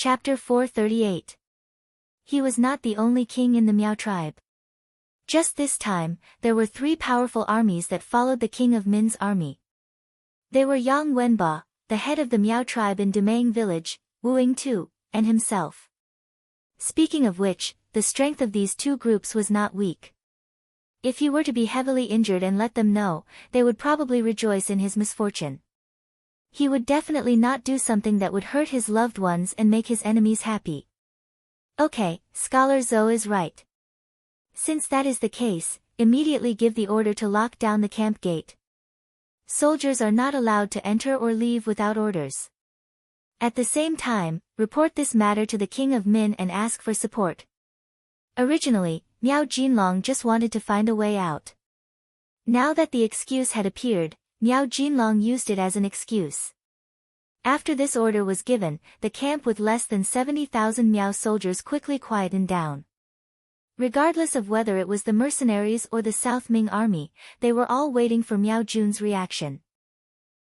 Chapter 438. He was not the only king in the Miao tribe. Just this time, there were 3 powerful armies that followed the king of Min's army. They were Yang Wenba, the head of the Miao tribe in Dumang village, Wuing Tu, and himself. Speaking of which, the strength of these 2 groups was not weak. If he were to be heavily injured and let them know, they would probably rejoice in his misfortune. He would definitely not do something that would hurt his loved ones and make his enemies happy. Okay, Scholar Zhou is right. Since that is the case, immediately give the order to lock down the camp gate. Soldiers are not allowed to enter or leave without orders. At the same time, report this matter to the king of Min and ask for support. Originally, Miao Jinlong just wanted to find a way out. Now that the excuse had appeared, Miao Jinlong used it as an excuse. After this order was given, the camp with less than 70,000 Miao soldiers quickly quietened down. Regardless of whether it was the mercenaries or the South Ming army, they were all waiting for Miao Jun's reaction.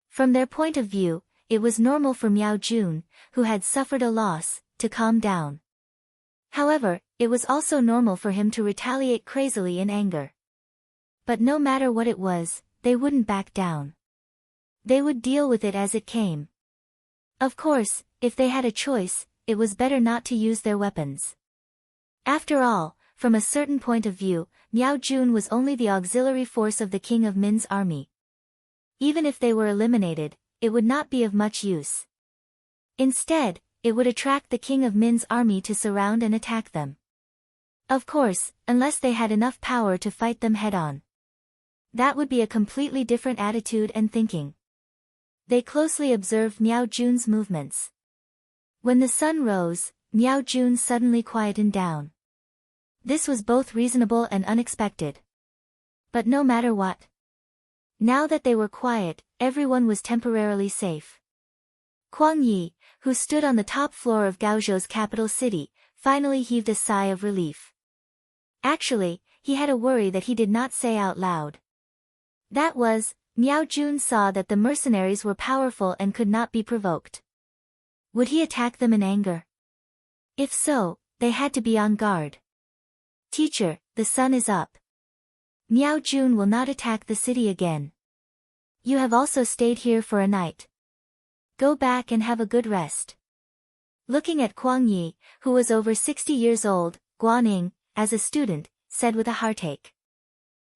From their point of view, it was normal for Miao Jun, who had suffered a loss, to calm down. However, it was also normal for him to retaliate crazily in anger. But no matter what it was, they wouldn't back down. They would deal with it as it came. Of course, if they had a choice, it was better not to use their weapons. After all, from a certain point of view, Miao Jun was only the auxiliary force of the king of Min's army. Even if they were eliminated, it would not be of much use. Instead, it would attract the king of Min's army to surround and attack them. Of course, unless they had enough power to fight them head-on. That would be a completely different attitude and thinking. They closely observed Miao Jun's movements. When the sun rose, Miao Jun suddenly quietened down. This was both reasonable and unexpected. But no matter what. Now that they were quiet, everyone was temporarily safe. Kuang Yi, who stood on the top floor of Gaozhou's capital city, finally heaved a sigh of relief. Actually, he had a worry that he did not say out loud. That was, Miao Jun saw that the mercenaries were powerful and could not be provoked. Would he attack them in anger? If so, they had to be on guard. Teacher, the sun is up. Miao Jun will not attack the city again. You have also stayed here for a night. Go back and have a good rest. Looking at Kuang Yi, who was over 60 years old, Guaning, as a student, said with a heartache.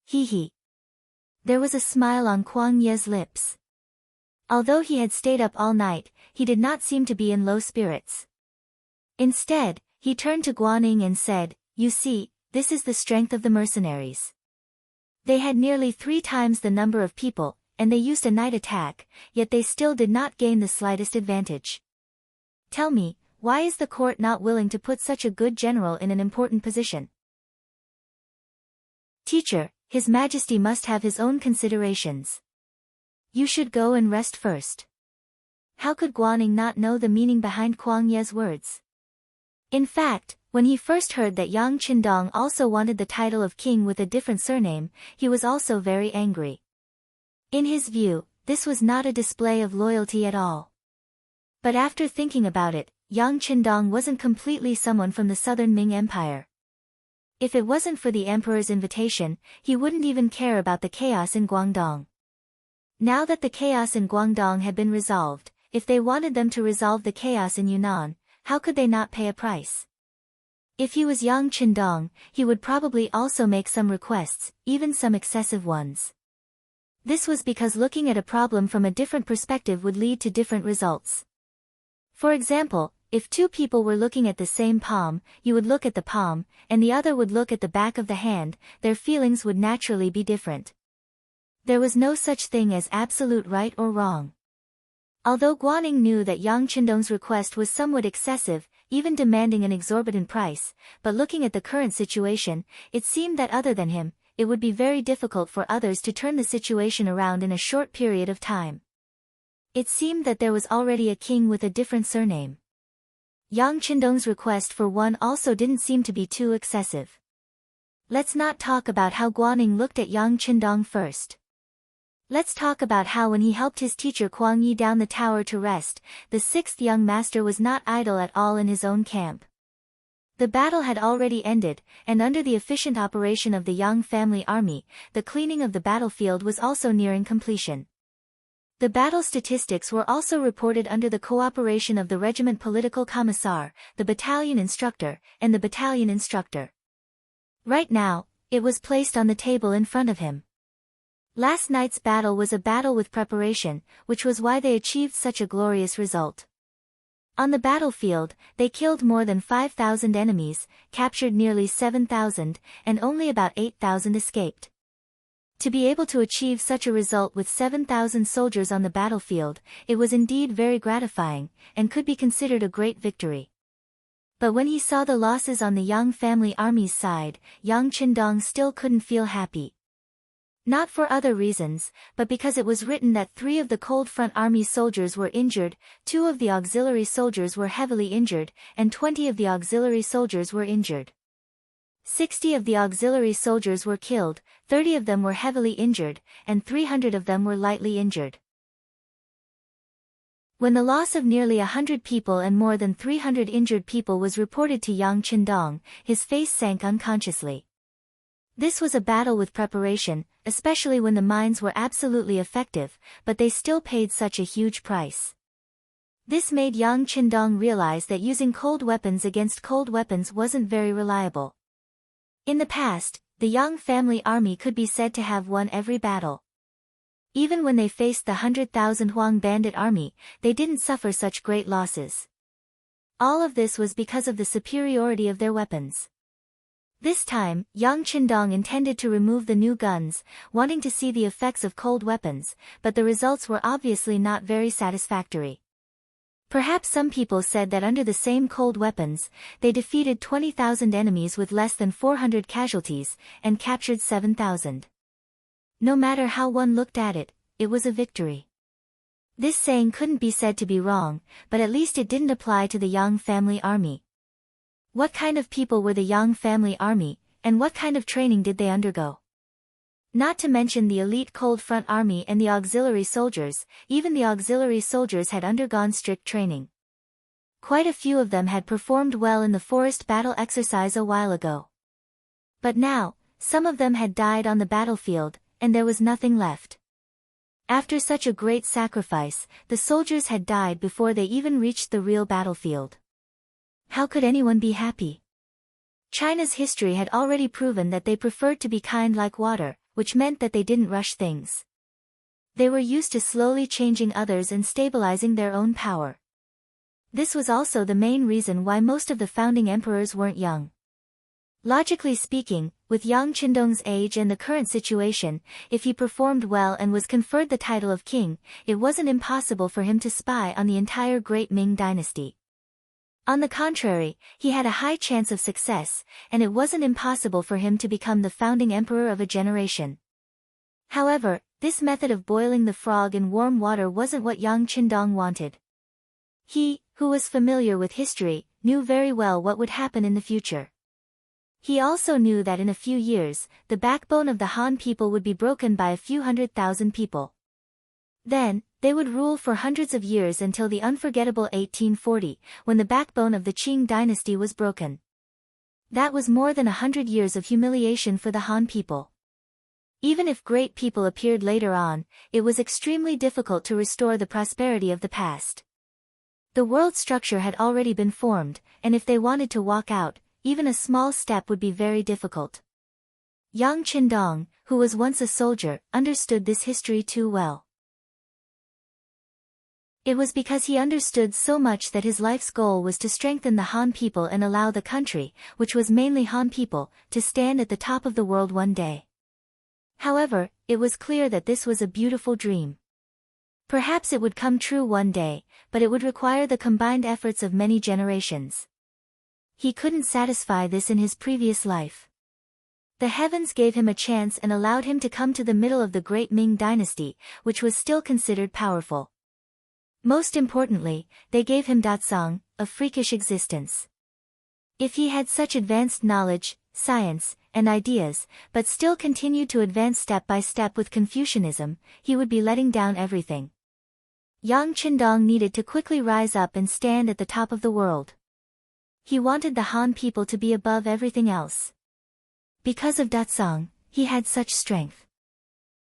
He. There was a smile on Kuang Yi's lips. Although he had stayed up all night, he did not seem to be in low spirits. Instead, he turned to Guaning and said, You see, this is the strength of the mercenaries. They had nearly 3 times the number of people, and they used a night attack, yet they still did not gain the slightest advantage. Tell me, why is the court not willing to put such a good general in an important position? Teacher, His Majesty must have his own considerations. You should go and rest first. How could Guaning not know the meaning behind Kuang Yi's words? In fact, when he first heard that Yang Qindong also wanted the title of king with a different surname, he was also very angry. In his view, this was not a display of loyalty at all. But after thinking about it, Yang Qindong wasn't completely someone from the southern Ming Empire. If it wasn't for the emperor's invitation, he wouldn't even care about the chaos in Guangdong. Now that the chaos in Guangdong had been resolved, if they wanted them to resolve the chaos in Yunnan, how could they not pay a price? If he was Yang Qindong, he would probably also make some requests, even some excessive ones. This was because looking at a problem from a different perspective would lead to different results. For example, if 2 people were looking at the same palm, you would look at the palm, and the other would look at the back of the hand, their feelings would naturally be different. There was no such thing as absolute right or wrong. Although Guaning knew that Yang Qindong's request was somewhat excessive, even demanding an exorbitant price, but looking at the current situation, it seemed that other than him, it would be very difficult for others to turn the situation around in a short period of time. It seemed that there was already a king with a different surname. Yang Qindong's request for one also didn't seem to be too excessive. Let's not talk about how Guaning looked at Yang Qindong first. Let's talk about how when he helped his teacher Kuang Yi down the tower to rest, the sixth young master was not idle at all in his own camp. The battle had already ended, and under the efficient operation of the Yang family army, the cleaning of the battlefield was also nearing completion. The battle statistics were also reported under the cooperation of the regiment political commissar, the battalion instructor, and the battalion instructor. Right now, it was placed on the table in front of him. Last night's battle was a battle with preparation, which was why they achieved such a glorious result. On the battlefield, they killed more than 5,000 enemies, captured nearly 7,000, and only about 8,000 escaped. To be able to achieve such a result with 7,000 soldiers on the battlefield, it was indeed very gratifying, and could be considered a great victory. But when he saw the losses on the Yang family army's side, Yang Qindong still couldn't feel happy. Not for other reasons, but because it was written that 3 of the Cold Front Army soldiers were injured, 2 of the auxiliary soldiers were heavily injured, and 20 of the auxiliary soldiers were injured. 60 of the auxiliary soldiers were killed, 30 of them were heavily injured, and 300 of them were lightly injured. When the loss of nearly 100 people and more than 300 injured people was reported to Yang Qindong, his face sank unconsciously. This was a battle with preparation, especially when the mines were absolutely effective, but they still paid such a huge price. This made Yang Qindong realize that using cold weapons against cold weapons wasn't very reliable. In the past, the Yang family army could be said to have won every battle. Even when they faced the 100,000 Huang bandit army, they didn't suffer such great losses. All of this was because of the superiority of their weapons. This time, Yang Qindong intended to remove the new guns, wanting to see the effects of cold weapons, but the results were obviously not very satisfactory. Perhaps some people said that under the same cold weapons, they defeated 20,000 enemies with less than 400 casualties, and captured 7,000. No matter how one looked at it, it was a victory. This saying couldn't be said to be wrong, but at least it didn't apply to the Yang family army. What kind of people were the Yang family army, and what kind of training did they undergo? Not to mention the elite Cold Front Army and the auxiliary soldiers, even the auxiliary soldiers had undergone strict training. Quite a few of them had performed well in the forest battle exercise a while ago. But now, some of them had died on the battlefield, and there was nothing left. After such a great sacrifice, the soldiers had died before they even reached the real battlefield. How could anyone be happy? China's history had already proven that they preferred to be kind like water, which meant that they didn't rush things. They were used to slowly changing others and stabilizing their own power. This was also the main reason why most of the founding emperors weren't young. Logically speaking, with Yang Qindong's age and the current situation, if he performed well and was conferred the title of king, it wasn't impossible for him to spy on the entire Great Ming dynasty. On the contrary, he had a high chance of success, and it wasn't impossible for him to become the founding emperor of a generation. However, this method of boiling the frog in warm water wasn't what Yang Qindong wanted. He, who was familiar with history, knew very well what would happen in the future. He also knew that in a few years, the backbone of the Han people would be broken by a few 100,000 people. Then, they would rule for hundreds of years until the unforgettable 1840, when the backbone of the Qing dynasty was broken. That was more than 100 years of humiliation for the Han people. Even if great people appeared later on, it was extremely difficult to restore the prosperity of the past. The world structure had already been formed, and if they wanted to walk out, even a small step would be very difficult. Yang Qindong, who was once a soldier, understood this history too well. It was because he understood so much that his life's goal was to strengthen the Han people and allow the country, which was mainly Han people, to stand at the top of the world one day. However, it was clear that this was a beautiful dream. Perhaps it would come true one day, but it would require the combined efforts of many generations. He couldn't satisfy this in his previous life. The heavens gave him a chance and allowed him to come to the middle of the Great Ming dynasty, which was still considered powerful. Most importantly, they gave him Datsang, a freakish existence. If he had such advanced knowledge, science, and ideas, but still continued to advance step by step with Confucianism, he would be letting down everything. Yang Qindong needed to quickly rise up and stand at the top of the world. He wanted the Han people to be above everything else. Because of Datsang, he had such strength.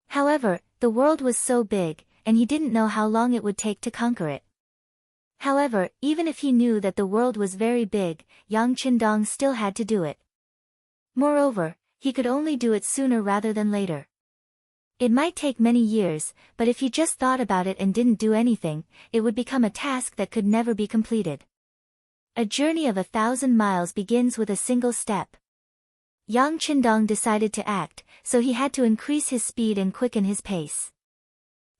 However, the world was so big, and he didn't know how long it would take to conquer it. However, even if he knew that the world was very big, Yang Qindong still had to do it. Moreover, he could only do it sooner rather than later. It might take many years, but if he just thought about it and didn't do anything, it would become a task that could never be completed. A journey of 1,000 miles begins with a single step. Yang Qindong decided to act, so he had to increase his speed and quicken his pace.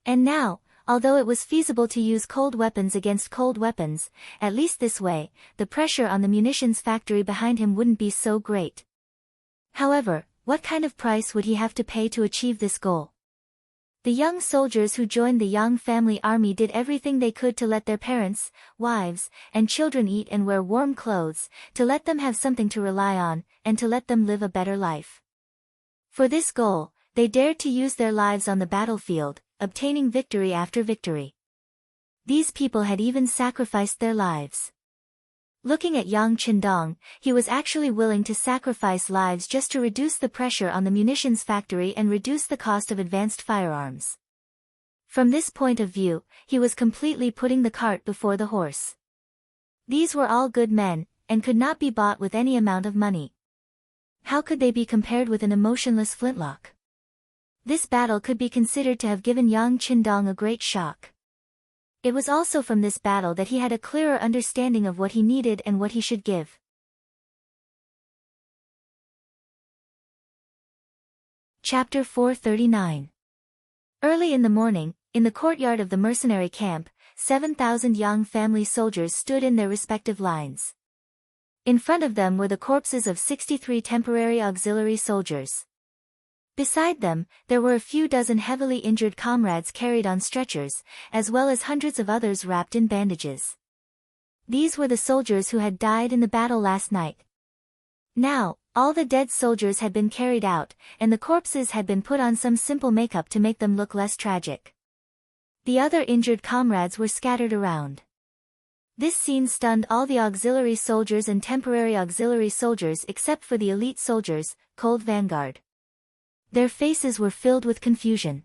And now, although it was feasible to use cold weapons against cold weapons, at least this way, the pressure on the munitions factory behind him wouldn't be so great. However, what kind of price would he have to pay to achieve this goal? The young soldiers who joined the Yang family army did everything they could to let their parents, wives, and children eat and wear warm clothes, to let them have something to rely on, and to let them live a better life. For this goal, they dared to use their lives on the battlefield, obtaining victory after victory. These people had even sacrificed their lives. Looking at Yang Qindong, he was actually willing to sacrifice lives just to reduce the pressure on the munitions factory and reduce the cost of advanced firearms. From this point of view, he was completely putting the cart before the horse. These were all good men, and could not be bought with any amount of money. How could they be compared with an emotionless flintlock? This battle could be considered to have given Yang Qindong a great shock. It was also from this battle that he had a clearer understanding of what he needed and what he should give. Chapter 439. Early in the morning, in the courtyard of the mercenary camp, 7,000 Yang family soldiers stood in their respective lines. In front of them were the corpses of 63 temporary auxiliary soldiers. Beside them, there were a few dozen heavily injured comrades carried on stretchers, as well as hundreds of others wrapped in bandages. These were the soldiers who had died in the battle last night. Now, all the dead soldiers had been carried out, and the corpses had been put on some simple makeup to make them look less tragic. The other injured comrades were scattered around. This scene stunned all the auxiliary soldiers and temporary auxiliary soldiers except for the elite soldiers, Cold Vanguard. Their faces were filled with confusion.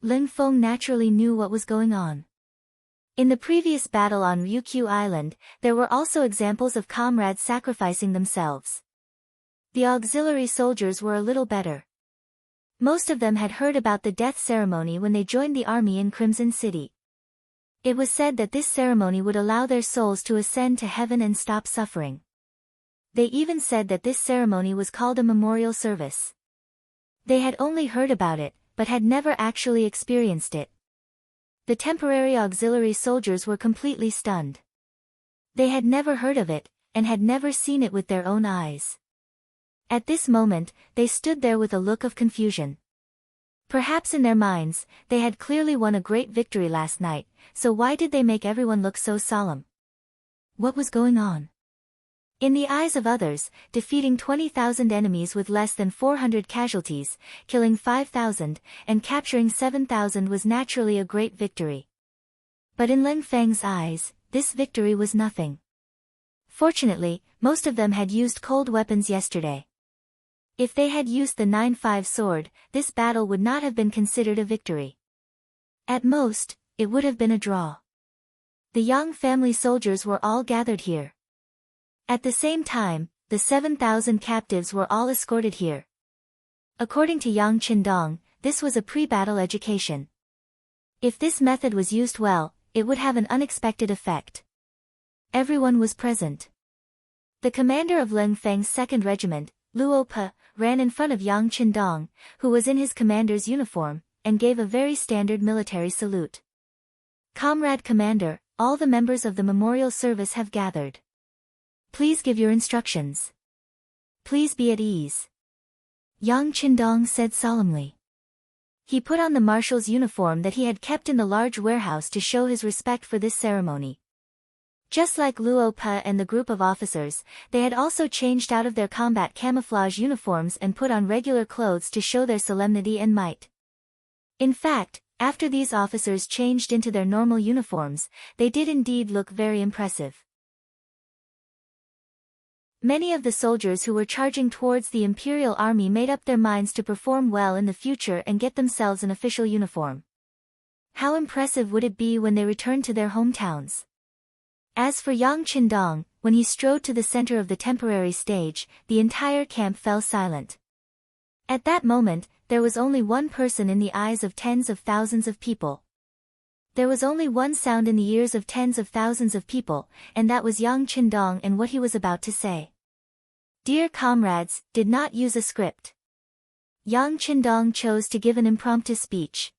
Ling Feng naturally knew what was going on. In the previous battle on Ryukyu Island, there were also examples of comrades sacrificing themselves. The auxiliary soldiers were a little better. Most of them had heard about the death ceremony when they joined the army in Crimson City. It was said that this ceremony would allow their souls to ascend to heaven and stop suffering. They even said that this ceremony was called a memorial service. They had only heard about it, but had never actually experienced it. The temporary auxiliary soldiers were completely stunned. They had never heard of it, and had never seen it with their own eyes. At this moment, they stood there with a look of confusion. Perhaps in their minds, they had clearly won a great victory last night, so why did they make everyone look so solemn? What was going on? In the eyes of others, defeating 20,000 enemies with less than 400 casualties, killing 5,000, and capturing 7,000 was naturally a great victory. But in Ling Feng's eyes, this victory was nothing. Fortunately, most of them had used cold weapons yesterday. If they had used the 9-5 sword, this battle would not have been considered a victory. At most, it would have been a draw. The Yang family soldiers were all gathered here. At the same time, the 7,000 captives were all escorted here. According to Yang Qindong, this was a pre-battle education. If this method was used well, it would have an unexpected effect. Everyone was present. The commander of Ling Feng's 2nd Regiment, Luo Pe, ran in front of Yang Qindong, who was in his commander's uniform, and gave a very standard military salute. "Comrade Commander, all the members of the memorial service have gathered. Please give your instructions. Please be at ease," Yang Qindong said solemnly. He put on the marshal's uniform that he had kept in the large warehouse to show his respect for this ceremony. Just like Luo Pa and the group of officers, they had also changed out of their combat camouflage uniforms and put on regular clothes to show their solemnity and might. In fact, after these officers changed into their normal uniforms, they did indeed look very impressive. Many of the soldiers who were charging towards the imperial army made up their minds to perform well in the future and get themselves an official uniform. How impressive would it be when they returned to their hometowns? As for Yang Qindong, when he strode to the center of the temporary stage, the entire camp fell silent. At that moment, there was only one person in the eyes of tens of thousands of people. There was only one sound in the ears of tens of thousands of people, and that was Yang Qindong and what he was about to say. Dear comrades, did not use a script. Yang Qindong chose to give an impromptu speech.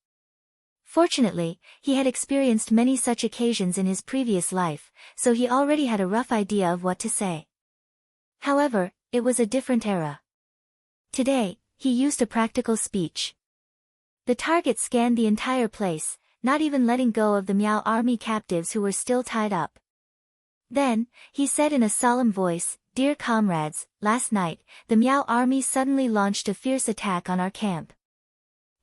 Fortunately, he had experienced many such occasions in his previous life, so he already had a rough idea of what to say. However, it was a different era. Today, he used a practical speech. The target scanned the entire place, not even letting go of the Miao army captives who were still tied up. Then, he said in a solemn voice, Dear comrades, last night, the Miao army suddenly launched a fierce attack on our camp.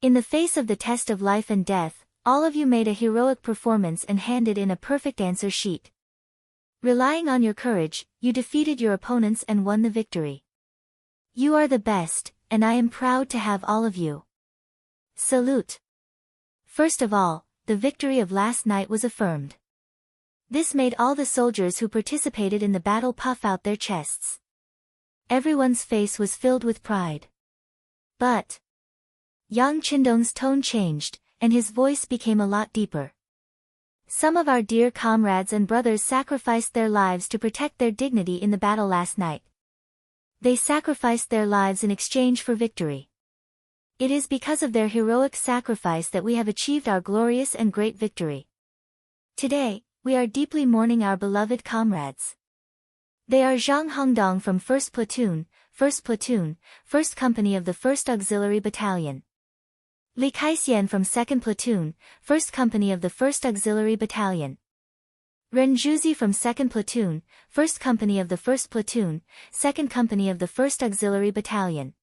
In the face of the test of life and death, all of you made a heroic performance and handed in a perfect answer sheet. Relying on your courage, you defeated your opponents and won the victory. You are the best, and I am proud to have all of you. Salute. First of all, the victory of last night was affirmed. This made all the soldiers who participated in the battle puff out their chests. Everyone's face was filled with pride. But Yang Qindong's tone changed, and his voice became a lot deeper. Some of our dear comrades and brothers sacrificed their lives to protect their dignity in the battle last night. They sacrificed their lives in exchange for victory. It is because of their heroic sacrifice that we have achieved our glorious and great victory. Today, we are deeply mourning our beloved comrades. They are Zhang Hongdong from 1st Platoon, 1st Company of the 1st Auxiliary Battalion. Li Kaixian from 2nd Platoon, 1st Company of the 1st Auxiliary Battalion. Ren Zhuzi from 2nd Platoon, 1st Company of the 1st Platoon, 2nd Company of the 1st Auxiliary Battalion.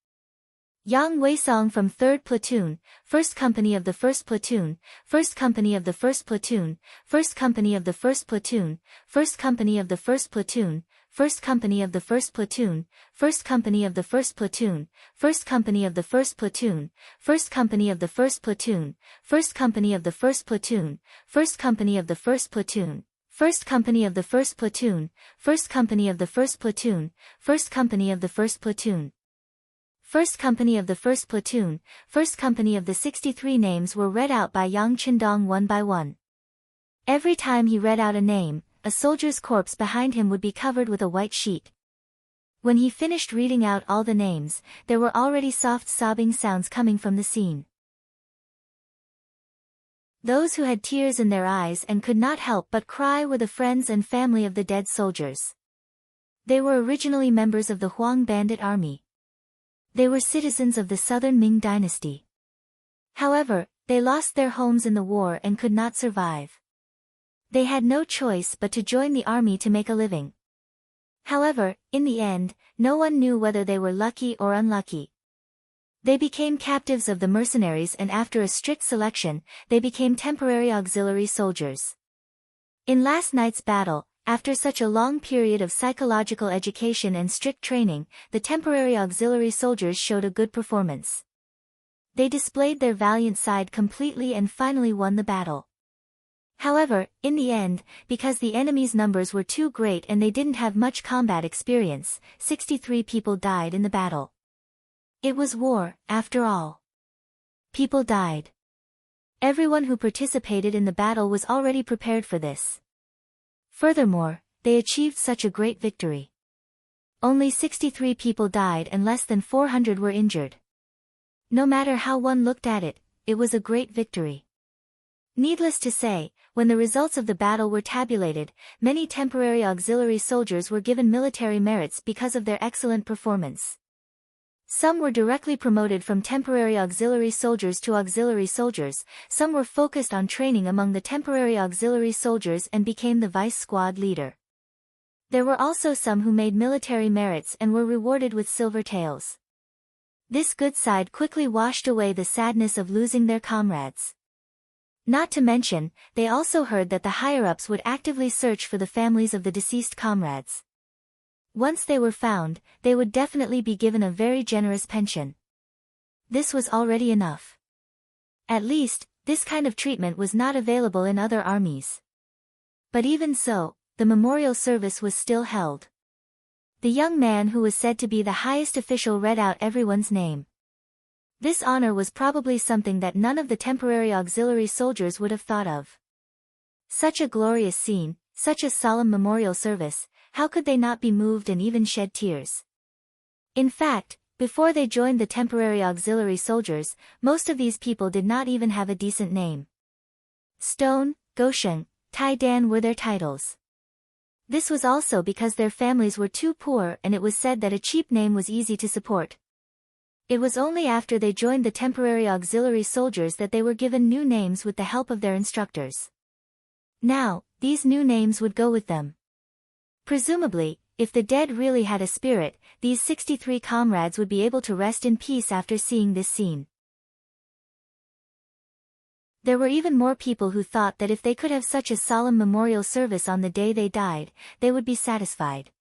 Yang Weisong from 3rd Platoon, 1st Company of the 1st Platoon, 1st Company of the 1st Platoon, 1st Company of the 1st Platoon, 1st Company of the 1st Platoon, 1st Company of the 1st Platoon, 1st Company of the 1st Platoon, 1st Company of the 1st Platoon, 1st Company of the 1st Platoon, 1st Company of the 1st Platoon, 1st Company of the 1st Platoon, 1st Company of the 1st Platoon, 1st Company of the 1st Platoon, 1st Company of the 1st Platoon. 1st Company of the 1st Platoon, 1st Company of the 63 names were read out by Yang Qindong one by one. Every time he read out a name, a soldier's corpse behind him would be covered with a white sheet. When he finished reading out all the names, there were already soft sobbing sounds coming from the scene. Those who had tears in their eyes and could not help but cry were the friends and family of the dead soldiers. They were originally members of the Huang bandit army. They were citizens of the southern Ming dynasty. However, they lost their homes in the war and could not survive. They had no choice but to join the army to make a living. However, in the end, no one knew whether they were lucky or unlucky. They became captives of the mercenaries and after a strict selection, they became temporary auxiliary soldiers. In last night's battle, after such a long period of psychological education and strict training, the temporary auxiliary soldiers showed a good performance. They displayed their valiant side completely and finally won the battle. However, in the end, because the enemy's numbers were too great and they didn't have much combat experience, 63 people died in the battle. It was war, after all. People died. Everyone who participated in the battle was already prepared for this. Furthermore, they achieved such a great victory. Only 63 people died and less than 400 were injured. No matter how one looked at it, it was a great victory. Needless to say, when the results of the battle were tabulated, many temporary auxiliary soldiers were given military merits because of their excellent performance. Some were directly promoted from temporary auxiliary soldiers to auxiliary soldiers, some were focused on training among the temporary auxiliary soldiers and became the vice squad leader. There were also some who made military merits and were rewarded with silver taels. This good side quickly washed away the sadness of losing their comrades. Not to mention, they also heard that the higher-ups would actively search for the families of the deceased comrades. Once they were found, they would definitely be given a very generous pension. This was already enough. At least, this kind of treatment was not available in other armies. But even so, the memorial service was still held. The young man who was said to be the highest official read out everyone's name. This honor was probably something that none of the temporary auxiliary soldiers would have thought of. Such a glorious scene, such a solemn memorial service, how could they not be moved and even shed tears? In fact, before they joined the temporary auxiliary soldiers, most of these people did not even have a decent name. Stone, Gosheng, Tai Dan were their titles. This was also because their families were too poor and it was said that a cheap name was easy to support. It was only after they joined the temporary auxiliary soldiers that they were given new names with the help of their instructors. Now, these new names would go with them. Presumably, if the dead really had a spirit, these 63 comrades would be able to rest in peace after seeing this scene. There were even more people who thought that if they could have such a solemn memorial service on the day they died, they would be satisfied.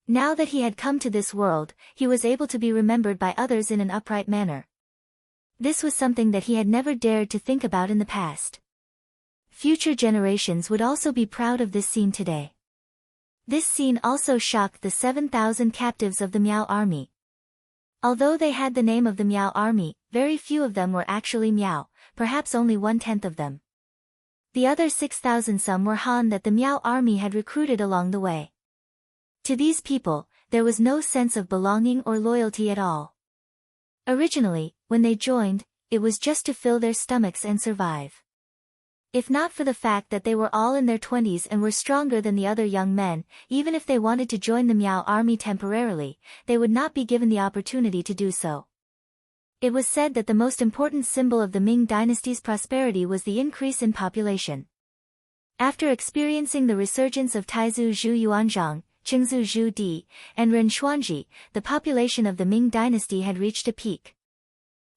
Now that he had come to this world, he was able to be remembered by others in an upright manner. This was something that he had never dared to think about in the past. Future generations would also be proud of this scene today. This scene also shocked the 7,000 captives of the Miao army. Although they had the name of the Miao army, very few of them were actually Miao, perhaps only 1/10 of them. The other 6,000 some were Han that the Miao army had recruited along the way. To these people, there was no sense of belonging or loyalty at all. Originally, when they joined, it was just to fill their stomachs and survive. If not for the fact that they were all in their 20s and were stronger than the other young men, even if they wanted to join the Miao army temporarily, they would not be given the opportunity to do so. It was said that the most important symbol of the Ming dynasty's prosperity was the increase in population. After experiencing the resurgence of Taizu Zhu Yuanzhang, Qingzu Zhu Di, and Ren Xuanji, the population of the Ming dynasty had reached a peak.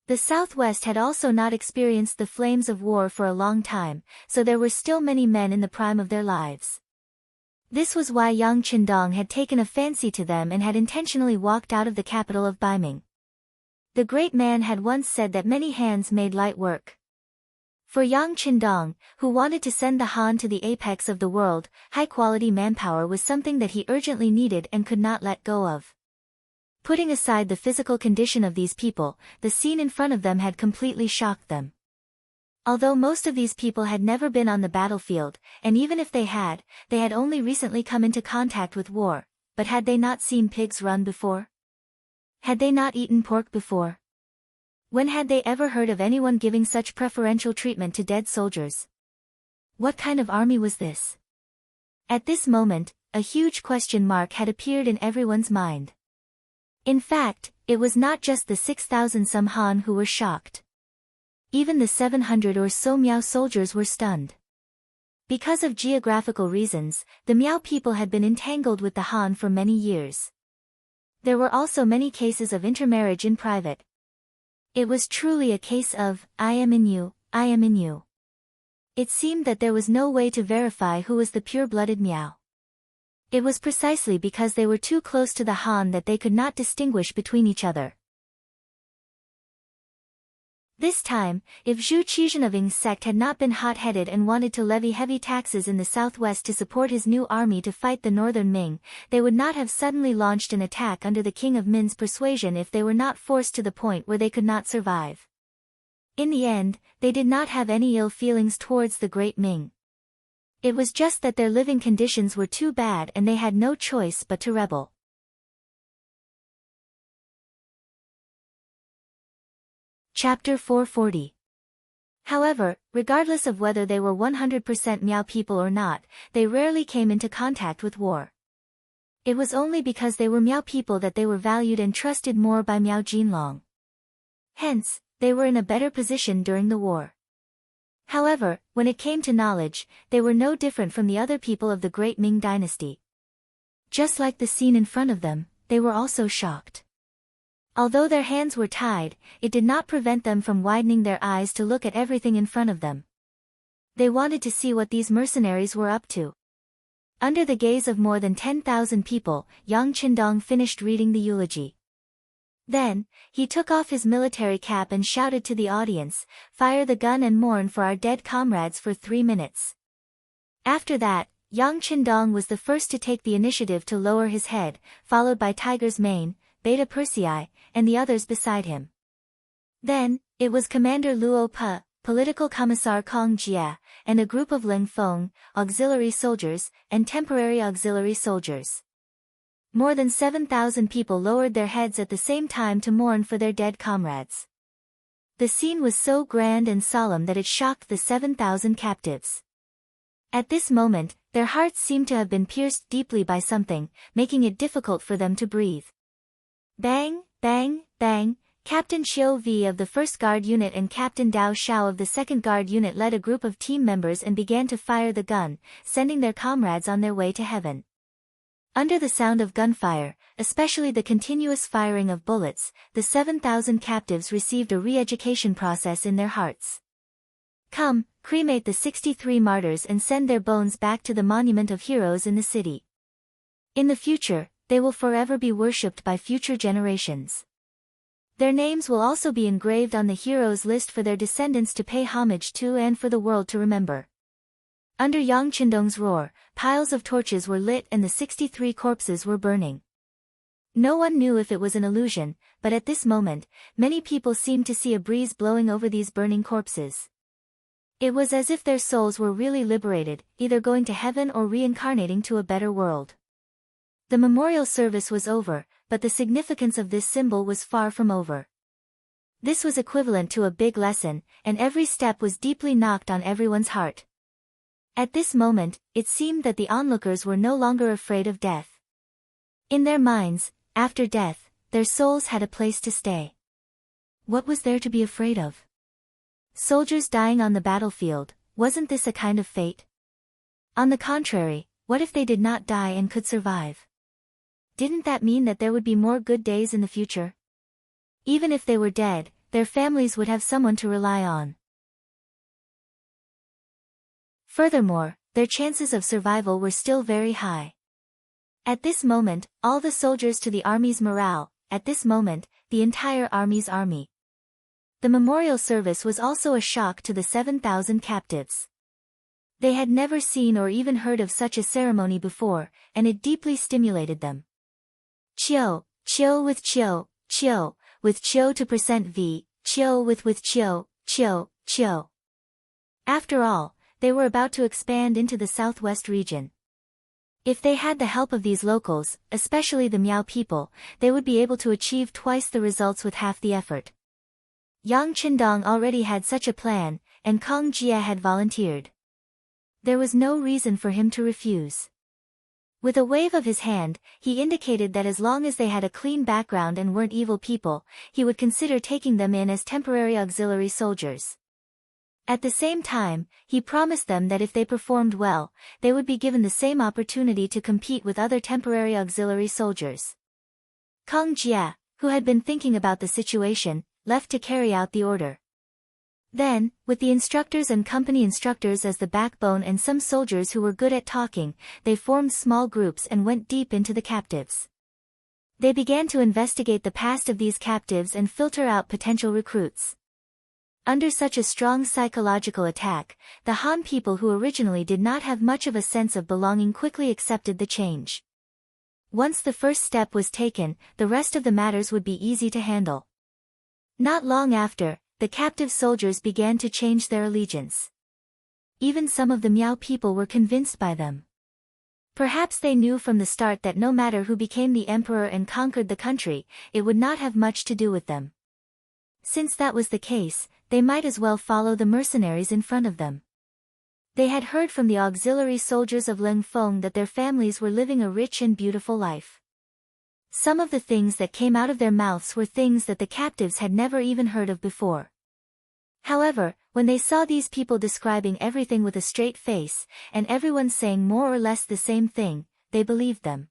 The southwest had also not experienced the flames of war for a long time, so there were still many men in the prime of their lives. This was why Yang Qindong had taken a fancy to them and had intentionally walked out of the capital of Baiming. The great man had once said that many hands made light work. For Yang Qindong, who wanted to send the Han to the apex of the world, high-quality manpower was something that he urgently needed and could not let go of. Putting aside the physical condition of these people, the scene in front of them had completely shocked them. Although most of these people had never been on the battlefield, and even if they had only recently come into contact with war, but had they not seen pigs run before? Had they not eaten pork before? When had they ever heard of anyone giving such preferential treatment to dead soldiers? What kind of army was this? At this moment, a huge question mark had appeared in everyone's mind. In fact, it was not just the 6,000 some Han who were shocked. Even the 700 or so Miao soldiers were stunned. Because of geographical reasons, the Miao people had been entangled with the Han for many years. There were also many cases of intermarriage in private. It was truly a case of, I am in you, I am in you. It seemed that there was no way to verify who was the pure-blooded Miao. It was precisely because they were too close to the Han that they could not distinguish between each other. This time, if Zhu Qizhen of Ying's sect had not been hot-headed and wanted to levy heavy taxes in the southwest to support his new army to fight the northern Ming, they would not have suddenly launched an attack under the King of Min's persuasion if they were not forced to the point where they could not survive. In the end, they did not have any ill feelings towards the Great Ming. It was just that their living conditions were too bad and they had no choice but to rebel. Chapter 440. However, regardless of whether they were 100% Miao people or not, they rarely came into contact with war. It was only because they were Miao people that they were valued and trusted more by Miao Jinlong. Hence, they were in a better position during the war. However, when it came to knowledge, they were no different from the other people of the great Ming dynasty. Just like the scene in front of them, they were also shocked. Although their hands were tied, it did not prevent them from widening their eyes to look at everything in front of them. They wanted to see what these mercenaries were up to. Under the gaze of more than 10,000 people, Yang Qindong finished reading the eulogy. Then, he took off his military cap and shouted to the audience, "Fire the gun and mourn for our dead comrades for 3 minutes." After that, Yang Qindong was the first to take the initiative to lower his head, followed by Tiger's Mane, Beta Persei, and the others beside him. Then, it was Commander Luo Pe, Political Commissar Kong Jie, and a group of Ling Feng, auxiliary soldiers, and temporary auxiliary soldiers. More than 7,000 people lowered their heads at the same time to mourn for their dead comrades. The scene was so grand and solemn that it shocked the 7,000 captives. At this moment, their hearts seemed to have been pierced deeply by something, making it difficult for them to breathe. Bang, bang, bang, Captain Xiao V of the 1st Guard Unit and Captain Dao Xiao of the 2nd Guard Unit led a group of team members and began to fire the gun, sending their comrades on their way to heaven. Under the sound of gunfire, especially the continuous firing of bullets, the 7,000 captives received a re-education process in their hearts. Come, cremate the 63 martyrs and send their bones back to the monument of heroes in the city. In the future, they will forever be worshipped by future generations. Their names will also be engraved on the heroes list for their descendants to pay homage to and for the world to remember. Under Yang Qindong's roar, piles of torches were lit and the 63 corpses were burning. No one knew if it was an illusion, but at this moment, many people seemed to see a breeze blowing over these burning corpses. It was as if their souls were really liberated, either going to heaven or reincarnating to a better world. The memorial service was over, but the significance of this symbol was far from over. This was equivalent to a big lesson, and every step was deeply knocked on everyone's heart. At this moment, it seemed that the onlookers were no longer afraid of death. In their minds, after death, their souls had a place to stay. What was there to be afraid of? Soldiers dying on the battlefield, wasn't this a kind of fate? On the contrary, what if they did not die and could survive? Didn't that mean that there would be more good days in the future? Even if they were dead, their families would have someone to rely on. Furthermore, their chances of survival were still very high. At this moment, all the soldiers to the army's morale, at this moment, the entire army's army. The memorial service was also a shock to the 7,000 captives. They had never seen or even heard of such a ceremony before, and it deeply stimulated them. Qiu, Qiu with Qiu, Qiu, with Qiu to percent V, Qiu with Qiu, Qiu, Qiu. After all, they were about to expand into the southwest region. If they had the help of these locals, especially the Miao people, they would be able to achieve twice the results with half the effort. Yang Qindong already had such a plan, and Kong Jie had volunteered. There was no reason for him to refuse. With a wave of his hand, he indicated that as long as they had a clean background and weren't evil people, he would consider taking them in as temporary auxiliary soldiers. At the same time, he promised them that if they performed well, they would be given the same opportunity to compete with other temporary auxiliary soldiers. Kong Jie, who had been thinking about the situation, left to carry out the order. Then, with the instructors and company instructors as the backbone and some soldiers who were good at talking, they formed small groups and went deep into the captives. They began to investigate the past of these captives and filter out potential recruits. Under such a strong psychological attack, the Han people who originally did not have much of a sense of belonging quickly accepted the change. Once the first step was taken, the rest of the matters would be easy to handle. Not long after, the captive soldiers began to change their allegiance. Even some of the Miao people were convinced by them. Perhaps they knew from the start that no matter who became the emperor and conquered the country, it would not have much to do with them. Since that was the case, they might as well follow the mercenaries in front of them. They had heard from the auxiliary soldiers of Leng Feng that their families were living a rich and beautiful life. Some of the things that came out of their mouths were things that the captives had never even heard of before. However, when they saw these people describing everything with a straight face, and everyone saying more or less the same thing, they believed them.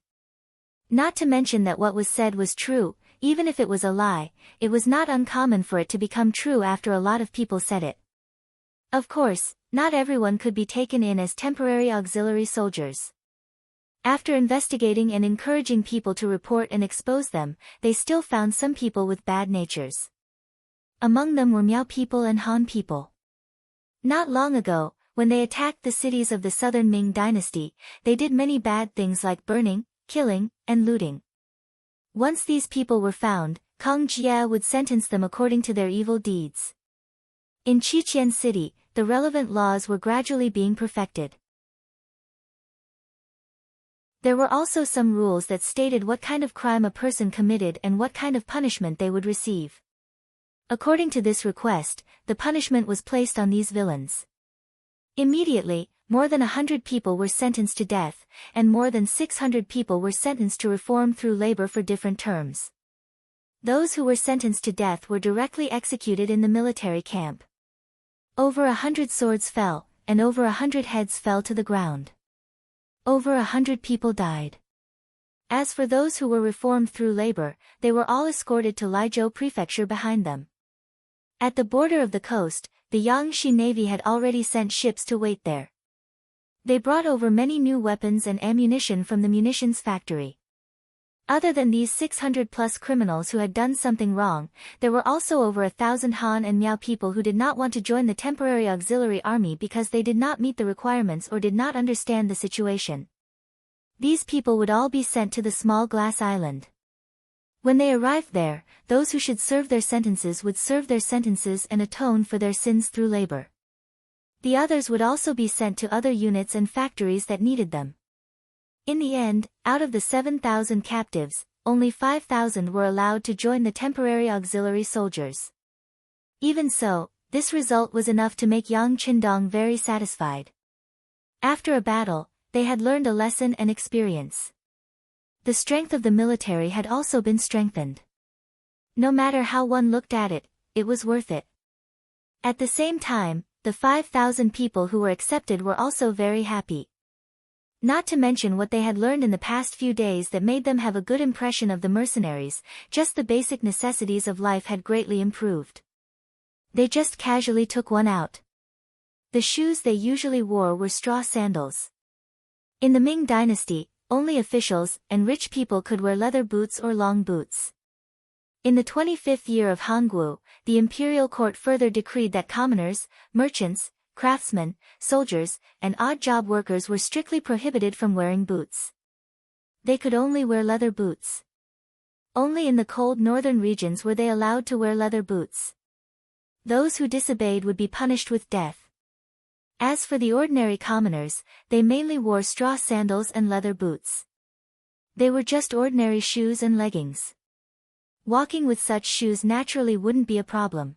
Not to mention that what was said was true, even if it was a lie, it was not uncommon for it to become true after a lot of people said it. Of course, not everyone could be taken in as temporary auxiliary soldiers. After investigating and encouraging people to report and expose them, they still found some people with bad natures. Among them were Miao people and Han people. Not long ago, when they attacked the cities of the southern Ming dynasty, they did many bad things like burning, killing, and looting. Once these people were found, Kong Jie would sentence them according to their evil deeds. In Qiqian City, the relevant laws were gradually being perfected. There were also some rules that stated what kind of crime a person committed and what kind of punishment they would receive. According to this request, the punishment was placed on these villains. Immediately, more than 100 people were sentenced to death, and more than 600 people were sentenced to reform through labor for different terms. Those who were sentenced to death were directly executed in the military camp. Over 100 swords fell, and over 100 heads fell to the ground. Over 100 people died. As for those who were reformed through labor, they were all escorted to Laizhou Prefecture behind them. At the border of the coast, the Yangtze Navy had already sent ships to wait there. They brought over many new weapons and ammunition from the munitions factory. Other than these 600-plus criminals who had done something wrong, there were also over 1,000 Han and Miao people who did not want to join the temporary auxiliary army because they did not meet the requirements or did not understand the situation. These people would all be sent to the small glass island. When they arrived there, those who should serve their sentences would serve their sentences and atone for their sins through labor. The others would also be sent to other units and factories that needed them. In the end, out of the 7,000 captives, only 5,000 were allowed to join the temporary auxiliary soldiers. Even so, this result was enough to make Yang Qindong very satisfied. After a battle, they had learned a lesson and experience. The strength of the military had also been strengthened. No matter how one looked at it, it was worth it. At the same time, the 5,000 people who were accepted were also very happy. Not to mention what they had learned in the past few days that made them have a good impression of the mercenaries, just the basic necessities of life had greatly improved. They just casually took one out. The shoes they usually wore were straw sandals. In the Ming dynasty, only officials and rich people could wear leather boots or long boots. In the 25th year of Hangguo, the imperial court further decreed that commoners, merchants, craftsmen, soldiers, and odd-job workers were strictly prohibited from wearing boots. They could only wear leather boots. Only in the cold northern regions were they allowed to wear leather boots. Those who disobeyed would be punished with death. As for the ordinary commoners, they mainly wore straw sandals and leather boots. They were just ordinary shoes and leggings. Walking with such shoes naturally wouldn't be a problem.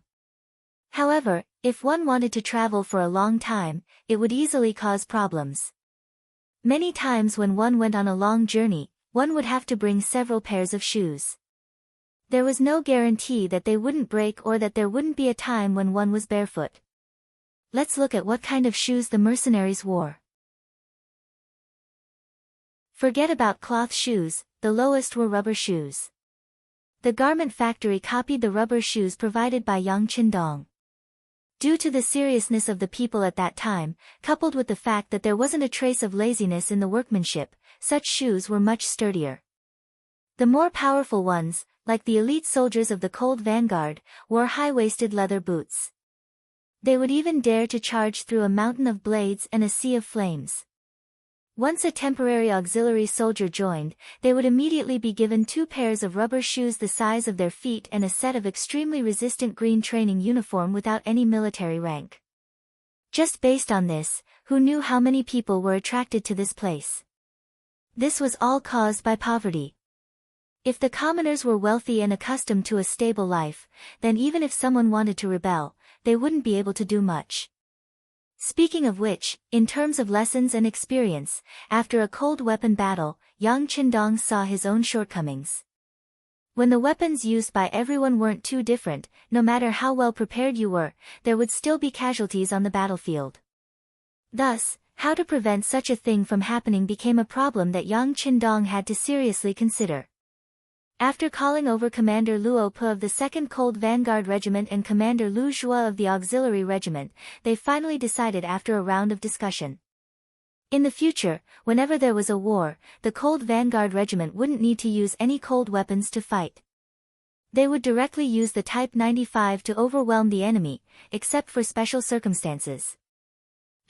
However, if one wanted to travel for a long time, it would easily cause problems. Many times when one went on a long journey, one would have to bring several pairs of shoes. There was no guarantee that they wouldn't break or that there wouldn't be a time when one was barefoot. Let's look at what kind of shoes the mercenaries wore. Forget about cloth shoes, the lowest were rubber shoes. The garment factory copied the rubber shoes provided by Yang Qindong. Due to the seriousness of the people at that time, coupled with the fact that there wasn't a trace of laziness in the workmanship, such shoes were much sturdier. The more powerful ones, like the elite soldiers of the Cold Vanguard, wore high-waisted leather boots. They would even dare to charge through a mountain of blades and a sea of flames. Once a temporary auxiliary soldier joined, they would immediately be given 2 pairs of rubber shoes the size of their feet and a set of extremely resistant green training uniform without any military rank. Just based on this, who knew how many people were attracted to this place? This was all caused by poverty. If the commoners were wealthy and accustomed to a stable life, then even if someone wanted to rebel, they wouldn't be able to do much. Speaking of which, in terms of lessons and experience, after a cold weapon battle, Yang Qindong saw his own shortcomings. When the weapons used by everyone weren't too different, no matter how well prepared you were, there would still be casualties on the battlefield. Thus, how to prevent such a thing from happening became a problem that Yang Qindong had to seriously consider. After calling over Commander Luo Pu of the 2nd Cold Vanguard Regiment and Commander Lu Zhua of the Auxiliary Regiment, they finally decided after a round of discussion. In the future, whenever there was a war, the Cold Vanguard Regiment wouldn't need to use any cold weapons to fight. They would directly use the Type 95 to overwhelm the enemy, except for special circumstances.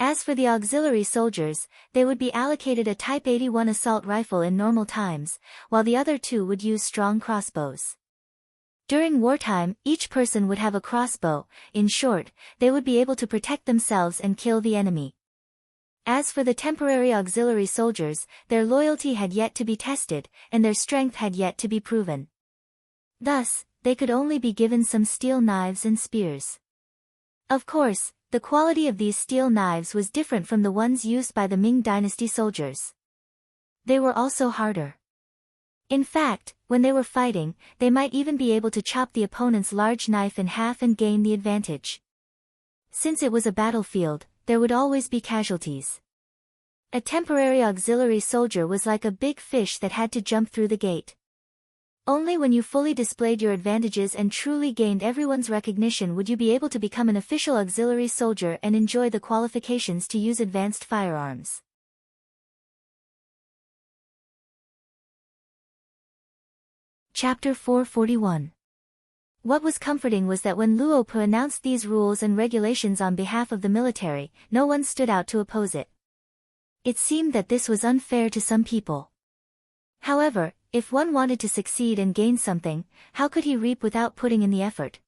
As for the auxiliary soldiers, they would be allocated a Type 81 assault rifle in normal times, while the other two would use strong crossbows. During wartime, each person would have a crossbow. In short, they would be able to protect themselves and kill the enemy. As for the temporary auxiliary soldiers, their loyalty had yet to be tested, and their strength had yet to be proven. Thus, they could only be given some steel knives and spears. Of course, the quality of these steel knives was different from the ones used by the Ming Dynasty soldiers. They were also harder. In fact, when they were fighting, they might even be able to chop the opponent's large knife in half and gain the advantage. Since it was a battlefield, there would always be casualties. A temporary auxiliary soldier was like a big fish that had to jump through the gate. Only when you fully displayed your advantages and truly gained everyone's recognition would you be able to become an official auxiliary soldier and enjoy the qualifications to use advanced firearms. Chapter 441. What was comforting was that when Luo Pu announced these rules and regulations on behalf of the military, no one stood out to oppose it. It seemed that this was unfair to some people. However, if one wanted to succeed and gain something, how could he reap without putting in the effort?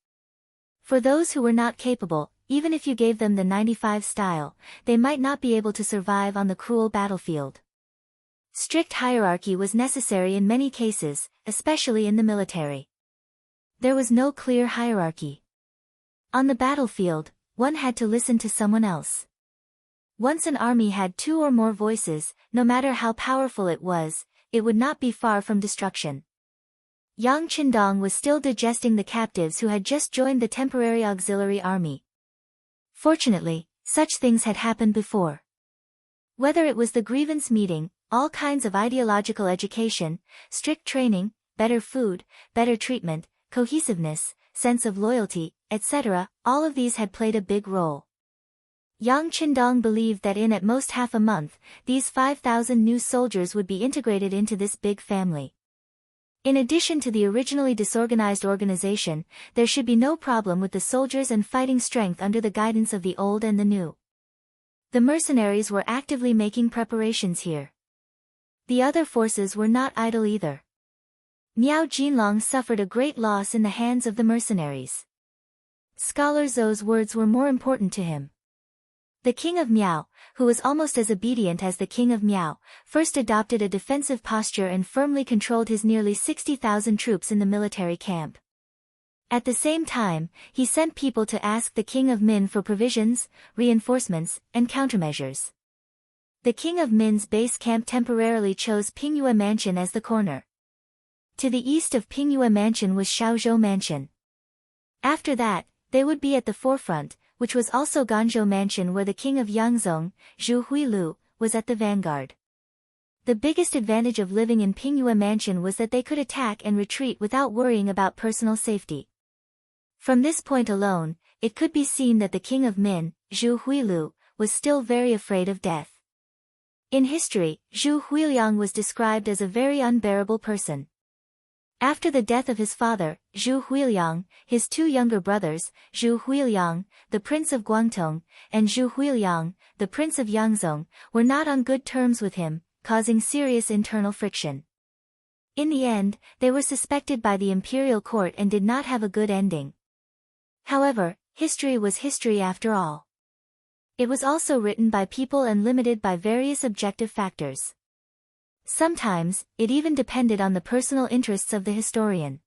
For those who were not capable, even if you gave them the 95 style, they might not be able to survive on the cruel battlefield. Strict hierarchy was necessary in many cases, especially in the military. There was no clear hierarchy. On the battlefield, one had to listen to someone else. Once an army had 2 or more voices, no matter how powerful it was, it would not be far from destruction. Yang Qindong was still digesting the captives who had just joined the temporary auxiliary army. Fortunately, such things had happened before. Whether it was the grievance meeting, all kinds of ideological education, strict training, better food, better treatment, cohesiveness, sense of loyalty, etc., all of these had played a big role. Yang Qindong believed that in at most half a month, these 5,000 new soldiers would be integrated into this big family. In addition to the originally disorganized organization, there should be no problem with the soldiers and fighting strength under the guidance of the old and the new. The mercenaries were actively making preparations here. The other forces were not idle either. Miao Jinlong suffered a great loss in the hands of the mercenaries. Scholar Zhou's words were more important to him. The king of Miao, who was almost as obedient as the king of Miao, first adopted a defensive posture and firmly controlled his nearly 60,000 troops in the military camp. At the same time, he sent people to ask the king of Min for provisions, reinforcements, and countermeasures. The king of Min's base camp temporarily chose Pingyue Mansion as the corner. To the east of Pingyue Mansion was Shaozhou Mansion. After that, they would be at the forefront, which was also Ganzhou Mansion where the king of Yangzong, Zhu Huilu, was at the vanguard. The biggest advantage of living in Pingyue Mansion was that they could attack and retreat without worrying about personal safety. From this point alone, it could be seen that the king of Min, Zhu Huilu, was still very afraid of death. In history, Zhu Huiliang was described as a very unbearable person. After the death of his father, Zhu Huiliang, his 2 younger brothers, Zhu Huiliang, the prince of Guangdong, and Zhu Huiliang, the prince of Yangzong, were not on good terms with him, causing serious internal friction. In the end, they were suspected by the imperial court and did not have a good ending. However, history was history after all. It was also written by people and limited by various objective factors. Sometimes, it even depended on the personal interests of the historian.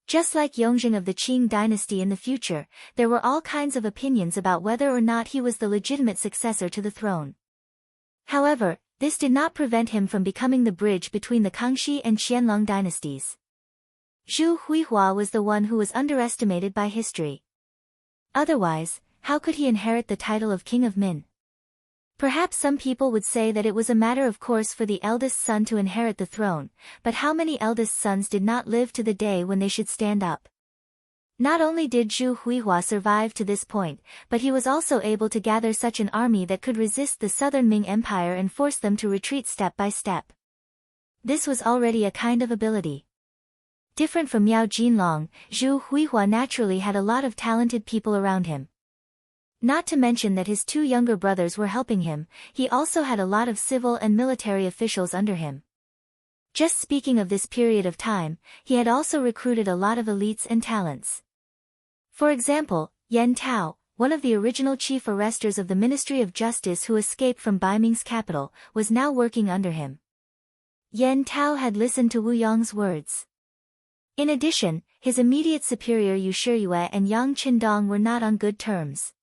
Just like Yongjing of the Qing dynasty in the future, there were all kinds of opinions about whether or not he was the legitimate successor to the throne. However, this did not prevent him from becoming the bridge between the Kangxi and Qianlong dynasties. Zhu Huihua was the one who was underestimated by history. Otherwise, how could he inherit the title of King of Min? Perhaps some people would say that it was a matter of course for the eldest son to inherit the throne, but how many eldest sons did not live to the day when they should stand up? Not only did Zhu Huihua survive to this point, but he was also able to gather such an army that could resist the southern Ming Empire and force them to retreat step by step. This was already a kind of ability. Different from Miao Jinlong, Zhu Huihua naturally had a lot of talented people around him. Not to mention that his two younger brothers were helping him, he also had a lot of civil and military officials under him. Just speaking of this period of time, he had also recruited a lot of elites and talents. For example, Yan Tao, one of the original chief arresters of the Ministry of Justice who escaped from Baiming's capital, was now working under him. Yan Tao had listened to Wu Yong's words. In addition, his immediate superior Yu Shiyue and Yang Qindong were not on good terms.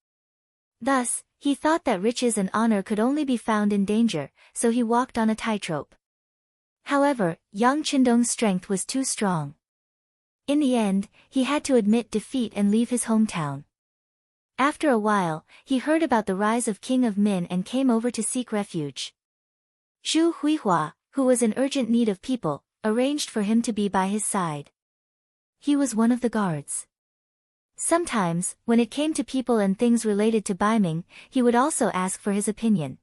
Thus, he thought that riches and honor could only be found in danger, so he walked on a tightrope. However, Yang Qindong's strength was too strong. In the end, he had to admit defeat and leave his hometown. After a while, he heard about the rise of King of Min and came over to seek refuge. Zhu Huihua, who was in urgent need of people, arranged for him to be by his side. He was one of the guards. Sometimes, when it came to people and things related to Baiming, he would also ask for his opinion.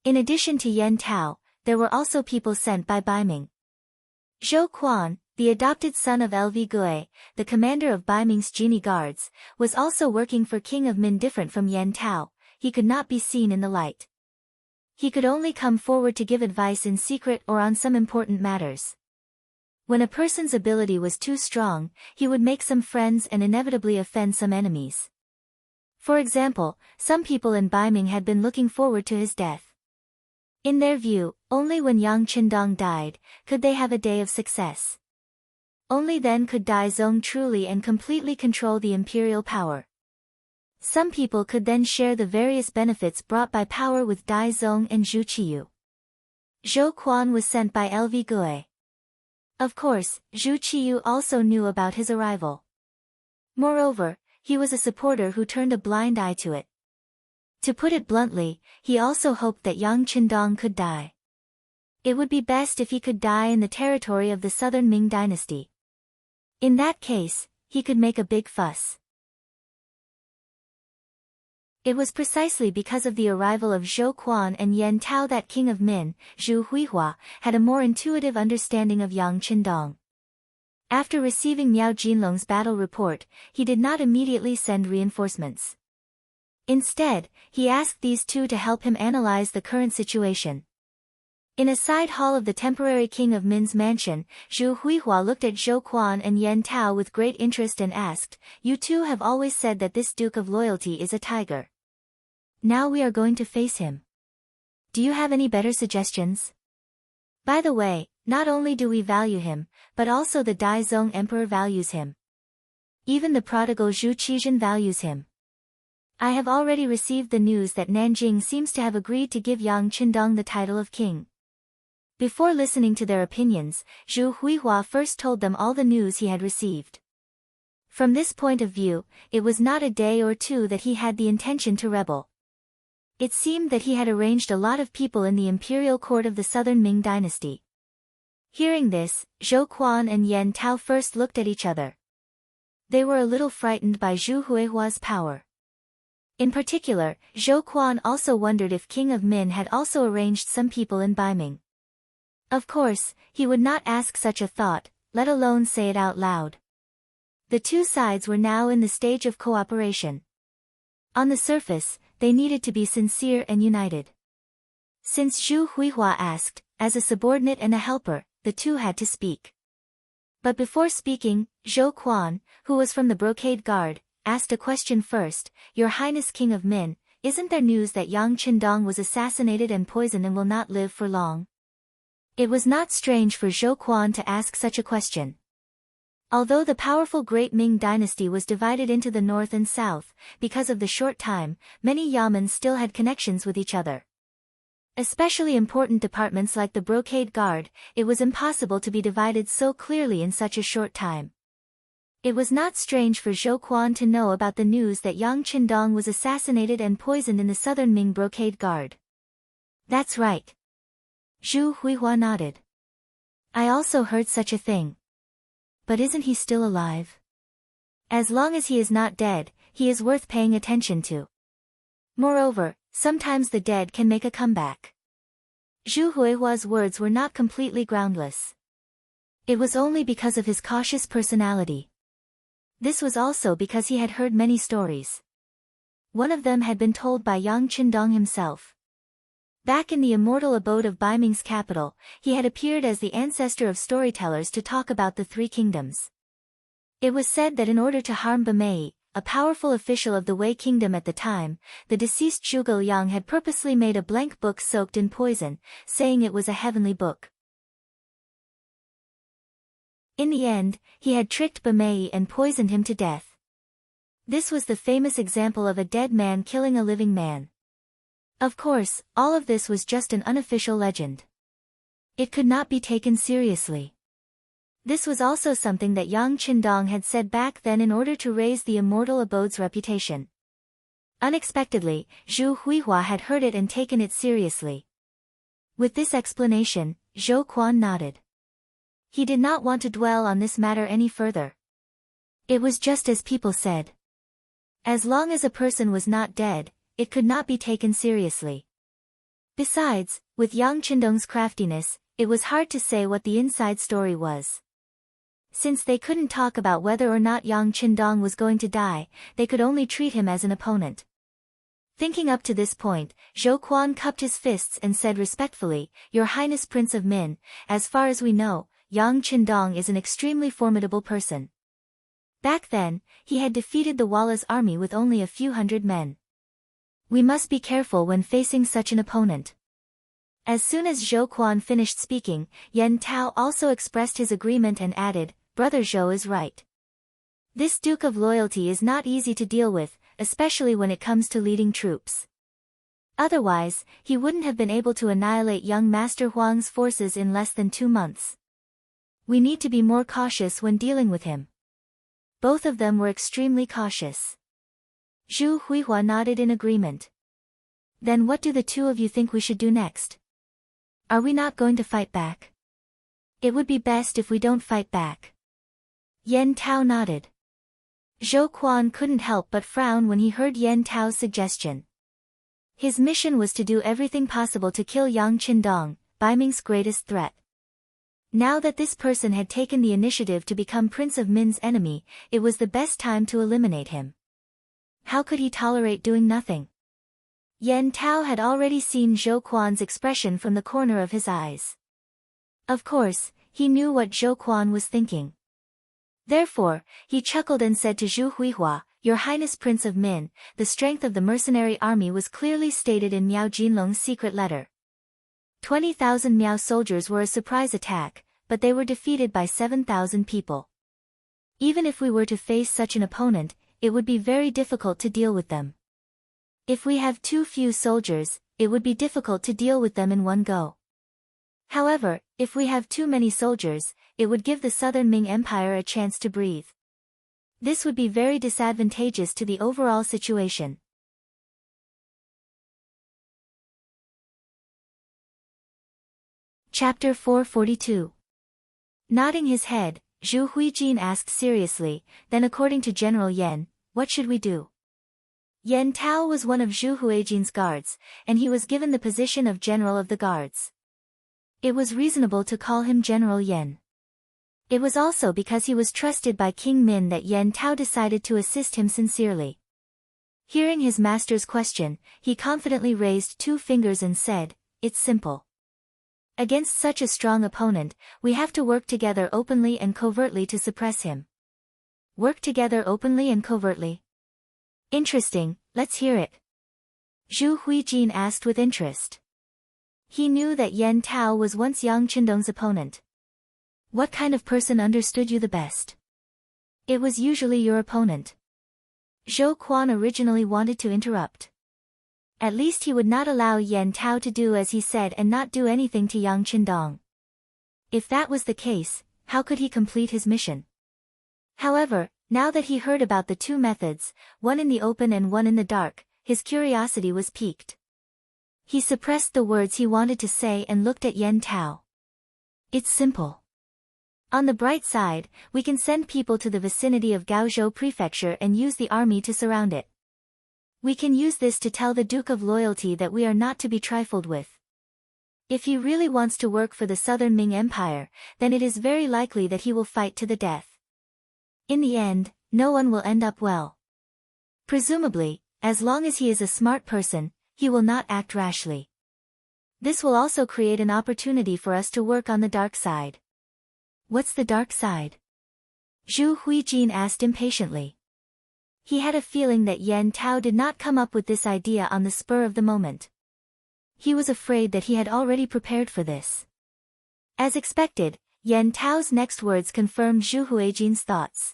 In addition to Yan Tao, there were also people sent by Baiming. Zhou Quan, the adopted son of Lv Gui, the commander of Baiming's genie guards, was also working for King of Min. Different from Yan Tao, he could not be seen in the light. He could only come forward to give advice in secret or on some important matters. When a person's ability was too strong, he would make some friends and inevitably offend some enemies. For example, some people in Baiming had been looking forward to his death. In their view, only when Yang Qindong died, could they have a day of success. Only then could Dai Zong truly and completely control the imperial power. Some people could then share the various benefits brought by power with Dai Zong and Zhu Qiyu. Zhou Quan was sent by Lv Gui. Of course, Zhu Qiyu also knew about his arrival. Moreover, he was a supporter who turned a blind eye to it. To put it bluntly, he also hoped that Yang Qindong could die. It would be best if he could die in the territory of the southern Ming dynasty. In that case, he could make a big fuss. It was precisely because of the arrival of Zhou Quan and Yan Tao that King of Min, Zhu Huihua, had a more intuitive understanding of Yang Qindong. After receiving Miao Jinlong's battle report, he did not immediately send reinforcements. Instead, he asked these two to help him analyze the current situation. In a side hall of the temporary King of Min's mansion, Zhu Huihua looked at Zhou Quan and Yan Tao with great interest and asked, "You two have always said that this Duke of Loyalty is a tiger. Now we are going to face him. Do you have any better suggestions? By the way, not only do we value him, but also the Dai Zong Emperor values him. Even the prodigal Zhu Qizhen values him. I have already received the news that Nanjing seems to have agreed to give Yang Qindong the title of king." Before listening to their opinions, Zhu Huihua first told them all the news he had received. From this point of view, it was not a day or two that he had the intention to rebel. It seemed that he had arranged a lot of people in the imperial court of the southern Ming dynasty. Hearing this, Zhou Quan and Yan Tao first looked at each other. They were a little frightened by Zhu Huihua's power. In particular, Zhou Quan also wondered if King of Min had also arranged some people in Baiming. Of course, he would not ask such a thought, let alone say it out loud. The two sides were now in the stage of cooperation. On the surface, they needed to be sincere and united. Since Zhu Huihua asked, as a subordinate and a helper, the two had to speak. But before speaking, Zhou Quan, who was from the Brocade Guard, asked a question first. "Your Highness King of Min, isn't there news that Yang Qindong was assassinated and poisoned and will not live for long?" It was not strange for Zhou Quan to ask such a question. Although the powerful Great Ming dynasty was divided into the north and south, because of the short time, many yamens still had connections with each other. Especially important departments like the Brocade Guard, it was impossible to be divided so clearly in such a short time. It was not strange for Zhou Quan to know about the news that Yang Qindong was assassinated and poisoned in the southern Ming Brocade Guard. That's right. Zhu Huihua nodded. I also heard such a thing. But isn't he still alive? As long as he is not dead, he is worth paying attention to. Moreover, sometimes the dead can make a comeback. Zhu Huihua's words were not completely groundless. It was only because of his cautious personality. This was also because he had heard many stories. One of them had been told by Yang Qindong himself. Back in the immortal abode of Baiming's capital, he had appeared as the ancestor of storytellers to talk about the three kingdoms. It was said that in order to harm Bamei, a powerful official of the Wei kingdom at the time, the deceased Zhuge Liang had purposely made a blank book soaked in poison, saying it was a heavenly book. In the end, he had tricked Bamei and poisoned him to death. This was the famous example of a dead man killing a living man. Of course, all of this was just an unofficial legend. It could not be taken seriously. This was also something that Yang Qindong had said back then in order to raise the immortal abode's reputation. Unexpectedly, Zhu Huihua had heard it and taken it seriously. With this explanation, Zhou Quan nodded. He did not want to dwell on this matter any further. It was just as people said. As long as a person was not dead, it could not be taken seriously. Besides, with Yang Qindong's craftiness, it was hard to say what the inside story was. Since they couldn't talk about whether or not Yang Qindong was going to die, they could only treat him as an opponent. Thinking up to this point, Zhou Quan cupped his fists and said respectfully, Your Highness Prince of Min, as far as we know, Yang Qindong is an extremely formidable person. Back then, he had defeated the Walla's army with only a few hundred men. We must be careful when facing such an opponent. As soon as Zhou Quan finished speaking, Yen Tao also expressed his agreement and added, Brother Zhou is right. This Duke of Loyalty is not easy to deal with, especially when it comes to leading troops. Otherwise, he wouldn't have been able to annihilate young Master Huang's forces in less than 2 months. We need to be more cautious when dealing with him. Both of them were extremely cautious. Zhu Huihua nodded in agreement. Then what do the two of you think we should do next? Are we not going to fight back? It would be best if we don't fight back. Yen Tao nodded. Zhou Quan couldn't help but frown when he heard Yen Tao's suggestion. His mission was to do everything possible to kill Yang Qindong, Baiming's greatest threat. Now that this person had taken the initiative to become Prince of Min's enemy, it was the best time to eliminate him. How could he tolerate doing nothing? Yen Tao had already seen Zhou Quan's expression from the corner of his eyes. Of course, he knew what Zhou Quan was thinking. Therefore, he chuckled and said to Zhu Huihua, Your Highness Prince of Min, the strength of the mercenary army was clearly stated in Miao Jinlong's secret letter. 20,000 Miao soldiers were a surprise attack, but they were defeated by 7,000 people. Even if we were to face such an opponent, it would be very difficult to deal with them. If we have too few soldiers, it would be difficult to deal with them in one go. However, if we have too many soldiers, it would give the Southern Ming Empire a chance to breathe. This would be very disadvantageous to the overall situation. Chapter 442. Nodding his head, Zhu Huijin asked seriously, Then according to General Yen, what should we do? Yen Tao was one of Zhu Huijin's guards, and he was given the position of General of the Guards. It was reasonable to call him General Yen. It was also because he was trusted by King Min that Yen Tao decided to assist him sincerely. Hearing his master's question, he confidently raised 2 fingers and said, It's simple. Against such a strong opponent, we have to work together openly and covertly to suppress him. Work together openly and covertly. Interesting, let's hear it. Zhu Huijin asked with interest. He knew that Yen Tao was once Yang Qindong's opponent. What kind of person understood you the best? It was usually your opponent. Zhou Quan originally wanted to interrupt. At least he would not allow Yan Tao to do as he said and not do anything to Yang Qindong. If that was the case, how could he complete his mission? However, now that he heard about the two methods, one in the open and one in the dark, his curiosity was piqued. He suppressed the words he wanted to say and looked at Yan Tao. It's simple. On the bright side, we can send people to the vicinity of Gaozhou Prefecture and use the army to surround it. We can use this to tell the Duke of Loyalty that we are not to be trifled with. If he really wants to work for the Southern Ming Empire, then it is very likely that he will fight to the death. In the end, no one will end up well. Presumably, as long as he is a smart person, he will not act rashly. This will also create an opportunity for us to work on the dark side. What's the dark side? Zhu Huijin asked impatiently. He had a feeling that Yan Tao did not come up with this idea on the spur of the moment. He was afraid that he had already prepared for this. As expected, Yan Tao's next words confirmed Zhu Huijin's thoughts.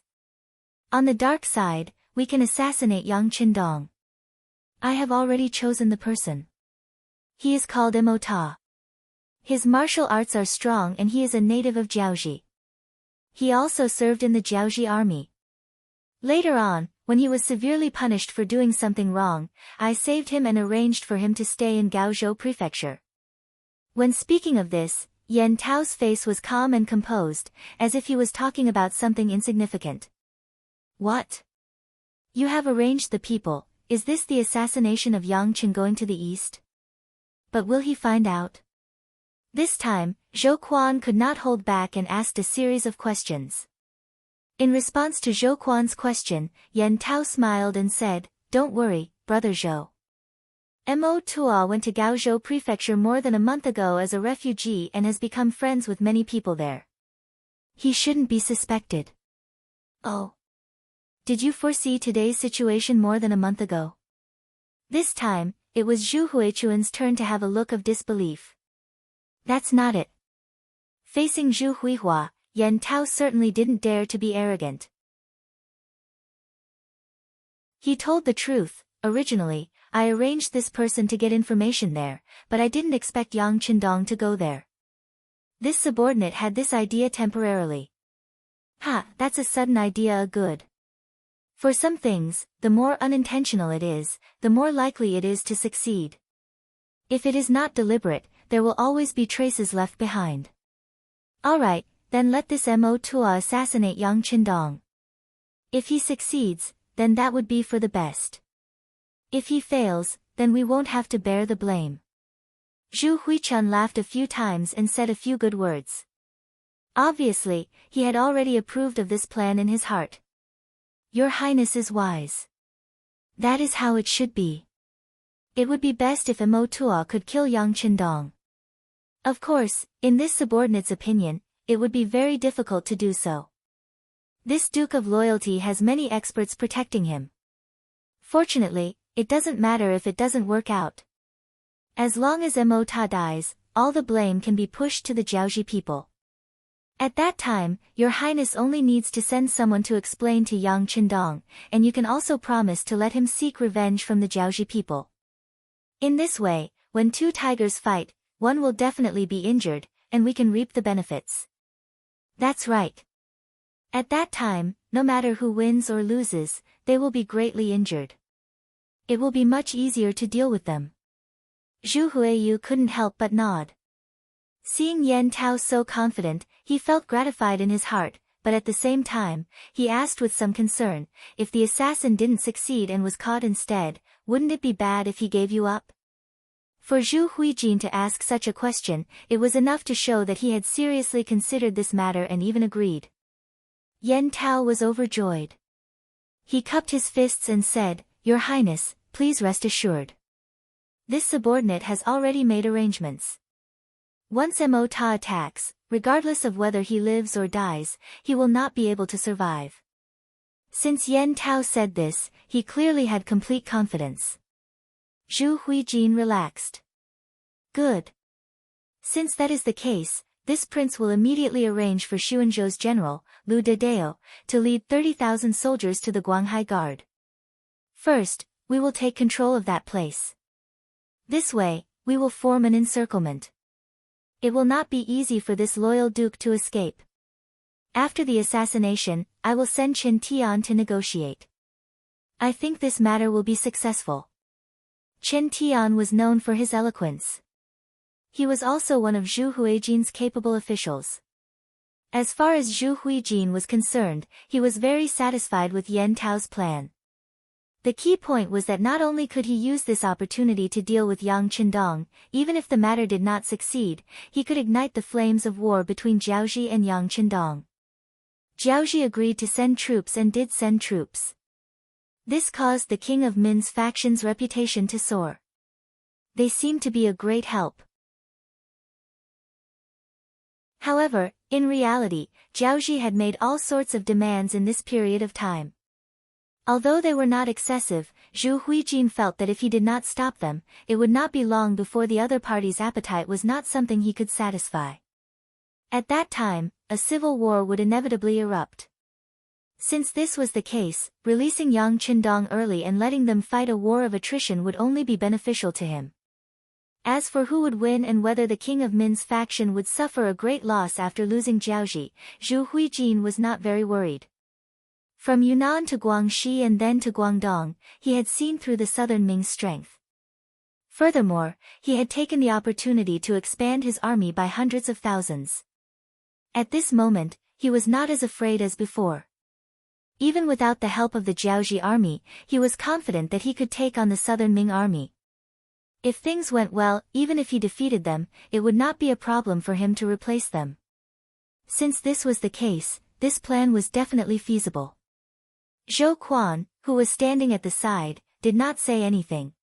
On the dark side, we can assassinate Yang Qindong. I have already chosen the person. He is called Emota. His martial arts are strong and he is a native of Jiaoji. He also served in the Jiaoji army. Later on, when he was severely punished for doing something wrong, I saved him and arranged for him to stay in Gaozhou Prefecture. When speaking of this, Yan Tao's face was calm and composed, as if he was talking about something insignificant. What? You have arranged the people, is this the assassination of Yang Qin going to the east? But will he find out? This time, Zhou Quan could not hold back and asked a series of questions. In response to Zhou Quan's question, Yan Tao smiled and said, "Don't worry, brother Zhou. Mo Tuo went to Gaozhou Prefecture more than a month ago as a refugee and has become friends with many people there. He shouldn't be suspected." Oh. Did you foresee today's situation more than a month ago? This time, it was Zhu Huichuan's turn to have a look of disbelief. That's not it. Facing Zhu Huihua, Yan Tao certainly didn't dare to be arrogant. He told the truth. Originally, I arranged this person to get information there, but I didn't expect Yang Qindong to go there. This subordinate had this idea temporarily. That's a sudden idea good. For some things, the more unintentional it is, the more likely it is to succeed. If it is not deliberate, there will always be traces left behind. Alright, then let this Mo Tuo assassinate Yang Qindong. If he succeeds, then that would be for the best. If he fails, then we won't have to bear the blame. Zhu Huichun laughed a few times and said a few good words. Obviously, he had already approved of this plan in his heart. Your Highness is wise. That is how it should be. It would be best if Mo Tuo could kill Yang Qindong. Of course, in this subordinate's opinion, it would be very difficult to do so. This Duke of Loyalty has many experts protecting him. Fortunately, it doesn't matter if it doesn't work out. As long as Mo Ta dies, all the blame can be pushed to the Jiaoji people. At that time, Your Highness only needs to send someone to explain to Yang Qindong, and you can also promise to let him seek revenge from the Jiaoji people. In this way, when two tigers fight, one will definitely be injured, and we can reap the benefits. That's right. At that time, no matter who wins or loses, they will be greatly injured. It will be much easier to deal with them. Zhu Huiyu couldn't help but nod. Seeing Yan Tao so confident, he felt gratified in his heart, but at the same time, he asked with some concern, if the assassin didn't succeed and was caught instead, wouldn't it be bad if he gave you up? For Zhu Huijin to ask such a question, it was enough to show that he had seriously considered this matter and even agreed. Yan Tao was overjoyed. He cupped his fists and said, Your Highness, please rest assured. This subordinate has already made arrangements. Once Mo Ta attacks, regardless of whether he lives or dies, he will not be able to survive. Since Yan Tao said this, he clearly had complete confidence. Zhu Huijin relaxed. Good. Since that is the case, this prince will immediately arrange for Xuanzhou's general, Lu Dedao, to lead 30,000 soldiers to the Guanghai Guard. First, we will take control of that place. This way, we will form an encirclement. It will not be easy for this loyal duke to escape. After the assassination, I will send Qin Tian to negotiate. I think this matter will be successful. Qin Tian was known for his eloquence. He was also one of Zhu Huijin's capable officials. As far as Zhu Huijin was concerned, he was very satisfied with Yan Tao's plan. The key point was that not only could he use this opportunity to deal with Yang Qindong, even if the matter did not succeed, he could ignite the flames of war between Jiaoji and Yang Qindong. Jiaoji agreed to send troops and did send troops. This caused the King of Min's faction's reputation to soar. They seemed to be a great help. However, in reality, Jiaoji had made all sorts of demands in this period of time. Although they were not excessive, Zhu Huijin felt that if he did not stop them, it would not be long before the other party's appetite was not something he could satisfy. At that time, a civil war would inevitably erupt. Since this was the case, releasing Yang Qindong early and letting them fight a war of attrition would only be beneficial to him. As for who would win and whether the King of Min's faction would suffer a great loss after losing Jiaoji, Zhu Huijin was not very worried. From Yunnan to Guangxi and then to Guangdong, he had seen through the southern Ming's strength. Furthermore, he had taken the opportunity to expand his army by hundreds of thousands. At this moment, he was not as afraid as before. Even without the help of the Jiaoji army, he was confident that he could take on the southern Ming army. If things went well, even if he defeated them, it would not be a problem for him to replace them. Since this was the case, this plan was definitely feasible. Zhou Quan, who was standing at the side, did not say anything.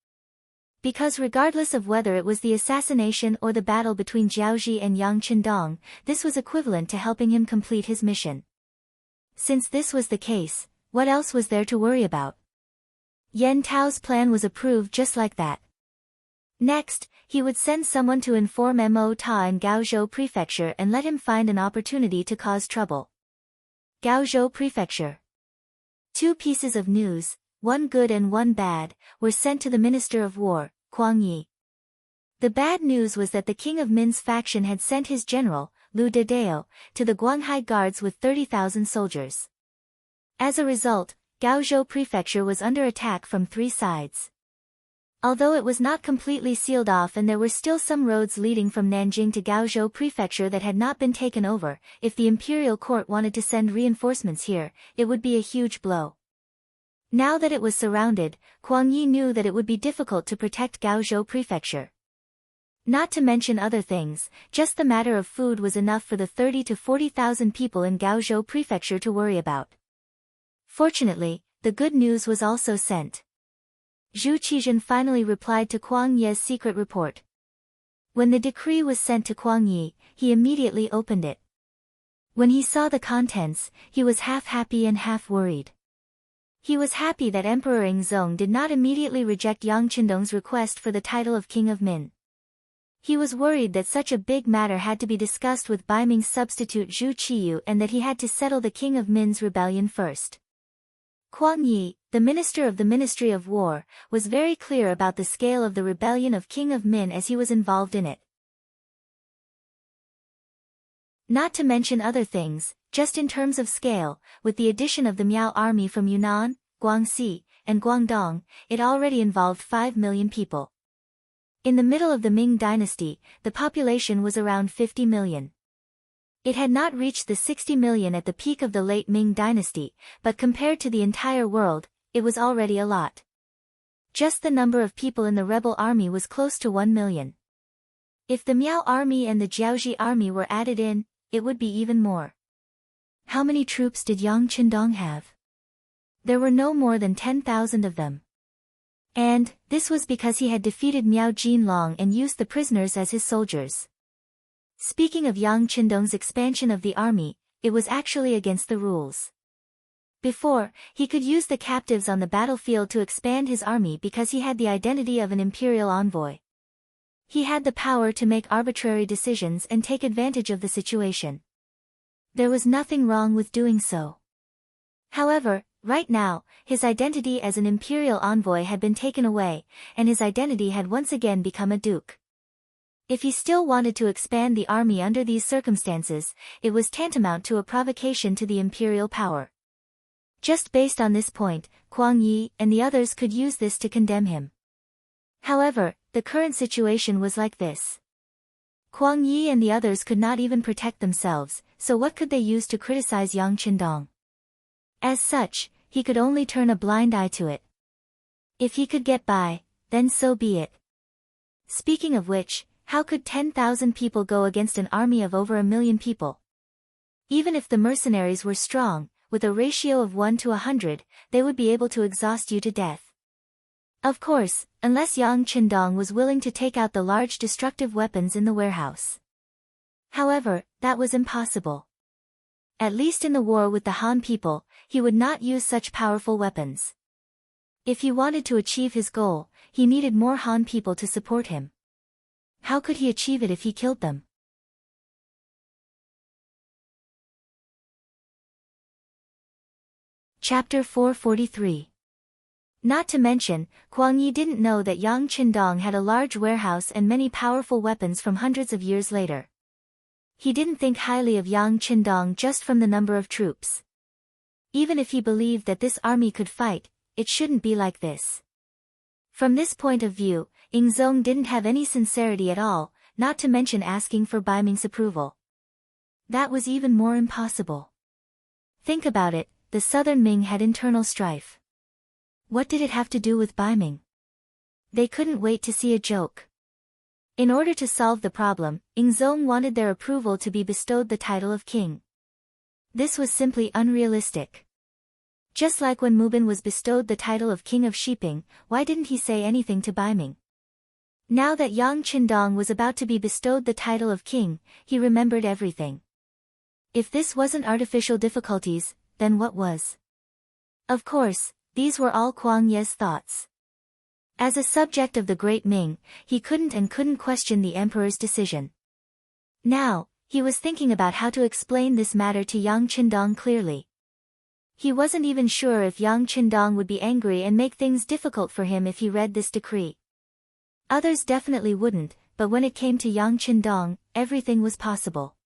Because regardless of whether it was the assassination or the battle between Jiaoji and Yang Qindong, this was equivalent to helping him complete his mission. Since this was the case, what else was there to worry about? Yan Tao's plan was approved just like that. Next, he would send someone to inform Mo Ta in Gaozhou Prefecture and let him find an opportunity to cause trouble. Gaozhou Prefecture. 2 pieces of news, one good and one bad, were sent to the Minister of War, Kuang Yi. The bad news was that the King of Min's faction had sent his general, Lu Dedao, to the Guanghai Guards with 30,000 soldiers. As a result, Gaozhou Prefecture was under attack from 3 sides. Although it was not completely sealed off and there were still some roads leading from Nanjing to Gaozhou Prefecture that had not been taken over, if the imperial court wanted to send reinforcements here, it would be a huge blow. Now that it was surrounded, Kuang Yi knew that it would be difficult to protect Gaozhou Prefecture. Not to mention other things, just the matter of food was enough for the 30 to 40,000 people in Gaozhou Prefecture to worry about. Fortunately, the good news was also sent. Zhu Qizhen finally replied to Kuang Ye's secret report. When the decree was sent to Kuang Yi, he immediately opened it. When he saw the contents, he was half happy and half worried. He was happy that Emperor Yingzong did not immediately reject Yang Qindong's request for the title of King of Min. He was worried that such a big matter had to be discussed with Bai Ming's substitute Zhu Qiyu and that he had to settle the King of Min's rebellion first. Kuang Yi, the minister of the Ministry of War, was very clear about the scale of the rebellion of King of Min as he was involved in it. Not to mention other things, just in terms of scale, with the addition of the Miao army from Yunnan, Guangxi, and Guangdong, it already involved 5 million people. In the middle of the Ming dynasty, the population was around 50 million. It had not reached the 60 million at the peak of the late Ming dynasty, but compared to the entire world, it was already a lot. Just the number of people in the rebel army was close to 1 million. If the Miao army and the Jiaoji army were added in, it would be even more. How many troops did Yang Qindong have? There were no more than 10,000 of them. And, this was because he had defeated Miao Jinlong and used the prisoners as his soldiers. Speaking of Yang Qindong's expansion of the army, it was actually against the rules. Before, he could use the captives on the battlefield to expand his army because he had the identity of an imperial envoy. He had the power to make arbitrary decisions and take advantage of the situation. There was nothing wrong with doing so. However, right now, his identity as an imperial envoy had been taken away, and his identity had once again become a duke. If he still wanted to expand the army under these circumstances, it was tantamount to a provocation to the imperial power. Just based on this point, Kuang Yi and the others could use this to condemn him. However, the current situation was like this. Kuang Yi and the others could not even protect themselves, so what could they use to criticize Yang Qindong? As such, he could only turn a blind eye to it. If he could get by, then so be it. Speaking of which, how could 10,000 people go against an army of over 1 million people? Even if the mercenaries were strong, with a ratio of 1 to 100, they would be able to exhaust you to death. Of course, unless Yang Qindong was willing to take out the large destructive weapons in the warehouse. However, that was impossible. At least in the war with the Han people, he would not use such powerful weapons. If he wanted to achieve his goal, he needed more Han people to support him. How could he achieve it if he killed them? Chapter 443. Not to mention, Kuang Yi didn't know that Yang Qindong had a large warehouse and many powerful weapons from hundreds of years later. He didn't think highly of Yang Qindong just from the number of troops. Even if he believed that this army could fight, it shouldn't be like this. From this point of view, Yingzong didn't have any sincerity at all, not to mention asking for Bai Ming's approval. That was even more impossible. Think about it, the southern Ming had internal strife. What did it have to do with Bai Ming? They couldn't wait to see a joke. In order to solve the problem, Yingzong wanted their approval to be bestowed the title of king. This was simply unrealistic. Just like when Mubin was bestowed the title of king of Shiping, why didn't he say anything to Bai Ming? Now that Yang Qindong was about to be bestowed the title of king, he remembered everything. If this wasn't artificial difficulties, then what was? Of course, these were all Kuang Ye's thoughts. As a subject of the Great Ming, he couldn't question the emperor's decision. Now, he was thinking about how to explain this matter to Yang Qindong clearly. He wasn't even sure if Yang Qindong would be angry and make things difficult for him if he read this decree. Others definitely wouldn't, but when it came to Yang Qindong, everything was possible.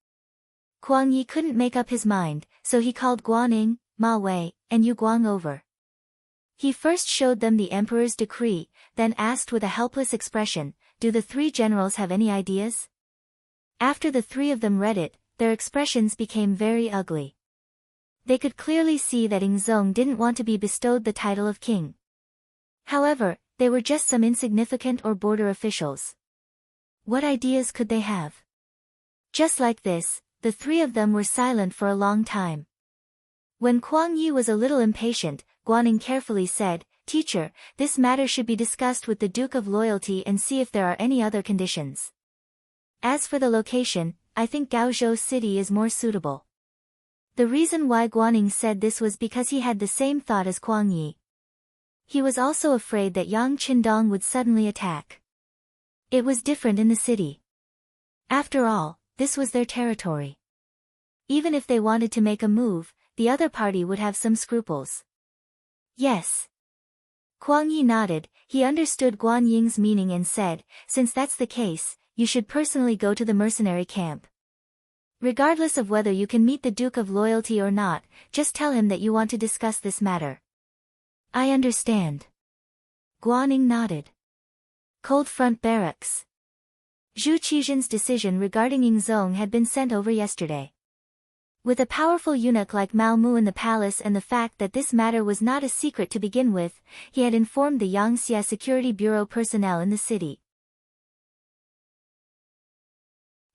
Kuang Yi couldn't make up his mind, so he called Guaning, Ma Wei, and Yu Guang over. He first showed them the emperor's decree, then asked with a helpless expression, "Do the 3 generals have any ideas?" After the 3 of them read it, their expressions became very ugly. They could clearly see that Yingzong didn't want to be bestowed the title of king. However, they were just some insignificant or border officials. What ideas could they have? Just like this, the 3 of them were silent for a long time. When Kuang Yi was a little impatient, Guaning carefully said, "Teacher, this matter should be discussed with the Duke of Loyalty and see if there are any other conditions. As for the location, I think Gaozhou City is more suitable." The reason why Guaning said this was because he had the same thought as Kuang Yi. He was also afraid that Yang Qindong would suddenly attack. It was different in the city. After all, this was their territory. Even if they wanted to make a move, the other party would have some scruples. Yes. Kuang Yi nodded, he understood Guan Ying's meaning and said, "Since that's the case, you should personally go to the mercenary camp. Regardless of whether you can meet the Duke of Loyalty or not, just tell him that you want to discuss this matter." "I understand." Guaning nodded. Cold Front Barracks. Zhu Qizhen's decision regarding Yingzong had been sent over yesterday. With a powerful eunuch like Mao Mu in the palace and the fact that this matter was not a secret to begin with, he had informed the Yangxia Security Bureau personnel in the city.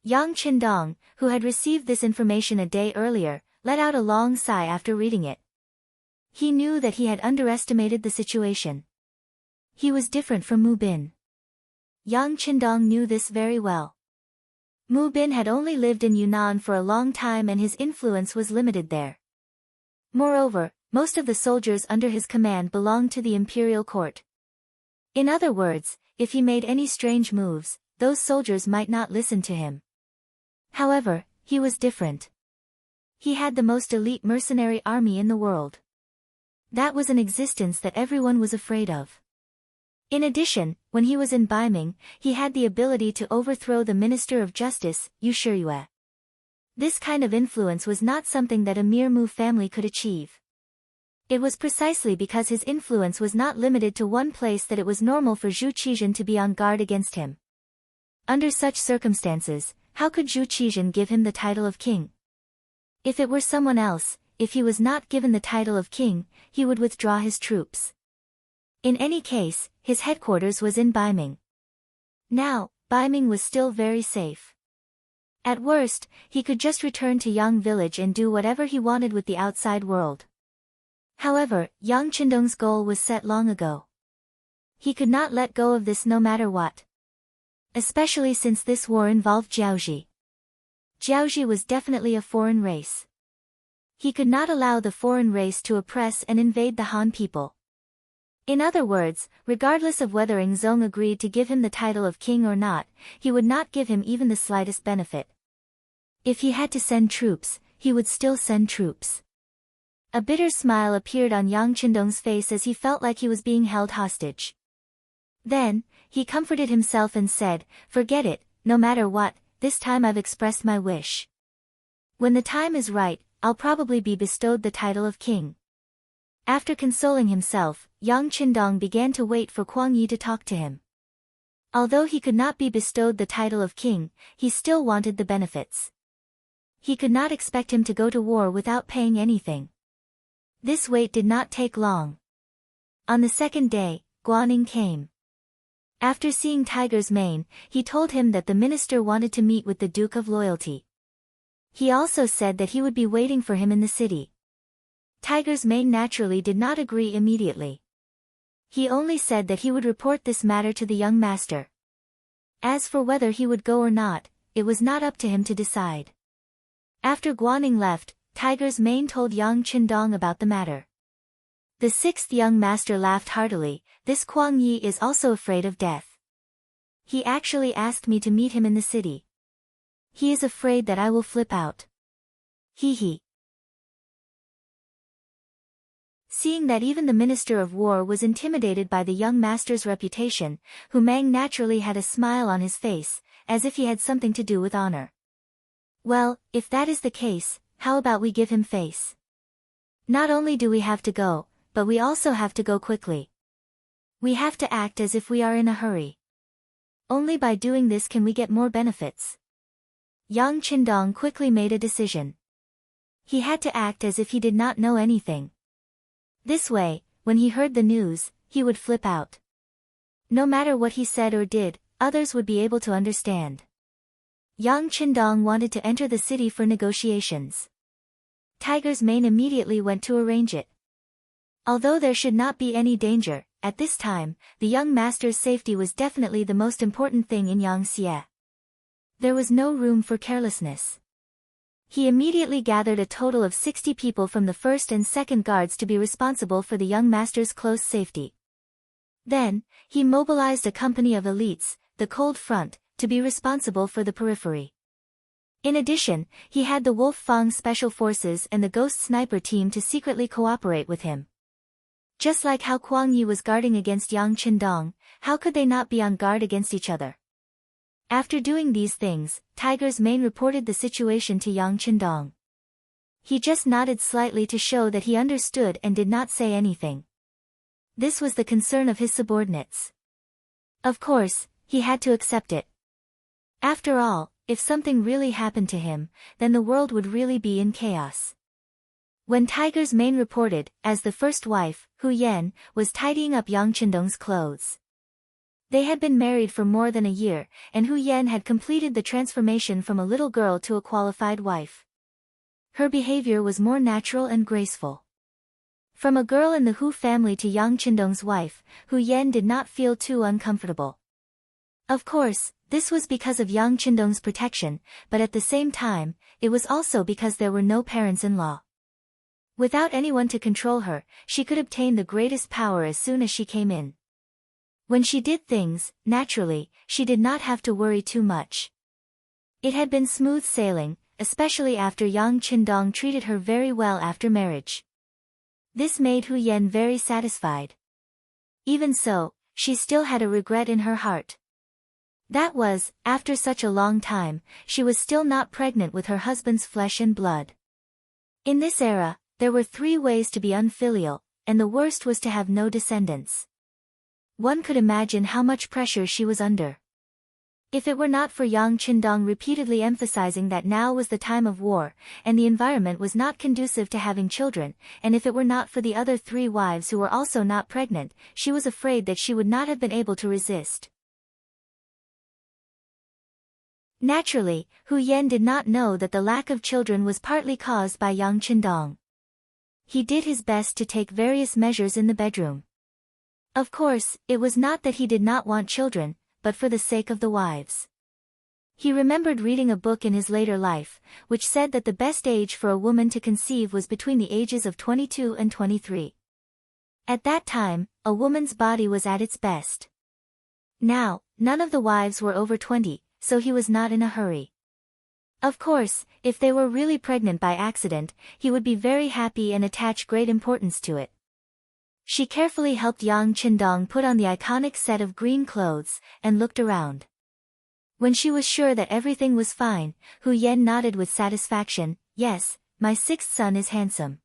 Yang Qindong, who had received this information a day earlier, let out a long sigh after reading it. He knew that he had underestimated the situation. He was different from Mu Bin. Yang Qindong knew this very well. Mu Bin had only lived in Yunnan for a long time and his influence was limited there. Moreover, most of the soldiers under his command belonged to the imperial court. In other words, if he made any strange moves, those soldiers might not listen to him. However, he was different. He had the most elite mercenary army in the world. That was an existence that everyone was afraid of. In addition, when he was in Baiming, he had the ability to overthrow the Minister of Justice, Yu Shiyue. This kind of influence was not something that a mere Mu family could achieve. It was precisely because his influence was not limited to one place that it was normal for Zhu Qizhen to be on guard against him. Under such circumstances, how could Zhu Qizhen give him the title of king? If it were someone else, if he was not given the title of king, he would withdraw his troops. In any case, his headquarters was in Baiming. Now, Baiming was still very safe. At worst, he could just return to Yang village and do whatever he wanted with the outside world. However, Yang Qindong's goal was set long ago. He could not let go of this no matter what. Especially since this war involved Jiaoji. Jiaoji was definitely a foreign race. He could not allow the foreign race to oppress and invade the Han people. In other words, regardless of whether Ing Zong agreed to give him the title of king or not, he would not give him even the slightest benefit. If he had to send troops, he would still send troops. A bitter smile appeared on Yang Qindong's face as he felt like he was being held hostage. Then, he comforted himself and said, "Forget it, no matter what, this time I've expressed my wish. When the time is right, I'll probably be bestowed the title of king." After consoling himself, Yang Qindong began to wait for Kuang Yi to talk to him. Although he could not be bestowed the title of king, he still wanted the benefits. He could not expect him to go to war without paying anything. This wait did not take long. On the second day, Guaning came. After seeing Tiger's Mane, he told him that the minister wanted to meet with the Duke of Loyalty. He also said that he would be waiting for him in the city. Tiger's Mane naturally did not agree immediately. He only said that he would report this matter to the young master. As for whether he would go or not, it was not up to him to decide. After Guaning left, Tiger's Mane told Yang Qindong about the matter. The sixth young master laughed heartily. "This Kuang Yi is also afraid of death. He actually asked me to meet him in the city. He is afraid that I will flip out. Hee hee." Seeing that even the Minister of War was intimidated by the young master's reputation, Hu Mang naturally had a smile on his face, as if he had something to do with honor. "Well, if that is the case, how about we give him face? Not only do we have to go, but we also have to go quickly. We have to act as if we are in a hurry. Only by doing this can we get more benefits." Yang Qindong quickly made a decision. He had to act as if he did not know anything. This way, when he heard the news, he would flip out. No matter what he said or did, others would be able to understand. Yang Qindong wanted to enter the city for negotiations. Tiger's Mane immediately went to arrange it. Although there should not be any danger, at this time, the young master's safety was definitely the most important thing in Yangxie. There was no room for carelessness. He immediately gathered a total of 60 people from the first and second guards to be responsible for the young master's close safety. Then, he mobilized a company of elites, the Cold Front, to be responsible for the periphery. In addition, he had the Wolf Fang Special Forces and the Ghost Sniper team to secretly cooperate with him. Just like how Kuang Yi was guarding against Yang Qindong, how could they not be on guard against each other? After doing these things, Tiger's Mane reported the situation to Yang Qindong. He just nodded slightly to show that he understood and did not say anything. This was the concern of his subordinates. Of course, he had to accept it. After all, if something really happened to him, then the world would really be in chaos. When Tiger's Mane reported, as the first wife, Hu Yan, was tidying up Yang Qindong's clothes. They had been married for more than a year, and Hu Yan had completed the transformation from a little girl to a qualified wife. Her behavior was more natural and graceful. From a girl in the Hu family to Yang Qindong's wife, Hu Yan did not feel too uncomfortable. Of course, this was because of Yang Qindong's protection, but at the same time, it was also because there were no parents-in-law. Without anyone to control her, she could obtain the greatest power as soon as she came in. When she did things, naturally, she did not have to worry too much. It had been smooth sailing, especially after Yang Qindong treated her very well after marriage. This made Hu Yan very satisfied. Even so, she still had a regret in her heart. That was, after such a long time, she was still not pregnant with her husband's flesh and blood. In this era, there were 3 ways to be unfilial, and the worst was to have no descendants. One could imagine how much pressure she was under. If it were not for Yang Qindong repeatedly emphasizing that now was the time of war, and the environment was not conducive to having children, and if it were not for the other 3 wives who were also not pregnant, she was afraid that she would not have been able to resist. Naturally, Hu Yan did not know that the lack of children was partly caused by Yang Qindong. He did his best to take various measures in the bedroom. Of course, it was not that he did not want children, but for the sake of the wives. He remembered reading a book in his later life, which said that the best age for a woman to conceive was between the ages of 22 and 23. At that time, a woman's body was at its best. Now, none of the wives were over 20, so he was not in a hurry. Of course, if they were really pregnant by accident, he would be very happy and attach great importance to it. She carefully helped Yang Qindong put on the iconic set of green clothes, and looked around. When she was sure that everything was fine, Hu Yan nodded with satisfaction. Yes, my 6th son is handsome.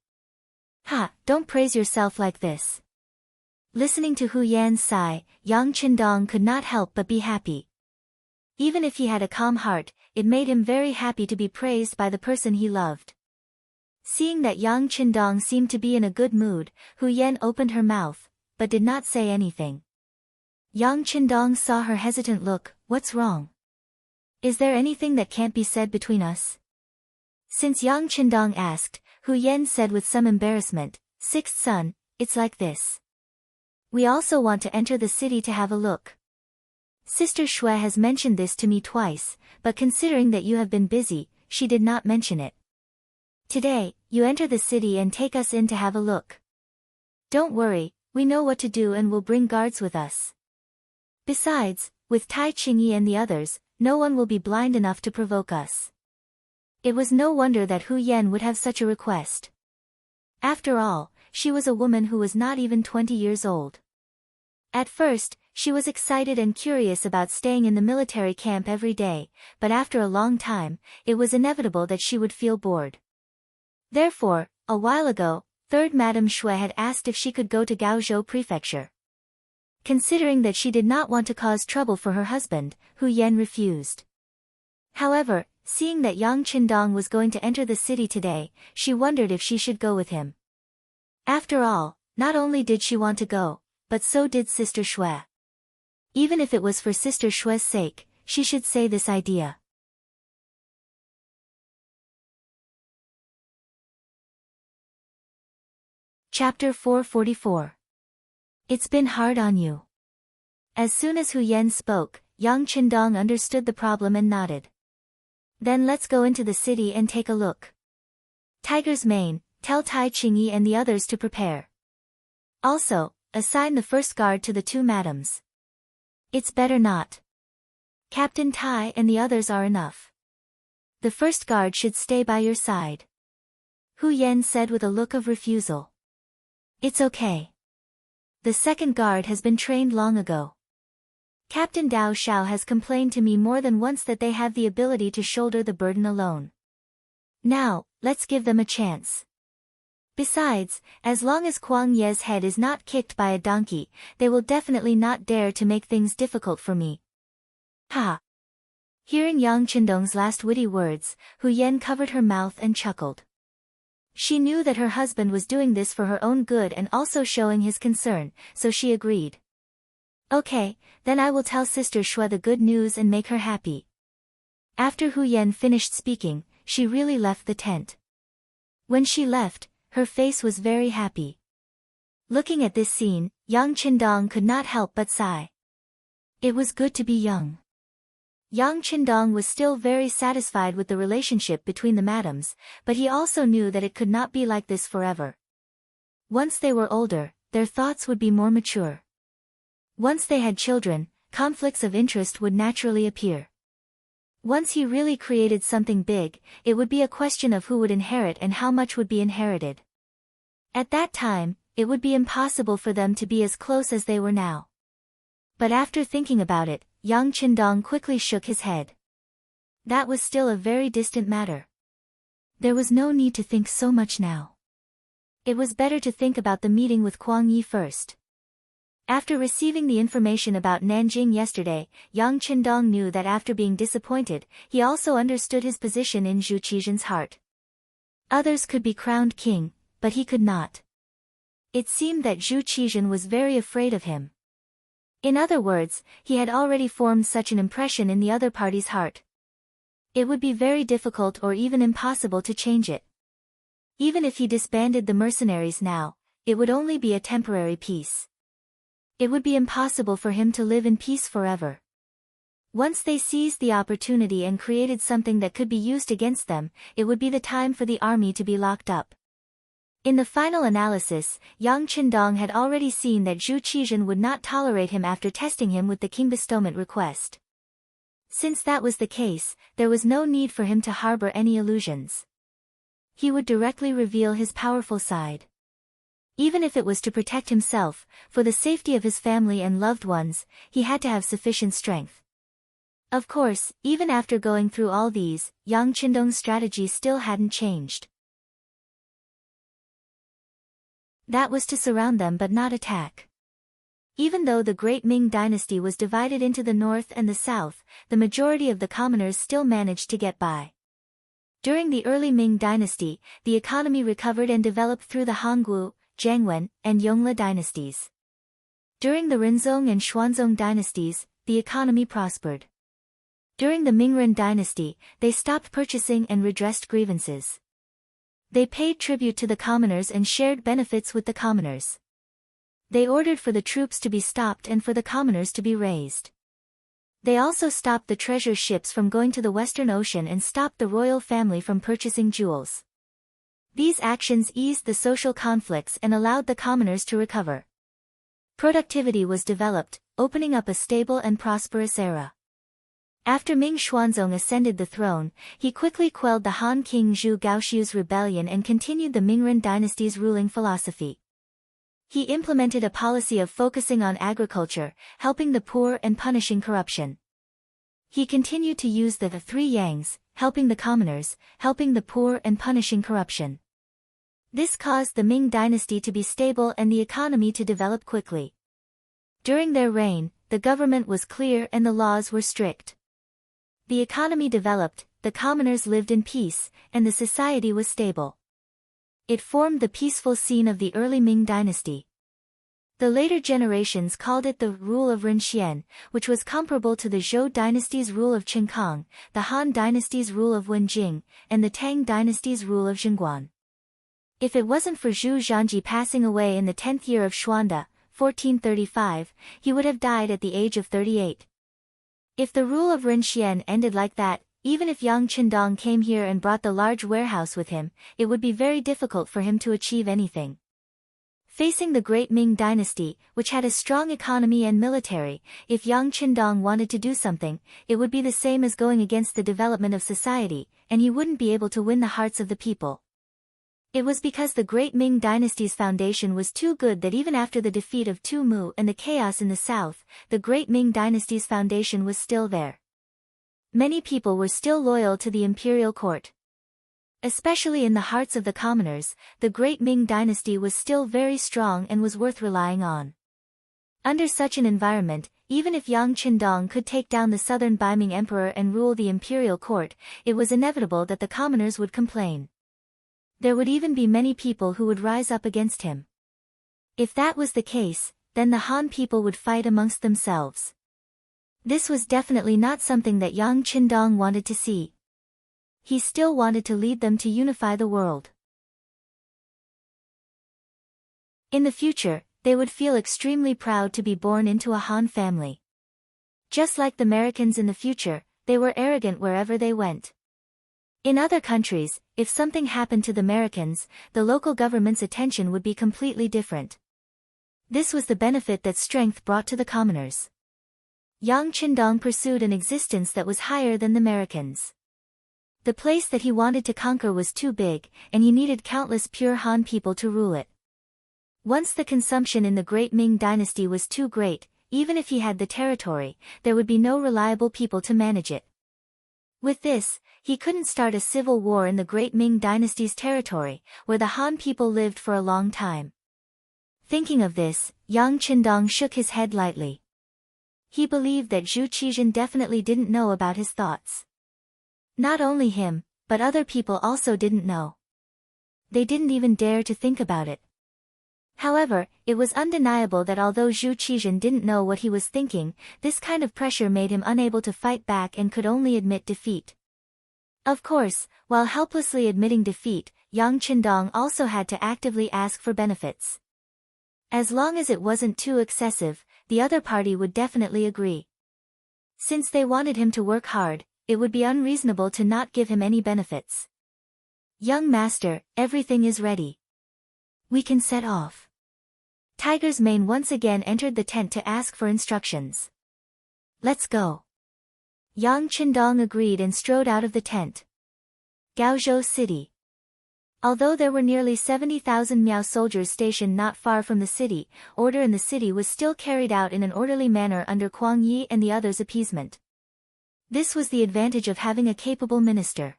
Ha, don't praise yourself like this. Listening to Hu Yan's sigh, Yang Qindong could not help but be happy. Even if he had a calm heart, it made him very happy to be praised by the person he loved. Seeing that Yang Qindong seemed to be in a good mood, Hu Yan opened her mouth, but did not say anything. Yang Qindong saw her hesitant look. What's wrong? Is there anything that can't be said between us? Since Yang Qindong asked, Hu Yan said with some embarrassment, 6th son, it's like this. We also want to enter the city to have a look. Sister Shui has mentioned this to me twice, but considering that you have been busy, she did not mention it. Today, you enter the city and take us in to have a look. Don't worry, we know what to do and will bring guards with us. Besides, with Tai Qingyi and the others, no one will be blind enough to provoke us. It was no wonder that Hu Yan would have such a request. After all, she was a woman who was not even 20 years old. At first, she was excited and curious about staying in the military camp every day, but after a long time, it was inevitable that she would feel bored. Therefore, a while ago, 3rd Madame Shui had asked if she could go to Gaozhou Prefecture. Considering that she did not want to cause trouble for her husband, Hu Yan refused. However, seeing that Yang Qindong was going to enter the city today, she wondered if she should go with him. After all, not only did she want to go, but so did Sister Shui. Even if it was for Sister Shui's sake, she should say this idea. Chapter 444. It's been hard on you. As soon as Hu Yan spoke, Yang Qindong understood the problem and nodded. Then let's go into the city and take a look. Tiger's Mane, tell Tai Qingyi and the others to prepare. Also, assign the first guard to the 2 madams. It's better not. Captain Tai and the others are enough. The first guard should stay by your side. Hu Yan said with a look of refusal. It's okay. The second guard has been trained long ago. Captain Dao Shao has complained to me more than once that they have the ability to shoulder the burden alone. Now, let's give them a chance. Besides, as long as Kuang Ye's head is not kicked by a donkey, they will definitely not dare to make things difficult for me. Ha! Hearing Yang Qindong's last witty words, Hu Yan covered her mouth and chuckled. She knew that her husband was doing this for her own good and also showing his concern, so she agreed. Okay, then I will tell Sister Shui the good news and make her happy. After Hu Yan finished speaking, she really left the tent. When she left, her face was very happy. Looking at this scene, Yang Qindong could not help but sigh. It was good to be young. Yang Qindong was still very satisfied with the relationship between the madams, but he also knew that it could not be like this forever. Once they were older, their thoughts would be more mature. Once they had children, conflicts of interest would naturally appear. Once he really created something big, it would be a question of who would inherit and how much would be inherited. At that time, it would be impossible for them to be as close as they were now. But after thinking about it, Yang Qindong quickly shook his head. That was still a very distant matter. There was no need to think so much now. It was better to think about the meeting with Kuang Yi first. After receiving the information about Nanjing yesterday, Yang Qindong knew that after being disappointed, he also understood his position in Zhu Qizhen's heart. Others could be crowned king, but he could not. It seemed that Zhu Qizhen was very afraid of him. In other words, he had already formed such an impression in the other party's heart. It would be very difficult or even impossible to change it. Even if he disbanded the mercenaries now, it would only be a temporary peace. It would be impossible for him to live in peace forever. Once they seized the opportunity and created something that could be used against them, it would be the time for the army to be locked up. In the final analysis, Yang Qindong had already seen that Zhu Qizhen would not tolerate him after testing him with the king bestowment request. Since that was the case, there was no need for him to harbor any illusions. He would directly reveal his powerful side. Even if it was to protect himself, for the safety of his family and loved ones, he had to have sufficient strength. Of course, even after going through all these, Yang Qindong's strategy still hadn't changed. That was to surround them but not attack. Even though the Great Ming dynasty was divided into the north and the south, the majority of the commoners still managed to get by. During the early Ming dynasty, the economy recovered and developed through the Hongwu, Jiangwen, and Yongle dynasties. During the Renzong and Xuanzong dynasties, the economy prospered. During the Mingren dynasty, they stopped purchasing and redressed grievances. They paid tribute to the commoners and shared benefits with the commoners. They ordered for the troops to be stopped and for the commoners to be raised. They also stopped the treasure ships from going to the Western Ocean and stopped the royal family from purchasing jewels. These actions eased the social conflicts and allowed the commoners to recover. Productivity was developed, opening up a stable and prosperous era. After Ming Xuanzong ascended the throne, he quickly quelled the Han King Zhu Gaoxiu's rebellion and continued the Mingren dynasty's ruling philosophy. He implemented a policy of focusing on agriculture, helping the poor and punishing corruption. He continued to use the three yangs, helping the commoners, helping the poor and punishing corruption. This caused the Ming dynasty to be stable and the economy to develop quickly. During their reign, the government was clear and the laws were strict. The economy developed, the commoners lived in peace, and the society was stable. It formed the peaceful scene of the early Ming dynasty. The later generations called it the rule of Renxian, which was comparable to the Zhou dynasty's rule of Qingkang, the Han dynasty's rule of Wenjing, and the Tang dynasty's rule of Jingguan. If it wasn't for Zhu Zhanji passing away in the 10th year of Xuanda, 1435, he would have died at the age of 38. If the rule of Renxian ended like that, even if Yang Qindong came here and brought the large warehouse with him, it would be very difficult for him to achieve anything. Facing the Great Ming dynasty, which had a strong economy and military, if Yang Qindong wanted to do something, it would be the same as going against the development of society, and he wouldn't be able to win the hearts of the people. It was because the Great Ming dynasty's foundation was too good that even after the defeat of Tu Mu and the chaos in the south, the Great Ming dynasty's foundation was still there. Many people were still loyal to the imperial court. Especially in the hearts of the commoners, the Great Ming dynasty was still very strong and was worth relying on. Under such an environment, even if Yang Qindong could take down the southern Baiming emperor and rule the imperial court, it was inevitable that the commoners would complain. There would even be many people who would rise up against him. If that was the case, then the Han people would fight amongst themselves. This was definitely not something that Yang Qindong wanted to see. He still wanted to lead them to unify the world. In the future, they would feel extremely proud to be born into a Han family. Just like the Americans in the future, they were arrogant wherever they went. In other countries, if something happened to the Americans, the local government's attention would be completely different. This was the benefit that strength brought to the commoners. Yang Qindong pursued an existence that was higher than the Americans'. The place that he wanted to conquer was too big, and he needed countless pure Han people to rule it. Once the consumption in the Great Ming dynasty was too great, even if he had the territory, there would be no reliable people to manage it. With this, he couldn't start a civil war in the Great Ming dynasty's territory, where the Han people lived for a long time. Thinking of this, Yang Qindong shook his head lightly. He believed that Zhu Qizhen definitely didn't know about his thoughts. Not only him, but other people also didn't know. They didn't even dare to think about it. However, it was undeniable that although Zhu Qizhen didn't know what he was thinking, this kind of pressure made him unable to fight back and could only admit defeat. Of course, while helplessly admitting defeat, Yang Qindong also had to actively ask for benefits. As long as it wasn't too excessive, the other party would definitely agree. Since they wanted him to work hard, it would be unreasonable to not give him any benefits. "Young master, everything is ready. We can set off." Tiger's Mane once again entered the tent to ask for instructions. "Let's go." Yang Qindong agreed and strode out of the tent. Gaozhou City. Although there were nearly 70,000 Miao soldiers stationed not far from the city, order in the city was still carried out in an orderly manner under Kuang Yi and the others' appeasement. This was the advantage of having a capable minister.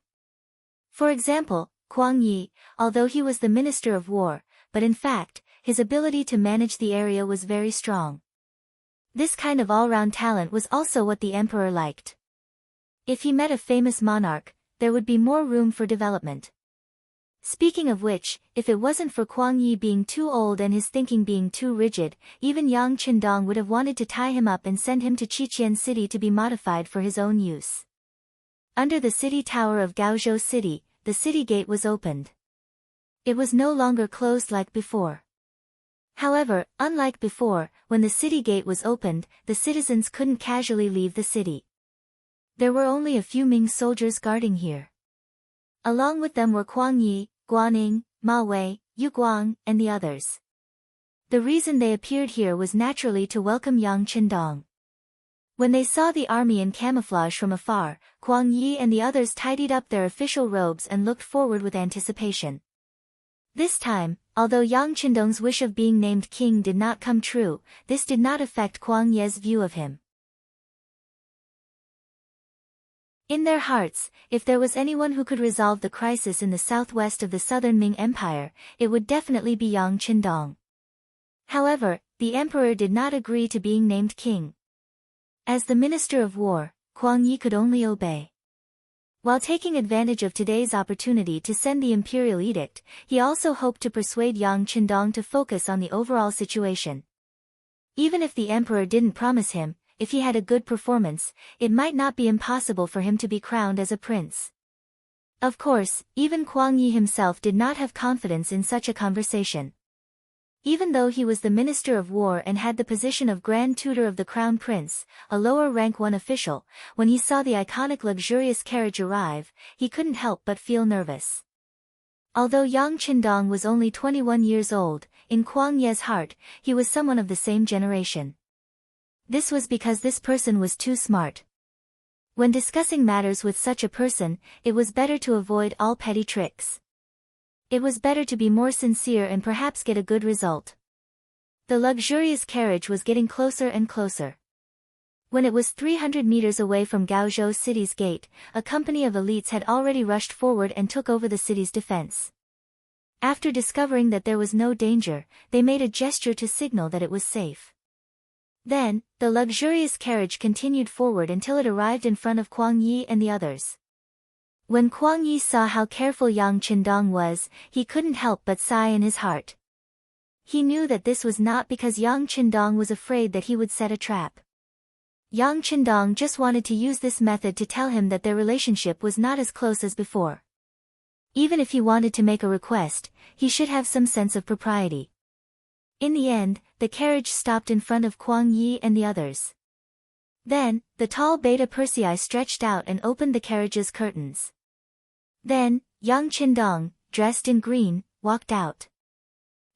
For example, Kuang Yi, although he was the Minister of War, but in fact, his ability to manage the area was very strong. This kind of all-round talent was also what the emperor liked. If he met a famous monarch, there would be more room for development. Speaking of which, if it wasn't for Kuang Yi being too old and his thinking being too rigid, even Yang Qindong would have wanted to tie him up and send him to Qiqian City to be modified for his own use. Under the city tower of Gaozhou City, the city gate was opened. It was no longer closed like before. However, unlike before, when the city gate was opened, the citizens couldn't casually leave the city. There were only a few Ming soldiers guarding here. Along with them were Kuang Yi, Guaning, Ma Wei, Yu Guang, and the others. The reason they appeared here was naturally to welcome Yang Qindong. When they saw the army in camouflage from afar, Kuang Yi and the others tidied up their official robes and looked forward with anticipation. This time, although Yang Qindong's wish of being named king did not come true, this did not affect Kuang Ye's view of him. In their hearts, if there was anyone who could resolve the crisis in the southwest of the southern Ming Empire, it would definitely be Yang Qindong. However, the emperor did not agree to being named king. As the Minister of War, Kuang Yi could only obey. While taking advantage of today's opportunity to send the imperial edict, he also hoped to persuade Yang Qindong to focus on the overall situation. Even if the emperor didn't promise him, if he had a good performance, it might not be impossible for him to be crowned as a prince. Of course, even Kuang Yi himself did not have confidence in such a conversation. Even though he was the Minister of War and had the position of Grand Tutor of the Crown Prince, a lower rank 1 official, when he saw the iconic luxurious carriage arrive, he couldn't help but feel nervous. Although Yang Qindong was only 21 years old, in Kuang Ye's heart, he was someone of the same generation. This was because this person was too smart. When discussing matters with such a person, it was better to avoid all petty tricks. It was better to be more sincere and perhaps get a good result. The luxurious carriage was getting closer and closer. When it was 300 meters away from Gaozhou City's gate, a company of elites had already rushed forward and took over the city's defense. After discovering that there was no danger, they made a gesture to signal that it was safe. Then, the luxurious carriage continued forward until it arrived in front of Kuang Yi and the others. When Kuang Yi saw how careful Yang Qindong was, he couldn't help but sigh in his heart. He knew that this was not because Yang Qindong was afraid that he would set a trap. Yang Qindong just wanted to use this method to tell him that their relationship was not as close as before. Even if he wanted to make a request, he should have some sense of propriety. In the end, the carriage stopped in front of Kuang Yi and the others. Then, the tall Beta Persei stretched out and opened the carriage's curtains. Then, Yang Qindong, dressed in green, walked out.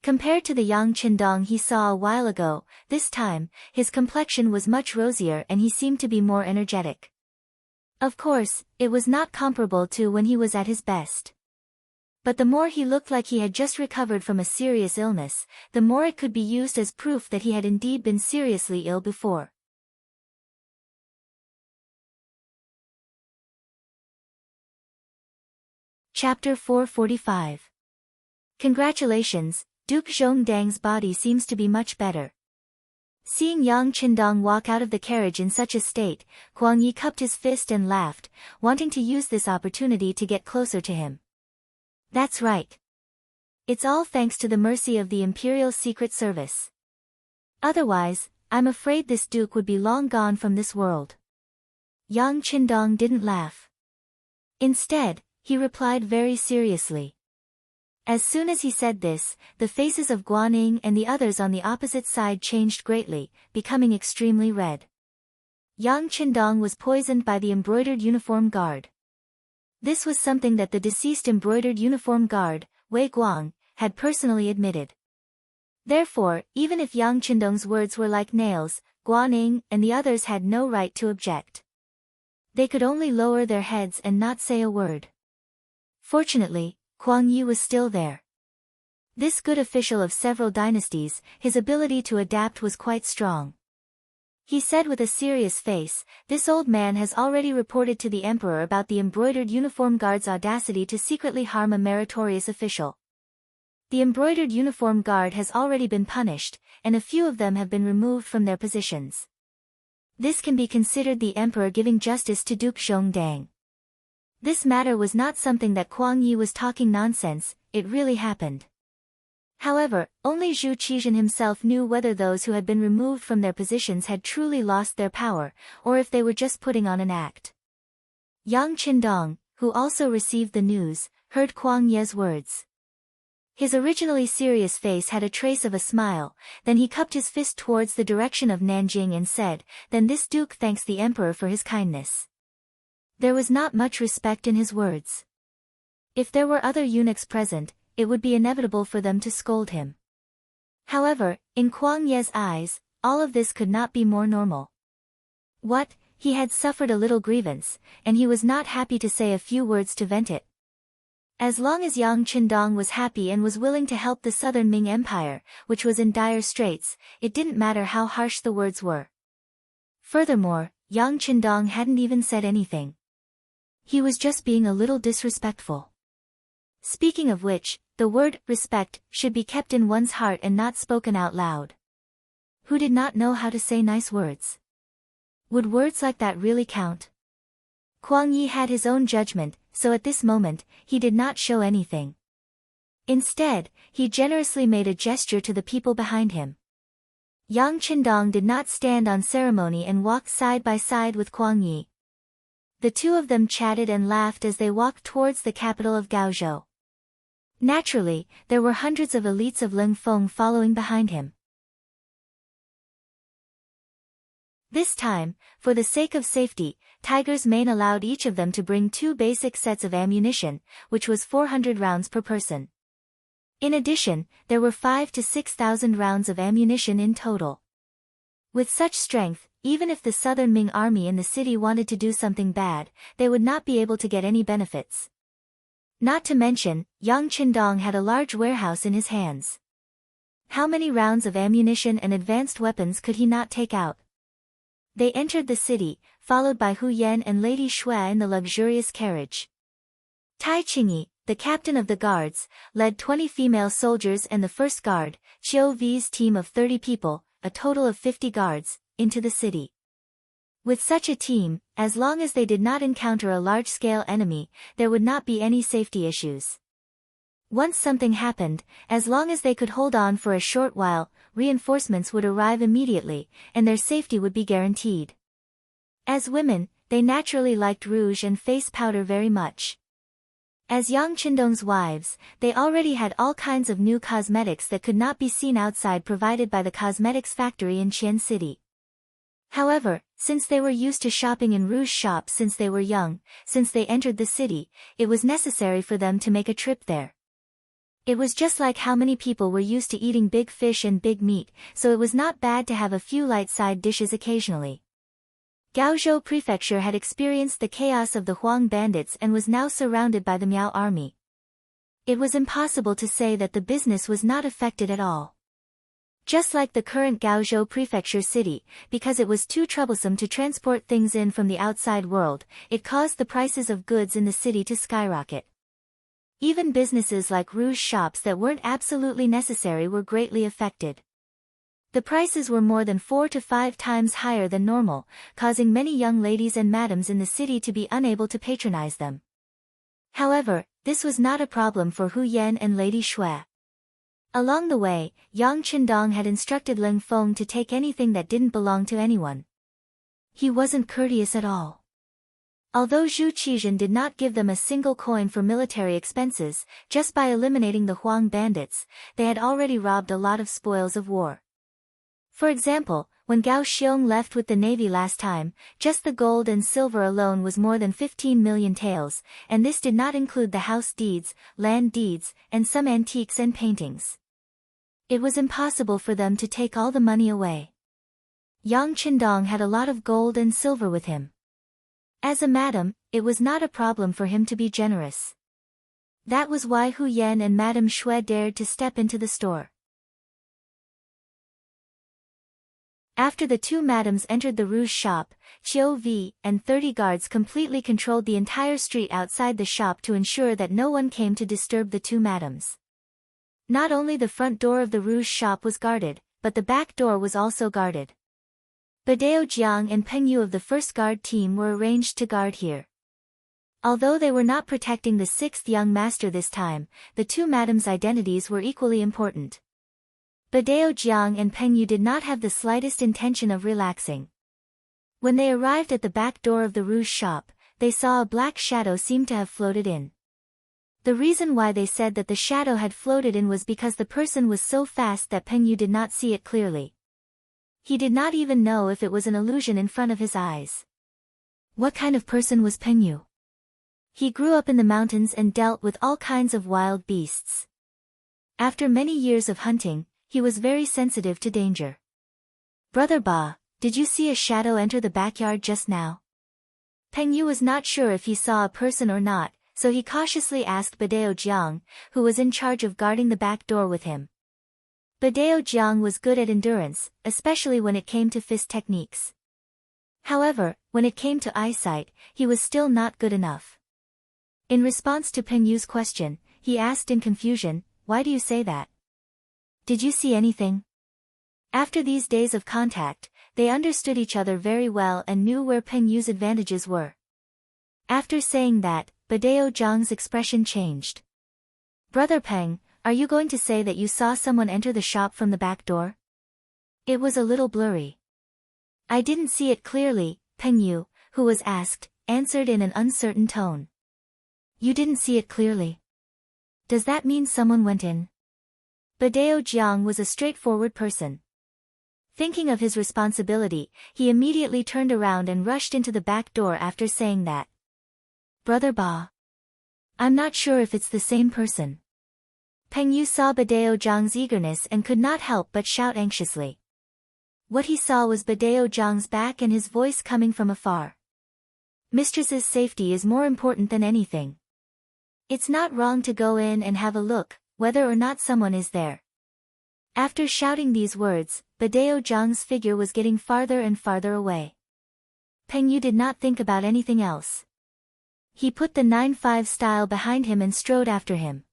Compared to the Yang Qindong he saw a while ago, this time, his complexion was much rosier and he seemed to be more energetic. Of course, it was not comparable to when he was at his best. But the more he looked like he had just recovered from a serious illness, the more it could be used as proof that he had indeed been seriously ill before. Chapter 445. Congratulations, Duke Zhongdang's body seems to be much better. Seeing Yang Qindong walk out of the carriage in such a state, Guang Yi cupped his fist and laughed, wanting to use this opportunity to get closer to him. That's right. It's all thanks to the mercy of the Imperial Secret Service. Otherwise, I'm afraid this duke would be long gone from this world. Yang Qindong didn't laugh. Instead, he replied very seriously. As soon as he said this, the faces of Guaning and the others on the opposite side changed greatly, becoming extremely red. Yang Qindong was poisoned by the embroidered uniform guard. This was something that the deceased embroidered uniform guard, Wei Guang, had personally admitted. Therefore, even if Yang Qindong's words were like nails, Guaning and the others had no right to object. They could only lower their heads and not say a word. Fortunately, Guang Yi was still there. This good official of several dynasties, his ability to adapt was quite strong. He said with a serious face, "This old man has already reported to the emperor about the embroidered uniform guard's audacity to secretly harm a meritorious official. The embroidered uniform guard has already been punished, and a few of them have been removed from their positions. This can be considered the emperor giving justice to Duke Zhongdang." This matter was not something that Guang Yi was talking nonsense, it really happened. However, only Zhu Qizhen himself knew whether those who had been removed from their positions had truly lost their power, or if they were just putting on an act. Yang Qindong, who also received the news, heard Guang Yi's words. His originally serious face had a trace of a smile, then he cupped his fist towards the direction of Nanjing and said, "Then this duke thanks the emperor for his kindness." There was not much respect in his words. If there were other eunuchs present, it would be inevitable for them to scold him. However, in Guang Yi's eyes, all of this could not be more normal. What, he had suffered a little grievance, and he was not happy to say a few words to vent it. As long as Yang Qindong was happy and was willing to help the southern Ming Empire, which was in dire straits, it didn't matter how harsh the words were. Furthermore, Yang Qindong hadn't even said anything. He was just being a little disrespectful. Speaking of which, the word respect should be kept in one's heart and not spoken out loud. Who did not know how to say nice words? Would words like that really count? Guang Yi had his own judgment, so at this moment, he did not show anything. Instead, he generously made a gesture to the people behind him. Yang Qindong did not stand on ceremony and walked side by side with Guang Yi. The two of them chatted and laughed as they walked towards the capital of Gaozhou. Naturally, there were hundreds of elites of Lingfeng following behind him. This time, for the sake of safety, Tiger's Mane allowed each of them to bring 2 basic sets of ammunition, which was 400 rounds per person. In addition, there were 5,000 to 6,000 rounds of ammunition in total. With such strength, even if the southern Ming army in the city wanted to do something bad, they would not be able to get any benefits. Not to mention, Yang Qindong had a large warehouse in his hands. How many rounds of ammunition and advanced weapons could he not take out? They entered the city, followed by Hu Yan and Lady Shui in the luxurious carriage. Tai Qingyi, the captain of the guards, led 20 female soldiers and the first guard, Qiu V's team of 30 people, a total of 50 guards, into the city. With such a team, as long as they did not encounter a large-scale enemy, there would not be any safety issues. Once something happened, as long as they could hold on for a short while, reinforcements would arrive immediately, and their safety would be guaranteed. As women, they naturally liked rouge and face powder very much. As Yang Qindong's wives, they already had all kinds of new cosmetics that could not be seen outside provided by the cosmetics factory in Qian City. However, since they were used to shopping in rouge shops since they were young, since they entered the city, it was necessary for them to make a trip there. It was just like how many people were used to eating big fish and big meat, so it was not bad to have a few light side dishes occasionally. Gaozhou Prefecture had experienced the chaos of the Huang bandits and was now surrounded by the Miao army. It was impossible to say that the business was not affected at all. Just like the current Gaozhou Prefecture city, because it was too troublesome to transport things in from the outside world, it caused the prices of goods in the city to skyrocket. Even businesses like rouge shops that weren't absolutely necessary were greatly affected. The prices were more than 4 to 5 times higher than normal, causing many young ladies and madams in the city to be unable to patronize them. However, this was not a problem for Hu Yan and Lady Shui. Along the way, Yang Qindong had instructed Ling Feng to take anything that didn't belong to anyone. He wasn't courteous at all. Although Zhu Qizhen did not give them a single coin for military expenses, just by eliminating the Huang bandits, they had already robbed a lot of spoils of war. For example, when Gao Xiong left with the navy last time, just the gold and silver alone was more than 15 million taels, and this did not include the house deeds, land deeds, and some antiques and paintings. It was impossible for them to take all the money away. Yang Qindong had a lot of gold and silver with him. As a madam, it was not a problem for him to be generous. That was why Hu Yan and Madame Shui dared to step into the store. After the two madams entered the rouge shop, Qiu Vi and 30 guards completely controlled the entire street outside the shop to ensure that no one came to disturb the two madams. Not only the front door of the rouge shop was guarded, but the back door was also guarded. Badao Jiang and Peng Yu of the first guard team were arranged to guard here. Although they were not protecting the sixth young master this time, the two madams' identities were equally important. Badao Jiang and Peng Yu did not have the slightest intention of relaxing. When they arrived at the back door of the rouge shop, they saw a black shadow seem to have floated in. The reason why they said that the shadow had floated in was because the person was so fast that Peng Yu did not see it clearly. He did not even know if it was an illusion in front of his eyes. What kind of person was Peng Yu? He grew up in the mountains and dealt with all kinds of wild beasts. After many years of hunting, he was very sensitive to danger. Brother Ba, did you see a shadow enter the backyard just now? Peng Yu was not sure if he saw a person or not, so he cautiously asked Badao Jiang, who was in charge of guarding the back door with him. Badao Jiang was good at endurance, especially when it came to fist techniques. However, when it came to eyesight, he was still not good enough. In response to Peng Yu's question, he asked in confusion, "Why do you say that? Did you see anything?" After these days of contact, they understood each other very well and knew where Peng Yu's advantages were. After saying that, Badao Jiang's expression changed. "Brother Peng, are you going to say that you saw someone enter the shop from the back door?" "It was a little blurry." "I didn't see it clearly," Peng Yu, who was asked, answered in an uncertain tone. "You didn't see it clearly? Does that mean someone went in?" Badao Jiang was a straightforward person. Thinking of his responsibility, he immediately turned around and rushed into the back door after saying that. "Brother Ba, I'm not sure if it's the same person." Peng Yu saw Badao Jiang's eagerness and could not help but shout anxiously. What he saw was Badao Jiang's back and his voice coming from afar. "Mistress's safety is more important than anything. It's not wrong to go in and have a look, whether or not someone is there." After shouting these words, Badao Jiang's figure was getting farther and farther away. Peng Yu did not think about anything else. He put the 9-5 style behind him and strode after him.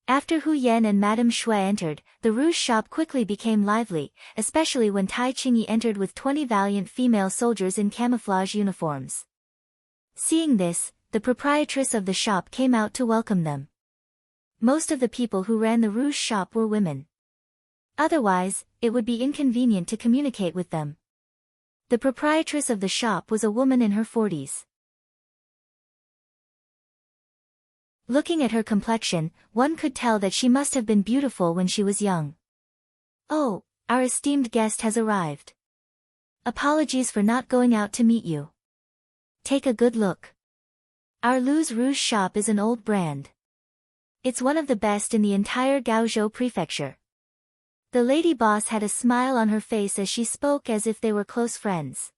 After Hu Yan and Madame Shui entered, the rouge shop quickly became lively, especially when Tai Qingyi entered with 20 valiant female soldiers in camouflage uniforms. Seeing this, the proprietress of the shop came out to welcome them. Most of the people who ran the rouge shop were women. Otherwise, it would be inconvenient to communicate with them. The proprietress of the shop was a woman in her 40s. Looking at her complexion, one could tell that she must have been beautiful when she was young. "Oh, our esteemed guest has arrived. Apologies for not going out to meet you. Take a good look. Our Lou's Rouge shop is an old brand. It's one of the best in the entire Gaozhou prefecture. The lady boss had a smile on her face as she spoke as if they were close friends.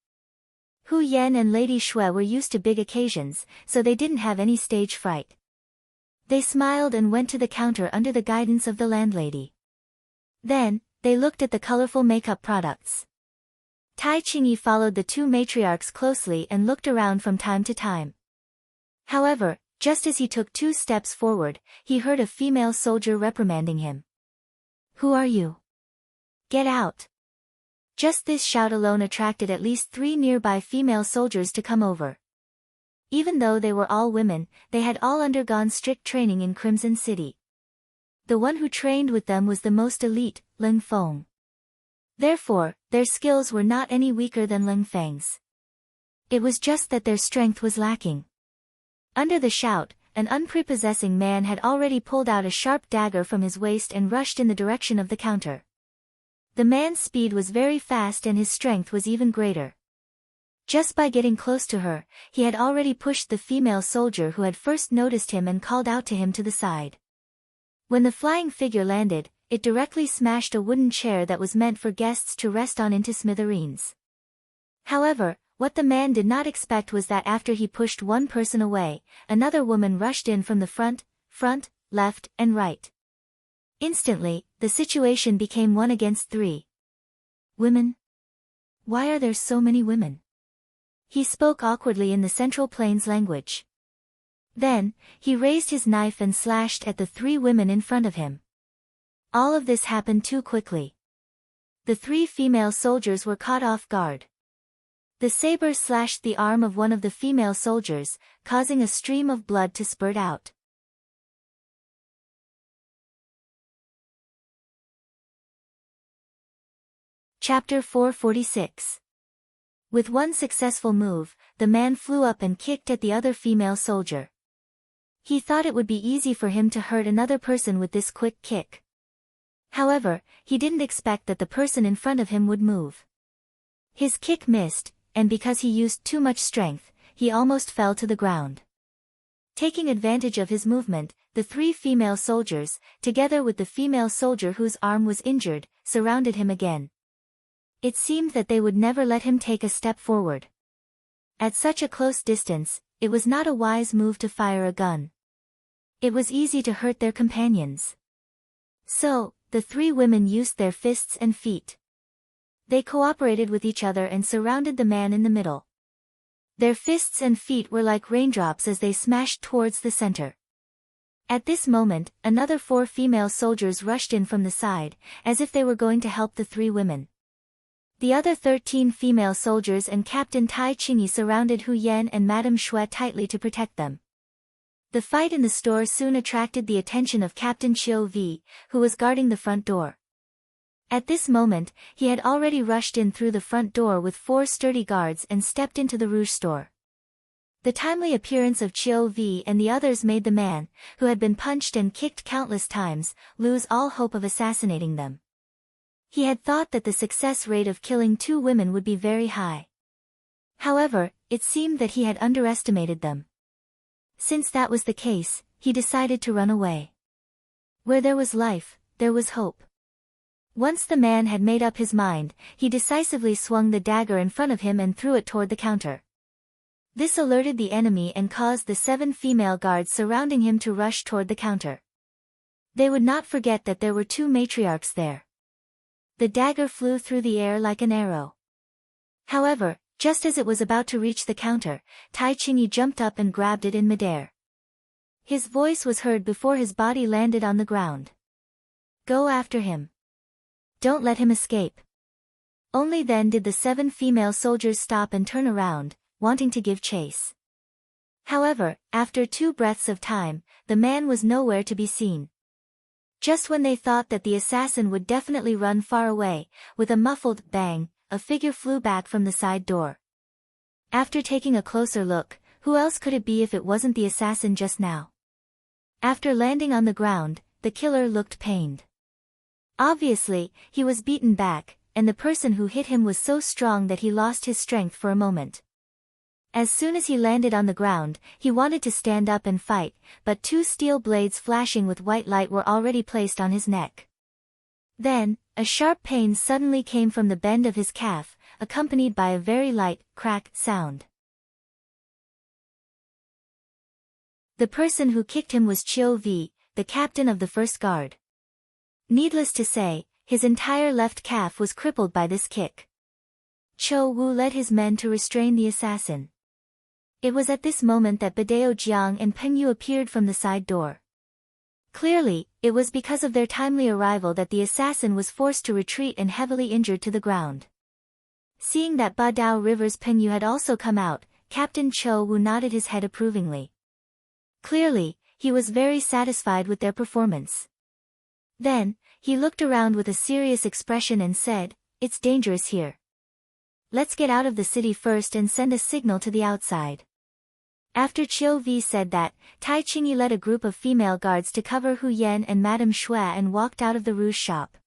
Hu Yan and Lady Shui were used to big occasions, so they didn't have any stage fright. They smiled and went to the counter under the guidance of the landlady. Then, they looked at the colorful makeup products. Tai Qingyi followed the two matriarchs closely and looked around from time to time. However, just as he took 2 steps forward, he heard a female soldier reprimanding him. "Who are you? Get out!" Just this shout alone attracted at least 3 nearby female soldiers to come over. Even though they were all women, they had all undergone strict training in Crimson City. The one who trained with them was the most elite, Ling Feng. Therefore, their skills were not any weaker than Ling Feng's. It was just that their strength was lacking. Under the shout, an unprepossessing man had already pulled out a sharp dagger from his waist and rushed in the direction of the counter. The man's speed was very fast and his strength was even greater. Just by getting close to her, he had already pushed the female soldier who had first noticed him and called out to him to the side. When the flying figure landed, it directly smashed a wooden chair that was meant for guests to rest on into smithereens. However, what the man did not expect was that after he pushed one person away, another woman rushed in from the front, left, and right. Instantly, the situation became 1 against 3. Women? Why are there so many women? He spoke awkwardly in the Central Plains language. Then, he raised his knife and slashed at the 3 women in front of him. All of this happened too quickly. The 3 female soldiers were caught off guard. The saber slashed the arm of one of the female soldiers, causing a stream of blood to spurt out. Chapter 446. With one successful move, the man flew up and kicked at the other female soldier. He thought it would be easy for him to hurt another person with this quick kick. However, he didn't expect that the person in front of him would move. His kick missed, and because he used too much strength, he almost fell to the ground. Taking advantage of his movement, the 3 female soldiers, together with the female soldier whose arm was injured, surrounded him again. It seemed that they would never let him take a step forward. At such a close distance, it was not a wise move to fire a gun. It was easy to hurt their companions. So, the 3 women used their fists and feet. They cooperated with each other and surrounded the man in the middle. Their fists and feet were like raindrops as they smashed towards the center. At this moment, another 4 female soldiers rushed in from the side, as if they were going to help the 3 women. The other 13 female soldiers and Captain Tai Qingyi surrounded Hu Yan and Madame Shui tightly to protect them. The fight in the store soon attracted the attention of Captain Qiu Vi, who was guarding the front door. At this moment, he had already rushed in through the front door with 4 sturdy guards and stepped into the rouge store. The timely appearance of Qiu Vi and the others made the man, who had been punched and kicked countless times, lose all hope of assassinating them. He had thought that the success rate of killing 2 women would be very high. However, it seemed that he had underestimated them. Since that was the case, he decided to run away. Where there was life, there was hope. Once the man had made up his mind, he decisively swung the dagger in front of him and threw it toward the counter. This alerted the enemy and caused the 7 female guards surrounding him to rush toward the counter. They would not forget that there were 2 matriarchs there. The dagger flew through the air like an arrow. However, just as it was about to reach the counter, Tai Qingyi jumped up and grabbed it in midair. His voice was heard before his body landed on the ground. "Go after him. Don't let him escape." Only then did the 7 female soldiers stop and turn around, wanting to give chase. However, after 2 breaths of time, the man was nowhere to be seen. Just when they thought that the assassin would definitely run far away, with a muffled bang, a figure flew back from the side door. After taking a closer look, who else could it be if it wasn't the assassin just now? After landing on the ground, the killer looked pained. Obviously, he was beaten back, and the person who hit him was so strong that he lost his strength for a moment. As soon as he landed on the ground, he wanted to stand up and fight, but two steel blades flashing with white light were already placed on his neck. Then, a sharp pain suddenly came from the bend of his calf, accompanied by a very light, crack, sound. The person who kicked him was Qiu Vi, the captain of the first guard. Needless to say, his entire left calf was crippled by this kick. Chou Wu led his men to restrain the assassin. It was at this moment that Badao Jiang and Peng Yu appeared from the side door. Clearly, it was because of their timely arrival that the assassin was forced to retreat and heavily injured to the ground. Seeing that Badao River's Peng Yu had also come out, Captain Chou Wu nodded his head approvingly. Clearly, he was very satisfied with their performance. Then, he looked around with a serious expression and said, "It's dangerous here. Let's get out of the city first and send a signal to the outside." After Qiu Vi said that, Tai Qingyi led a group of female guards to cover Hu Yan and Madame Xue and walked out of the rouge shop.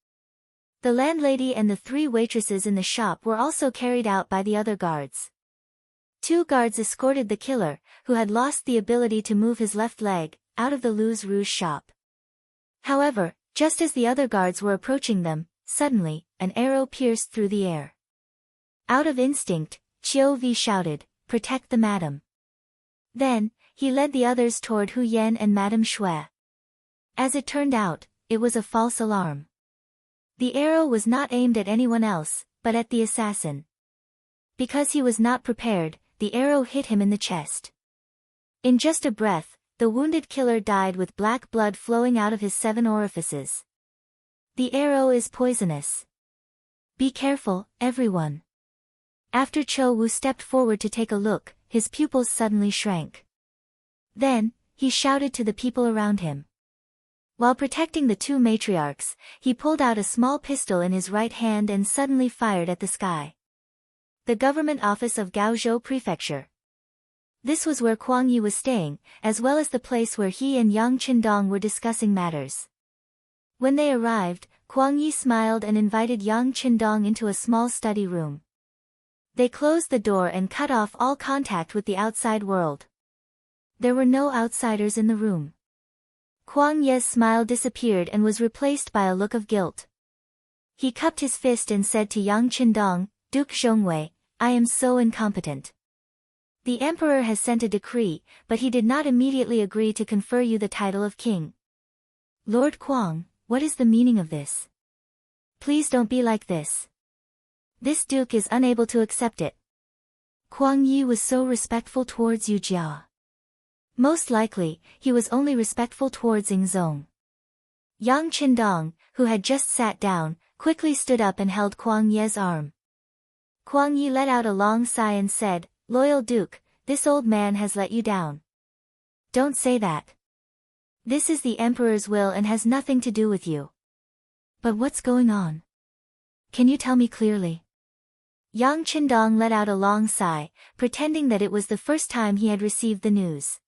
The landlady and the three waitresses in the shop were also carried out by the other guards. Two guards escorted the killer, who had lost the ability to move his left leg, out of the Lou's Rouge shop. However, just as the other guards were approaching them, suddenly, an arrow pierced through the air. Out of instinct, Qiu Vi shouted, "Protect the madam." Then, he led the others toward Hu Yan and Madame Xue. As it turned out, it was a false alarm. The arrow was not aimed at anyone else, but at the assassin. Because he was not prepared, the arrow hit him in the chest. In just a breath, the wounded killer died with black blood flowing out of his 7 orifices. The arrow is poisonous. Be careful, everyone. After Chou Wu stepped forward to take a look, his pupils suddenly shrank. Then, he shouted to the people around him. While protecting the two matriarchs, he pulled out a small pistol in his right hand and suddenly fired at the sky. The government office of Gaozhou Prefecture. This was where Kuang Yi was staying, as well as the place where he and Yang Qindong were discussing matters. When they arrived, Kuang Yi smiled and invited Yang Qindong into a small study room. They closed the door and cut off all contact with the outside world. There were no outsiders in the room. Kuang Yi's smile disappeared and was replaced by a look of guilt. He cupped his fist and said to Yang Qindong, "Duke Zhongwei, I am so incompetent. The emperor has sent a decree, but he did not immediately agree to confer you the title of king. Lord Kuang, what is the meaning of this? Please don't be like this. This duke is unable to accept it." Kuang Yi was so respectful towards Yu Jia. Most likely, he was only respectful towards Ying Zong. Yang Qindong, who had just sat down, quickly stood up and held Kuang Yi's arm. Kuang Yi let out a long sigh and said, "Loyal Duke, this old man has let you down. Don't say that. This is the emperor's will and has nothing to do with you. But what's going on? Can you tell me clearly?" Yang Qindong let out a long sigh, pretending that it was the first time he had received the news.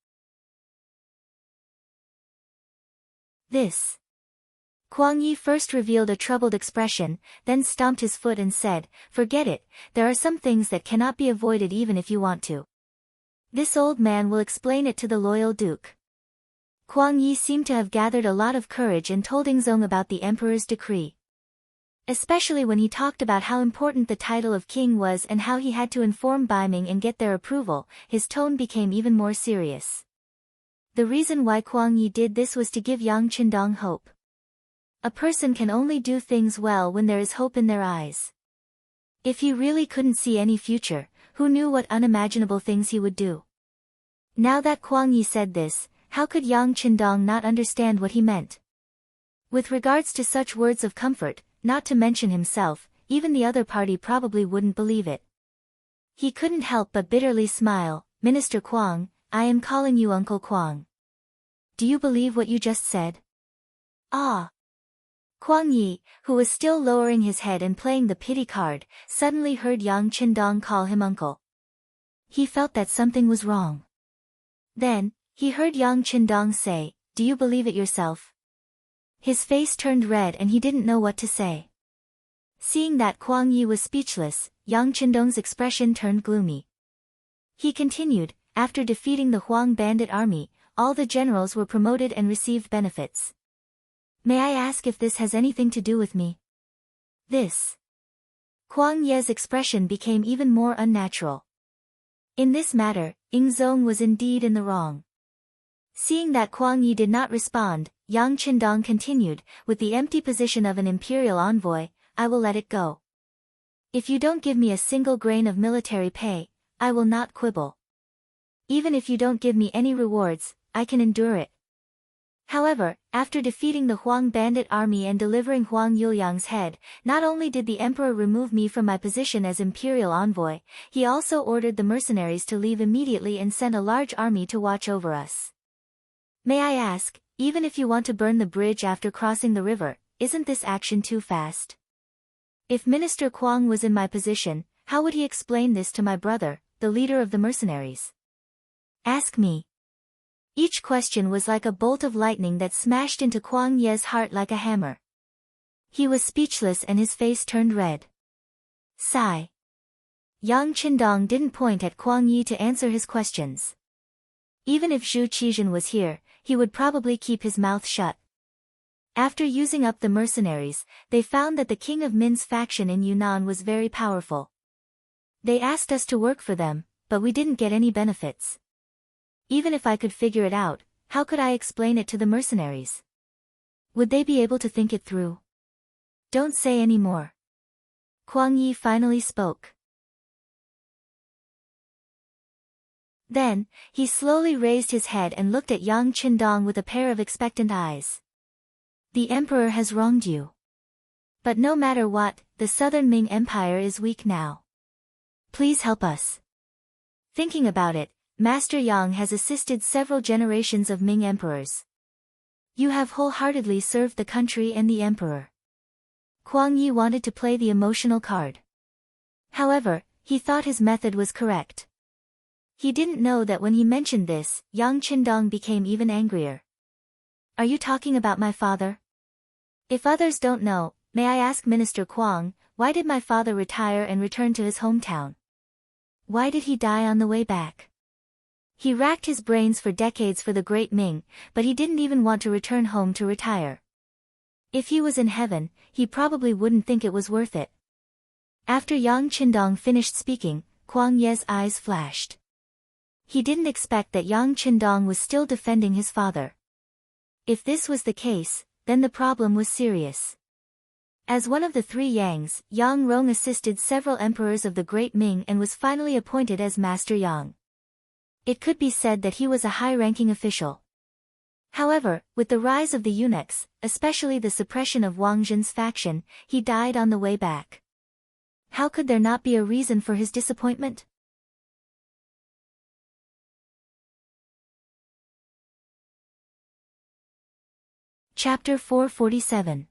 This. Kuang Yi first revealed a troubled expression, then stomped his foot and said, "Forget it, there are some things that cannot be avoided even if you want to. This old man will explain it to the loyal duke." Kuang Yi seemed to have gathered a lot of courage and told Ying Zong about the emperor's decree. Especially when he talked about how important the title of king was and how he had to inform Baiming and get their approval, his tone became even more serious. The reason why Kuang Yi did this was to give Yang Qindong hope. A person can only do things well when there is hope in their eyes. If he really couldn't see any future, who knew what unimaginable things he would do? Now that Kuang Yi said this, how could Yang Qindong not understand what he meant? With regards to such words of comfort, not to mention himself, even the other party probably wouldn't believe it. He couldn't help but bitterly smile. "Minister Kuang, I am calling you Uncle Kuang. Do you believe what you just said?" "Ah." Kuang Yi, who was still lowering his head and playing the pity card, suddenly heard Yang Qindong call him uncle. He felt that something was wrong. Then, he heard Yang Qindong say, "Do you believe it yourself?" His face turned red and he didn't know what to say. Seeing that Kuang Yi was speechless, Yang Qindong's expression turned gloomy. He continued, after defeating the Huang bandit army, all the generals were promoted and received benefits. May I ask if this has anything to do with me? This. Kuang Ye's expression became even more unnatural. In this matter, Ying Zong was indeed in the wrong. Seeing that Kuang Yi did not respond, Yang Qindong continued, with the empty position of an imperial envoy, I will let it go. If you don't give me a single grain of military pay, I will not quibble. Even if you don't give me any rewards, I can endure it. However, after defeating the Huang bandit army and delivering Huang Yuliang's head, not only did the emperor remove me from my position as imperial envoy, he also ordered the mercenaries to leave immediately and sent a large army to watch over us. May I ask, even if you want to burn the bridge after crossing the river, isn't this action too fast? If Minister Kuang was in my position, how would he explain this to my brother, the leader of the mercenaries? Ask me. Each question was like a bolt of lightning that smashed into Kuang Ye's heart like a hammer. He was speechless and his face turned red. Sigh. Yang Qindong didn't point at Kuang Yi to answer his questions. Even if Zhu Qizhen was here, he would probably keep his mouth shut. After using up the mercenaries, they found that the King of Min's faction in Yunnan was very powerful. They asked us to work for them, but we didn't get any benefits. Even if I could figure it out, how could I explain it to the mercenaries? Would they be able to think it through? Don't say any more. Kuang Yi finally spoke. Then, he slowly raised his head and looked at Yang Qindong with a pair of expectant eyes. The emperor has wronged you. But no matter what, the southern Ming Empire is weak now. Please help us. Thinking about it, Master Yang has assisted several generations of Ming emperors. You have wholeheartedly served the country and the emperor. Kuang Yi wanted to play the emotional card. However, he thought his method was correct. He didn't know that when he mentioned this, Yang Qindong became even angrier. Are you talking about my father? If others don't know, may I ask Minister Kuang, why did my father retire and return to his hometown? Why did he die on the way back? He racked his brains for decades for the Great Ming, but he didn't even want to return home to retire. If he was in heaven, he probably wouldn't think it was worth it. After Yang Qindong finished speaking, Kuang Ye's eyes flashed. He didn't expect that Yang Qindong was still defending his father. If this was the case, then the problem was serious. As one of the three Yangs, Yang Rong assisted several emperors of the Great Ming and was finally appointed as Master Yang. It could be said that he was a high-ranking official. However, with the rise of the eunuchs, especially the suppression of Wang Zhen's faction, he died on the way back. How could there not be a reason for his disappointment? Chapter 447.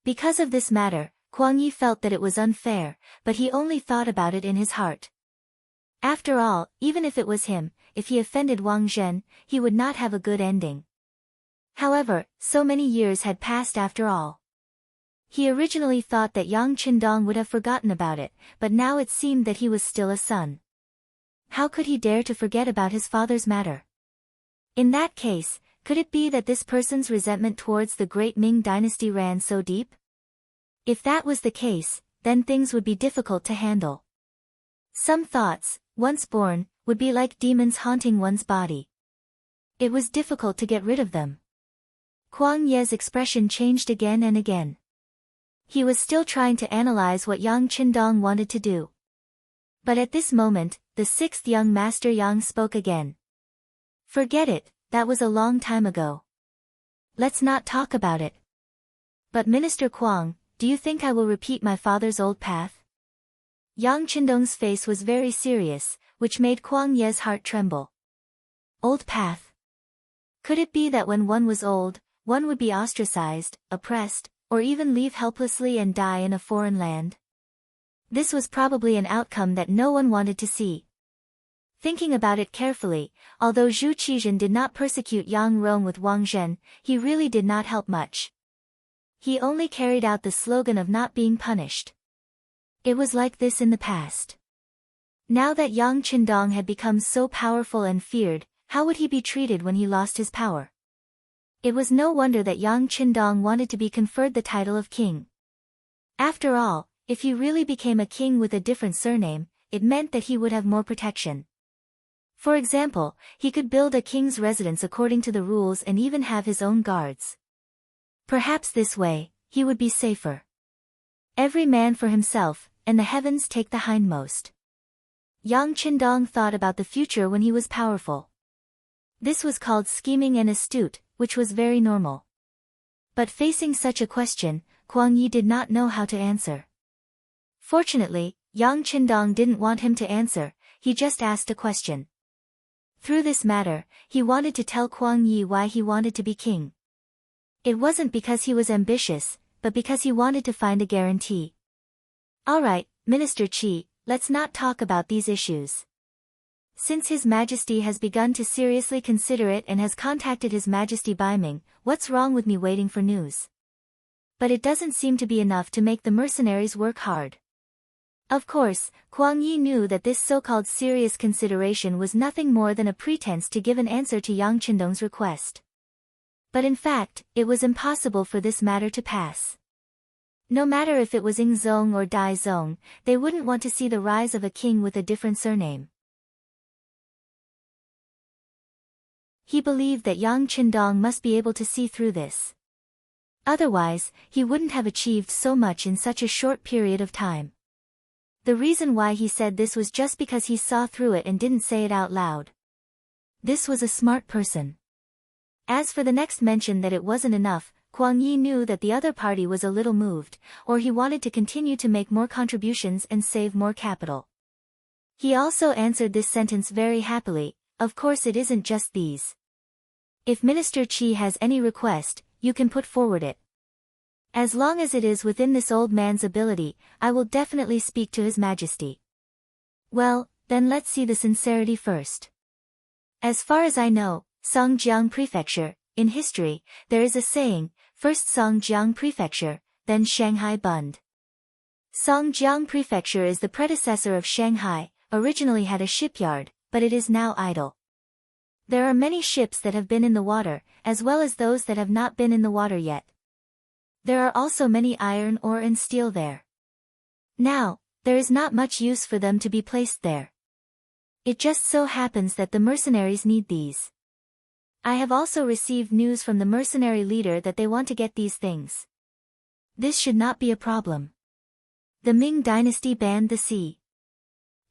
Because of this matter, Kuang Yi felt that it was unfair, but he only thought about it in his heart. After all, even if it was him, if he offended Wang Zhen, he would not have a good ending. However, so many years had passed after all. He originally thought that Yang Qindong would have forgotten about it, but now it seemed that he was still a son. How could he dare to forget about his father's matter? In that case, could it be that this person's resentment towards the Great Ming dynasty ran so deep? If that was the case, then things would be difficult to handle. Some thoughts, once born, would be like demons haunting one's body. It was difficult to get rid of them. Kuang Ye's expression changed again and again. He was still trying to analyze what Yang Qindong wanted to do. But at this moment, the sixth young Master Yang spoke again. Forget it, that was a long time ago. Let's not talk about it. But Minister Kuang, do you think I will repeat my father's old path? Yang Qindong's face was very serious, which made Kuang Ye's heart tremble. Old path. Could it be that when one was old, one would be ostracized, oppressed, or even leave helplessly and die in a foreign land? This was probably an outcome that no one wanted to see. Thinking about it carefully, although Zhu Qizhen did not persecute Yang Rong with Wang Zhen, he really did not help much. He only carried out the slogan of not being punished. It was like this in the past. Now that Yang Qindong had become so powerful and feared, how would he be treated when he lost his power? It was no wonder that Yang Qindong wanted to be conferred the title of king. After all, if he really became a king with a different surname, it meant that he would have more protection. For example, he could build a king's residence according to the rules and even have his own guards. Perhaps this way, he would be safer. Every man for himself, and the heavens take the hindmost. Yang Qindong thought about the future when he was powerful. This was called scheming and astute, which was very normal. But facing such a question, Kuang Yi did not know how to answer. Fortunately, Yang Qindong didn't want him to answer, he just asked a question. Through this matter, he wanted to tell Kuang Yi why he wanted to be king. It wasn't because he was ambitious, but because he wanted to find a guarantee. Alright, Minister Qi, let's not talk about these issues. Since His Majesty has begun to seriously consider it and has contacted His Majesty Baiming, what's wrong with me waiting for news? But it doesn't seem to be enough to make the mercenaries work hard. Of course, Kuang Yi knew that this so-called serious consideration was nothing more than a pretense to give an answer to Yang Qindong's request. But in fact, it was impossible for this matter to pass. No matter if it was Ing Zong or Dai Zong, they wouldn't want to see the rise of a king with a different surname. He believed that Yang Qindong must be able to see through this. Otherwise, he wouldn't have achieved so much in such a short period of time. The reason why he said this was just because he saw through it and didn't say it out loud. This was a smart person. As for the next mention that it wasn't enough, Kuang Yi knew that the other party was a little moved, or he wanted to continue to make more contributions and save more capital. He also answered this sentence very happily, of course it isn't just these. If Minister Qi has any request, you can put forward it. As long as it is within this old man's ability, I will definitely speak to His Majesty. Well, then let's see the sincerity first. As far as I know, Songjiang Prefecture, in history, there is a saying, first Songjiang Prefecture, then Shanghai Bund. Songjiang Prefecture is the predecessor of Shanghai, originally had a shipyard, but it is now idle. There are many ships that have been in the water, as well as those that have not been in the water yet. There are also many iron ore and steel there. Now, there is not much use for them to be placed there. It just so happens that the mercenaries need these. I have also received news from the mercenary leader that they want to get these things. This should not be a problem. The Ming dynasty banned the sea.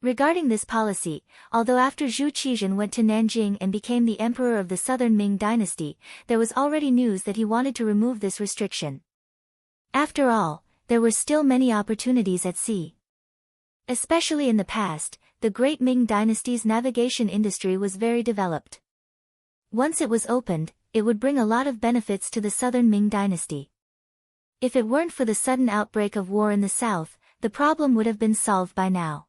Regarding this policy, although after Zhu Qizhen went to Nanjing and became the emperor of the southern Ming dynasty, there was already news that he wanted to remove this restriction. After all, there were still many opportunities at sea. Especially in the past, the great Ming dynasty's navigation industry was very developed. Once it was opened, it would bring a lot of benefits to the southern Ming dynasty. If it weren't for the sudden outbreak of war in the south, the problem would have been solved by now.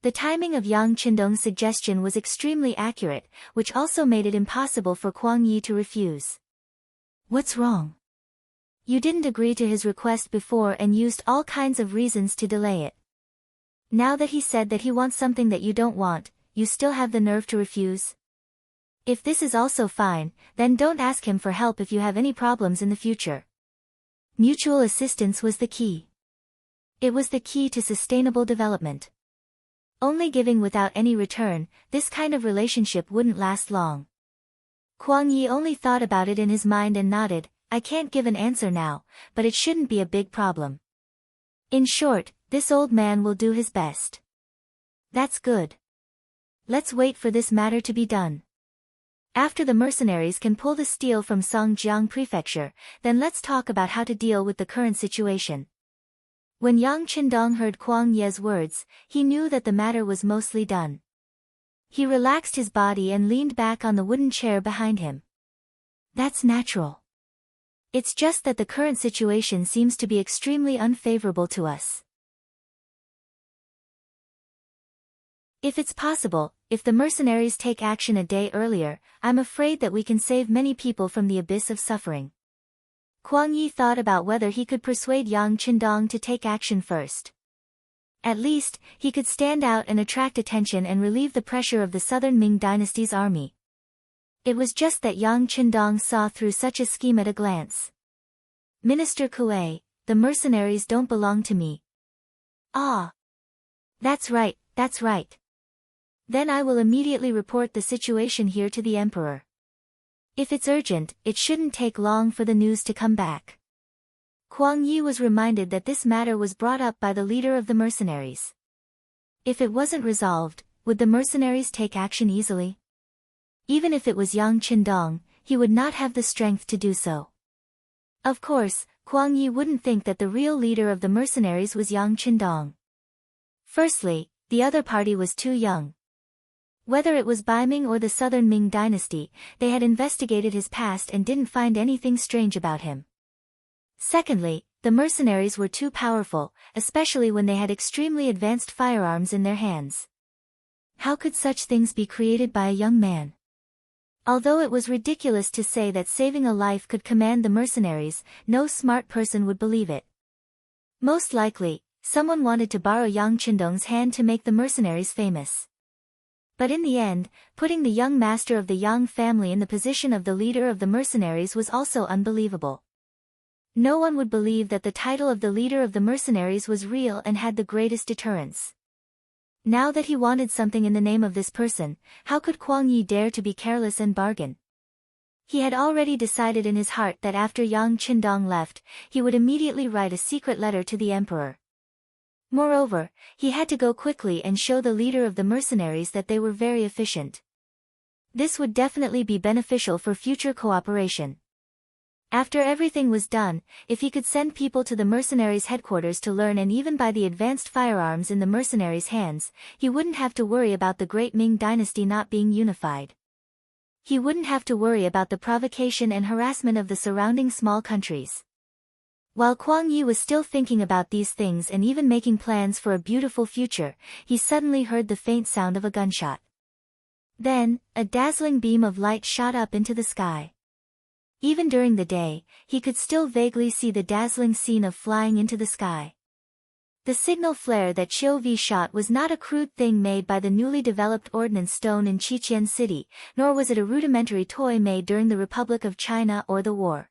The timing of Yang Qindong's suggestion was extremely accurate, which also made it impossible for Kuang Yi to refuse. What's wrong? You didn't agree to his request before and used all kinds of reasons to delay it. Now that he said that he wants something that you don't want, you still have the nerve to refuse? If this is also fine, then don't ask him for help if you have any problems in the future. Mutual assistance was the key. It was the key to sustainable development. Only giving without any return, this kind of relationship wouldn't last long. Kuang Yi only thought about it in his mind and nodded. I can't give an answer now, but it shouldn't be a big problem. In short, this old man will do his best. That's good. Let's wait for this matter to be done. After the mercenaries can pull the steel from Songjiang Prefecture, then let's talk about how to deal with the current situation. When Yang Qindong heard Kuang Ye's words, he knew that the matter was mostly done. He relaxed his body and leaned back on the wooden chair behind him. That's natural. It's just that the current situation seems to be extremely unfavorable to us. If it's possible, if the mercenaries take action a day earlier, I'm afraid that we can save many people from the abyss of suffering. Kuang Yi thought about whether he could persuade Yang Qindong to take action first. At least, he could stand out and attract attention and relieve the pressure of the southern Ming dynasty's army. It was just that Yang Qindong saw through such a scheme at a glance. Minister Kuei, the mercenaries don't belong to me. Ah. That's right, that's right. Then I will immediately report the situation here to the emperor. If it's urgent, it shouldn't take long for the news to come back. Kuang Yi was reminded that this matter was brought up by the leader of the mercenaries. If it wasn't resolved, would the mercenaries take action easily? Even if it was Yang Qindong, he would not have the strength to do so. Of course, Kuang Yi wouldn't think that the real leader of the mercenaries was Yang Qindong. Firstly, the other party was too young. Whether it was Baiming or the southern Ming dynasty, they had investigated his past and didn't find anything strange about him. Secondly, the mercenaries were too powerful, especially when they had extremely advanced firearms in their hands. How could such things be created by a young man? Although it was ridiculous to say that saving a life could command the mercenaries, no smart person would believe it. Most likely, someone wanted to borrow Yang Qindong's hand to make the mercenaries famous. But in the end, putting the young master of the Yang family in the position of the leader of the mercenaries was also unbelievable. No one would believe that the title of the leader of the mercenaries was real and had the greatest deterrence. Now that he wanted something in the name of this person, how could Kuang Yi dare to be careless and bargain? He had already decided in his heart that after Yang Qindong left, he would immediately write a secret letter to the emperor. Moreover, he had to go quickly and show the leader of the mercenaries that they were very efficient. This would definitely be beneficial for future cooperation. After everything was done, if he could send people to the mercenaries' headquarters to learn and even buy the advanced firearms in the mercenaries' hands, he wouldn't have to worry about the great Ming dynasty not being unified. He wouldn't have to worry about the provocation and harassment of the surrounding small countries. While Kuang Yi was still thinking about these things and even making plans for a beautiful future, he suddenly heard the faint sound of a gunshot. Then, a dazzling beam of light shot up into the sky. Even during the day, he could still vaguely see the dazzling scene of flying into the sky. The signal flare that Qiu Vi shot was not a crude thing made by the newly developed ordnance stone in Qiqian City, nor was it a rudimentary toy made during the Republic of China or the war.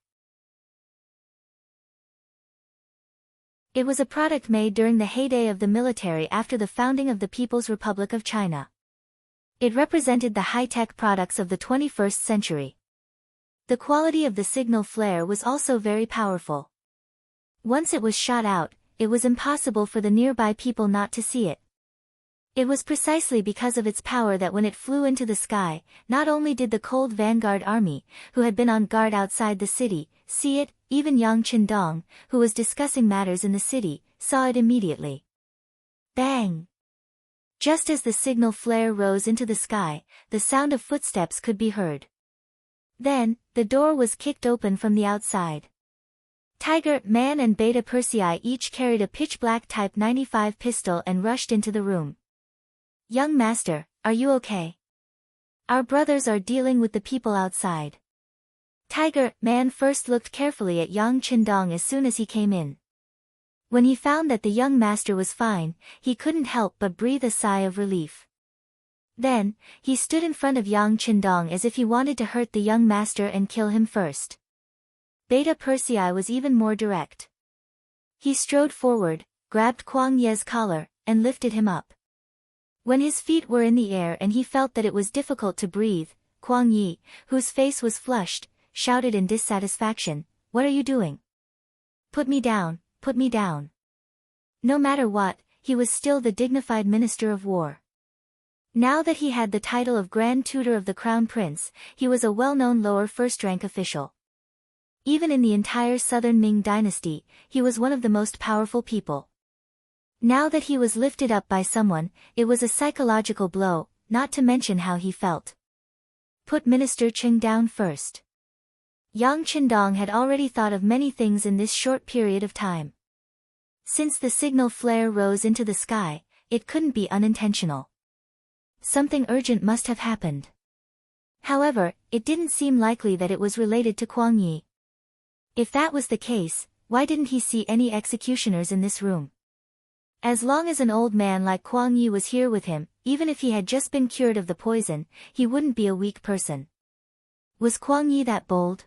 It was a product made during the heyday of the military after the founding of the People's Republic of China. It represented the high-tech products of the 21st century. The quality of the signal flare was also very powerful. Once it was shot out, it was impossible for the nearby people not to see it. It was precisely because of its power that when it flew into the sky, not only did the cold vanguard army, who had been on guard outside the city, see it, even Yang Qindong, who was discussing matters in the city, saw it immediately. Bang! Just as the signal flare rose into the sky, the sound of footsteps could be heard. Then, the door was kicked open from the outside. Tiger Man and Beta Persei each carried a pitch-black Type 95 pistol and rushed into the room. "Young master, are you okay? Our brothers are dealing with the people outside." Tiger Man first looked carefully at Yang Qindong as soon as he came in. When he found that the young master was fine, he couldn't help but breathe a sigh of relief. Then, he stood in front of Yang Qindong as if he wanted to hurt the young master and kill him first. Beta Persei was even more direct. He strode forward, grabbed Kuang Ye's collar, and lifted him up. When his feet were in the air and he felt that it was difficult to breathe, Kuang Yi, whose face was flushed, shouted in dissatisfaction, "What are you doing? Put me down, put me down." No matter what, he was still the dignified Minister of War. Now that he had the title of Grand Tutor of the Crown Prince, he was a well-known lower first-rank official. Even in the entire southern Ming dynasty, he was one of the most powerful people. Now that he was lifted up by someone, it was a psychological blow, not to mention how he felt. Put Minister Qing down first. Yang Qindong had already thought of many things in this short period of time. Since the signal flare rose into the sky, it couldn't be unintentional. Something urgent must have happened. However, it didn't seem likely that it was related to Kuang Yi. If that was the case, why didn't he see any executioners in this room? As long as an old man like Kuang Yi was here with him, even if he had just been cured of the poison, he wouldn't be a weak person. Was Kuang Yi that bold?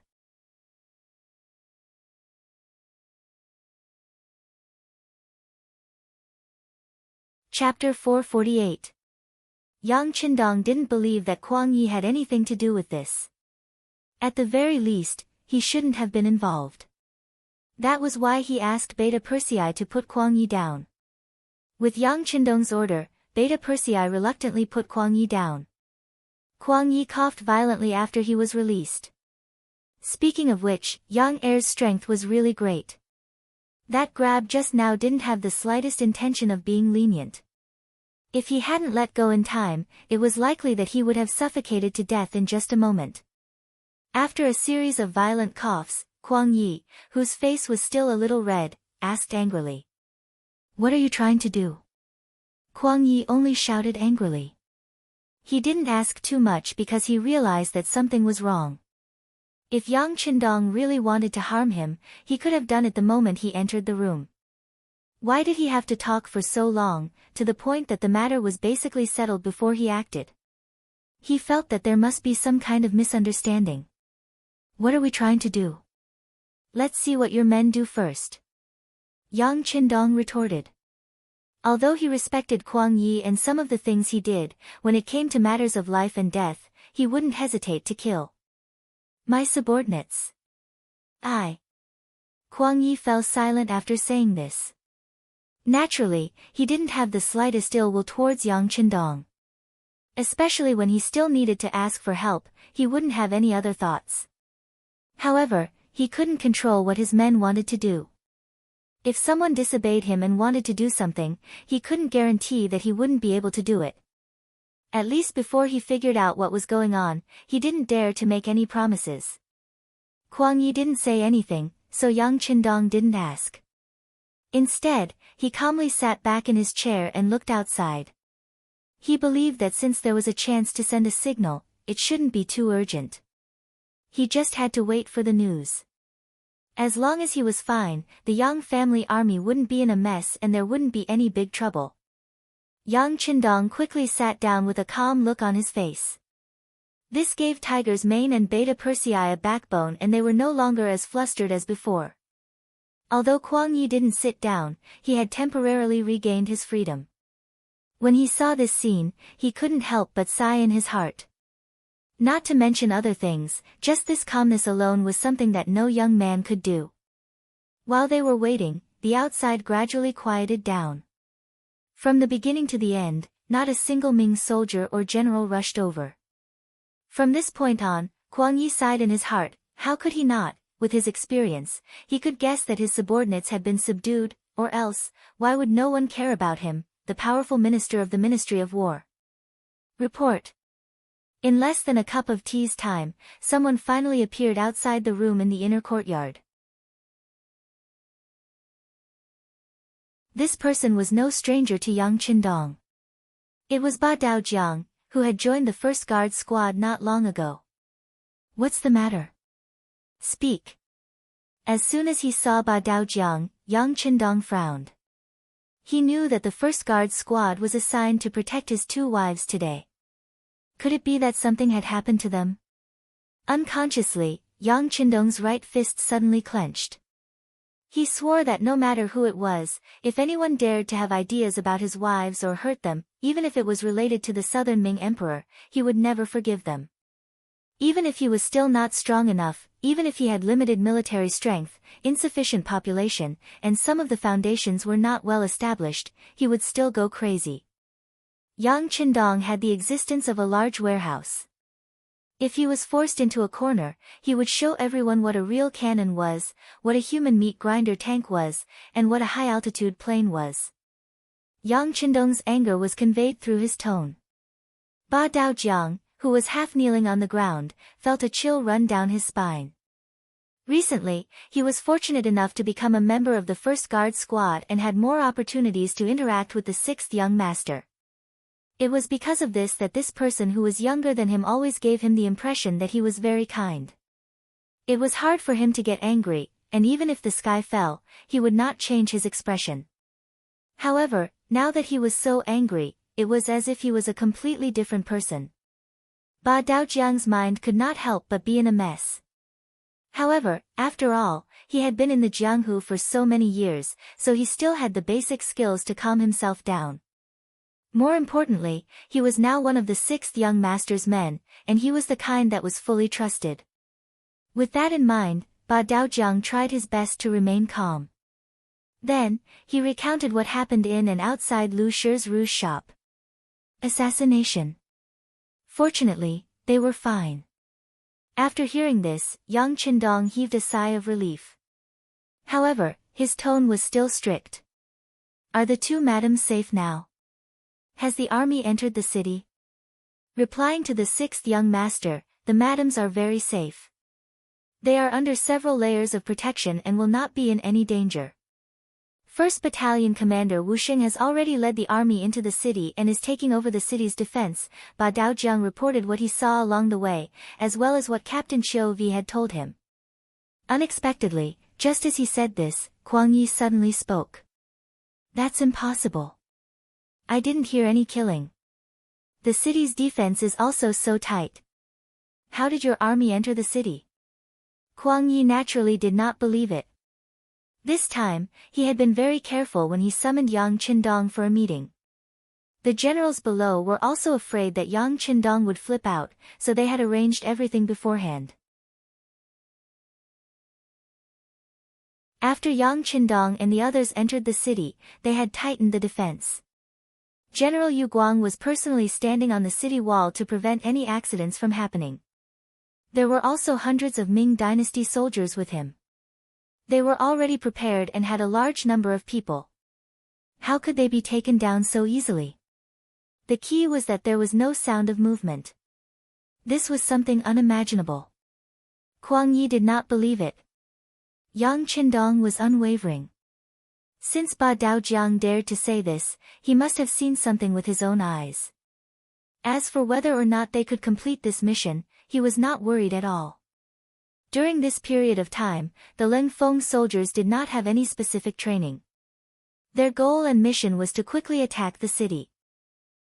Chapter 448. Yang Qindong didn't believe that Kuang Yi had anything to do with this. At the very least, he shouldn't have been involved. That was why he asked Beta Persei to put Kuang Yi down. With Yang Qindong's order, Beta Persei reluctantly put Kuang Yi down. Kuang Yi coughed violently after he was released. Speaking of which, Yang Er's strength was really great. That grab just now didn't have the slightest intention of being lenient. If he hadn't let go in time, it was likely that he would have suffocated to death in just a moment. After a series of violent coughs, Kuang Yi, whose face was still a little red, asked angrily. "What are you trying to do?" Kuang Yi only shouted angrily. He didn't ask too much because he realized that something was wrong. If Yang Qindong really wanted to harm him, he could have done it the moment he entered the room. Why did he have to talk for so long, to the point that the matter was basically settled before he acted? He felt that there must be some kind of misunderstanding. "What are we trying to do?" "Let's see what your men do first," Yang Qindong retorted. Although he respected Kuang Yi and some of the things he did, when it came to matters of life and death, he wouldn't hesitate to kill. "My subordinates." Kuang Yi fell silent after saying this. Naturally, he didn't have the slightest ill will towards Yang Qindong. Especially when he still needed to ask for help, he wouldn't have any other thoughts. However, he couldn't control what his men wanted to do. If someone disobeyed him and wanted to do something, he couldn't guarantee that he wouldn't be able to do it. At least before he figured out what was going on, he didn't dare to make any promises. Kuang Yi didn't say anything, so Yang Qindong didn't ask. Instead, he calmly sat back in his chair and looked outside. He believed that since there was a chance to send a signal, it shouldn't be too urgent. He just had to wait for the news. As long as he was fine, the Yang family army wouldn't be in a mess and there wouldn't be any big trouble. Yang Qindong quickly sat down with a calm look on his face. This gave Tiger's Mane and Beta Persei a backbone and they were no longer as flustered as before. Although Kuang Yi didn't sit down, he had temporarily regained his freedom. When he saw this scene, he couldn't help but sigh in his heart. Not to mention other things, just this calmness alone was something that no young man could do. While they were waiting, the outside gradually quieted down. From the beginning to the end, not a single Ming soldier or general rushed over. From this point on, Kuang Yi sighed in his heart. How could he not? With his experience, he could guess that his subordinates had been subdued, or else, why would no one care about him, the powerful minister of the Ministry of War? Report. In less than a cup of tea's time, someone finally appeared outside the room in the inner courtyard. This person was no stranger to Yang Qindong. It was Ba Daojiang, who had joined the first guard squad not long ago. "What's the matter? Speak." As soon as he saw Ba Daojiang, Yang Qindong frowned. He knew that the first guard squad was assigned to protect his two wives today. Could it be that something had happened to them? Unconsciously, Yang Qindong's right fist suddenly clenched. He swore that no matter who it was, if anyone dared to have ideas about his wives or hurt them, even if it was related to the Southern Ming Emperor, he would never forgive them. Even if he was still not strong enough, even if he had limited military strength, insufficient population, and some of the foundations were not well established, he would still go crazy. Yang Qindong had the existence of a large warehouse. If he was forced into a corner, he would show everyone what a real cannon was, what a human meat grinder tank was, and what a high-altitude plane was. Yang Qindong's anger was conveyed through his tone. Ba Daojiang, who was half kneeling on the ground, felt a chill run down his spine. Recently, he was fortunate enough to become a member of the first guard squad and had more opportunities to interact with the sixth young master. It was because of this that this person who was younger than him always gave him the impression that he was very kind. It was hard for him to get angry, and even if the sky fell, he would not change his expression. However, now that he was so angry, it was as if he was a completely different person. Ba Daojiang's mind could not help but be in a mess. However, after all, he had been in the Jianghu for so many years, so he still had the basic skills to calm himself down. More importantly, he was now one of the 6th young master's men, and he was the kind that was fully trusted. With that in mind, Ba Daojiang tried his best to remain calm. Then, he recounted what happened in and outside Lu Shi's rouge shop. Assassination. Fortunately, they were fine. After hearing this, Yang Qindong heaved a sigh of relief. However, his tone was still strict. Are the 2 madams safe now? Has the army entered the city? Replying to the 6th young master, the madams are very safe. They are under several layers of protection and will not be in any danger. 1st Battalion Commander Wu Xing has already led the army into the city and is taking over the city's defense. Ba Daojiang reported what he saw along the way, as well as what Captain Qiu Vi had told him. Unexpectedly, just as he said this, Kuang Yi suddenly spoke. That's impossible. I didn't hear any killing. The city's defense is also so tight. How did your army enter the city? Kuang Yi naturally did not believe it. This time, he had been very careful when he summoned Yang Qindong for a meeting. The generals below were also afraid that Yang Qindong would flip out, so they had arranged everything beforehand. After Yang Qindong and the others entered the city, they had tightened the defense. General Yu Guang was personally standing on the city wall to prevent any accidents from happening. There were also hundreds of Ming dynasty soldiers with him. They were already prepared and had a large number of people. How could they be taken down so easily? The key was that there was no sound of movement. This was something unimaginable. Kuang Yi did not believe it. Yang Qindong was unwavering. Since Ba Daojiang dared to say this, he must have seen something with his own eyes. As for whether or not they could complete this mission, he was not worried at all. During this period of time, the Lingfeng soldiers did not have any specific training. Their goal and mission was to quickly attack the city.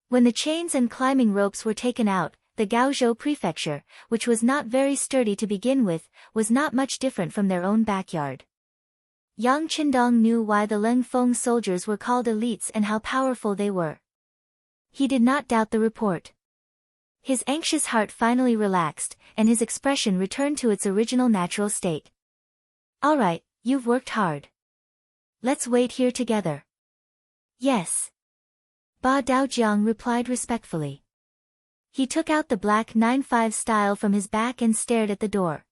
When the chains and climbing ropes were taken out, the Gaozhou prefecture, which was not very sturdy to begin with, was not much different from their own backyard. Yang Qindong knew why the Lingfeng soldiers were called elites and how powerful they were. He did not doubt the report. His anxious heart finally relaxed, and his expression returned to its original natural state. All right, you've worked hard. Let's wait here together. Yes. Ba Daojiang replied respectfully. He took out the black 9-5 style from his back and stared at the door.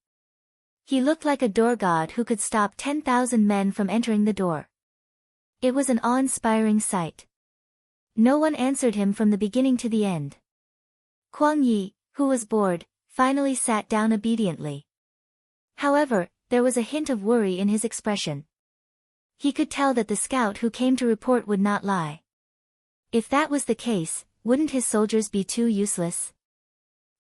He looked like a door god who could stop 10,000 men from entering the door. It was an awe-inspiring sight. No one answered him from the beginning to the end. Kuang Yi, who was bored, finally sat down obediently. However, there was a hint of worry in his expression. He could tell that the scout who came to report would not lie. If that was the case, wouldn't his soldiers be too useless?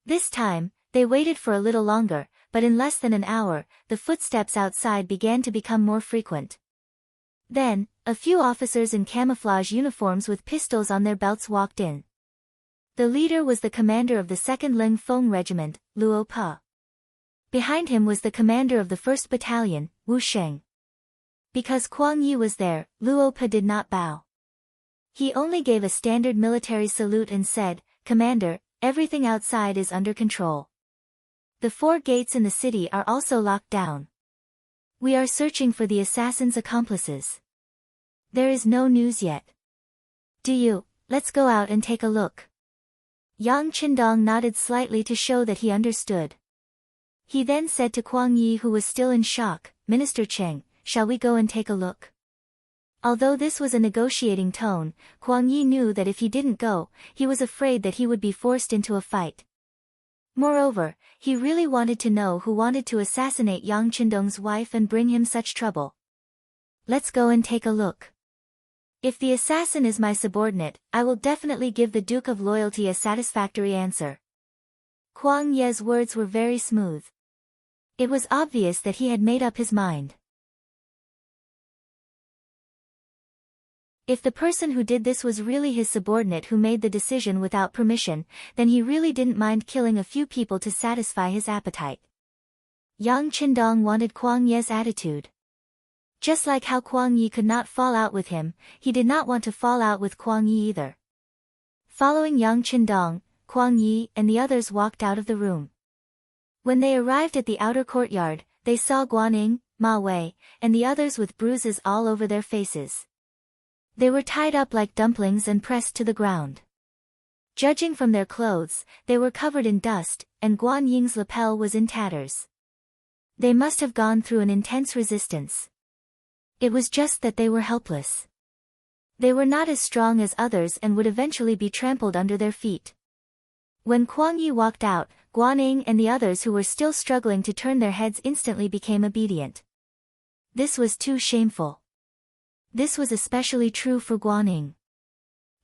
This time, they waited for a little longer, but in less than an hour, the footsteps outside began to become more frequent. Then, a few officers in camouflage uniforms with pistols on their belts walked in. The leader was the commander of the 2nd Lingfeng Regiment, Luo Pa. Behind him was the commander of the 1st Battalion, Wu Sheng. Because Kuang Yi was there, Luo Pa did not bow. He only gave a standard military salute and said, "Commander, everything outside is under control. The 4 gates in the city are also locked down. We are searching for the assassin's accomplices. There is no news yet. Let's go out and take a look." Yang Qindong nodded slightly to show that he understood. He then said to Kuang Yi, who was still in shock, "Minister Cheng, shall we go and take a look?" Although this was a negotiating tone, Kuang Yi knew that if he didn't go, he was afraid that he would be forced into a fight. Moreover, he really wanted to know who wanted to assassinate Yang Qindong's wife and bring him such trouble. "Let's go and take a look. If the assassin is my subordinate, I will definitely give the Duke of Loyalty a satisfactory answer." Kuang Ye's words were very smooth. It was obvious that he had made up his mind. If the person who did this was really his subordinate who made the decision without permission, then he really didn't mind killing a few people to satisfy his appetite. Yang Qindong wanted Kuang Ye's attitude. Just like how Kuang Yi could not fall out with him, he did not want to fall out with Kuang Yi either. Following Yang Qindong, Kuang Yi and the others walked out of the room. When they arrived at the outer courtyard, they saw Guanning, Ma Wei, and the others with bruises all over their faces. They were tied up like dumplings and pressed to the ground. Judging from their clothes, they were covered in dust, and Guan Ying's lapel was in tatters. They must have gone through an intense resistance. It was just that they were helpless. They were not as strong as others and would eventually be trampled under their feet. When Kuang Yi walked out, Guanning and the others who were still struggling to turn their heads instantly became obedient. This was too shameful. This was especially true for Guanning.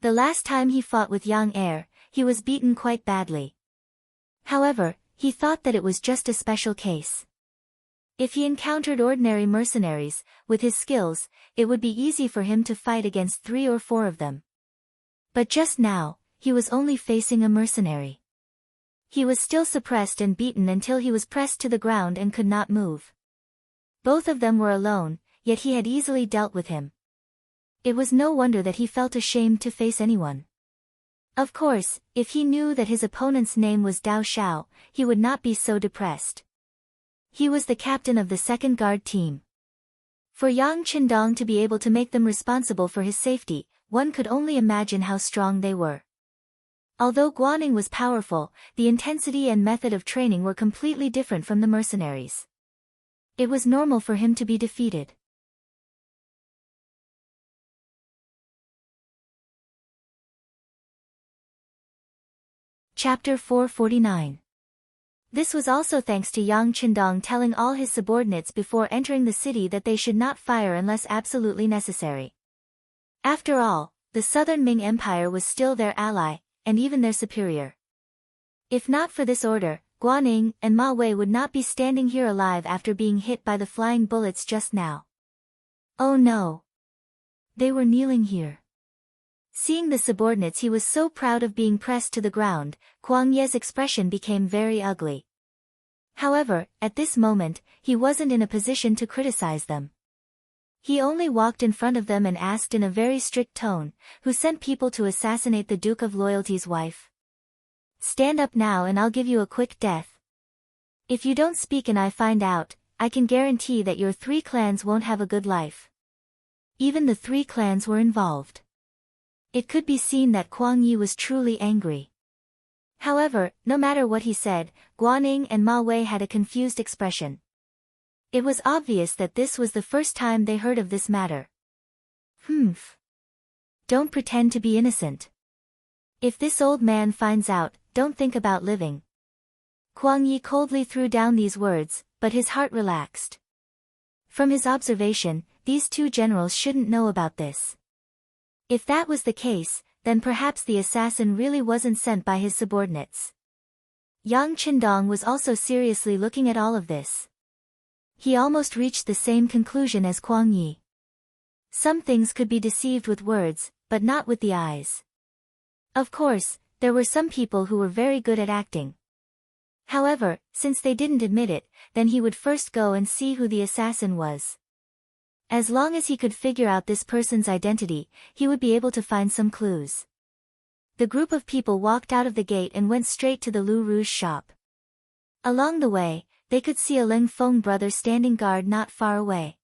The last time he fought with Yang Er, he was beaten quite badly. However, he thought that it was just a special case. If he encountered ordinary mercenaries, with his skills, it would be easy for him to fight against 3 or 4 of them. But just now, he was only facing a mercenary. He was still suppressed and beaten until he was pressed to the ground and could not move. Both of them were alone, yet he had easily dealt with him. It was no wonder that he felt ashamed to face anyone. Of course, if he knew that his opponent's name was Dao Xiao, he would not be so depressed. He was the captain of the second guard team. For Yang Qindong to be able to make them responsible for his safety, one could only imagine how strong they were. Although Guanning was powerful, the intensity and method of training were completely different from the mercenaries. It was normal for him to be defeated. Chapter 449. This was also thanks to Yang Qindong telling all his subordinates before entering the city that they should not fire unless absolutely necessary. After all, the southern Ming Empire was still their ally, and even their superior. If not for this order, Guanning and Ma Wei would not be standing here alive after being hit by the flying bullets just now. Oh no! They were kneeling here. Seeing the subordinates, he was so proud of being pressed to the ground, Kuang Ye's expression became very ugly. However, at this moment, he wasn't in a position to criticize them. He only walked in front of them and asked in a very strict tone, "Who sent people to assassinate the Duke of Loyalty's wife? Stand up now and I'll give you a quick death. If you don't speak and I find out, I can guarantee that your 3 clans won't have a good life." Even the 3 clans were involved. It could be seen that Kuang Yi was truly angry. However, no matter what he said, Guanning and Ma Wei had a confused expression. It was obvious that this was the first time they heard of this matter. Humph. Don't pretend to be innocent. If this old man finds out, don't think about living. Kuang Yi coldly threw down these words, but his heart relaxed. From his observation, these 2 generals shouldn't know about this. If that was the case, then perhaps the assassin really wasn't sent by his subordinates. Yang Qindong was also seriously looking at all of this. He almost reached the same conclusion as Kuang Yi. Some things could be deceived with words, but not with the eyes. Of course, there were some people who were very good at acting. However, since they didn't admit it, then he would first go and see who the assassin was. As long as he could figure out this person's identity, he would be able to find some clues. The group of people walked out of the gate and went straight to the Lu Rouge shop. Along the way, they could see a Ling Feng brother standing guard not far away.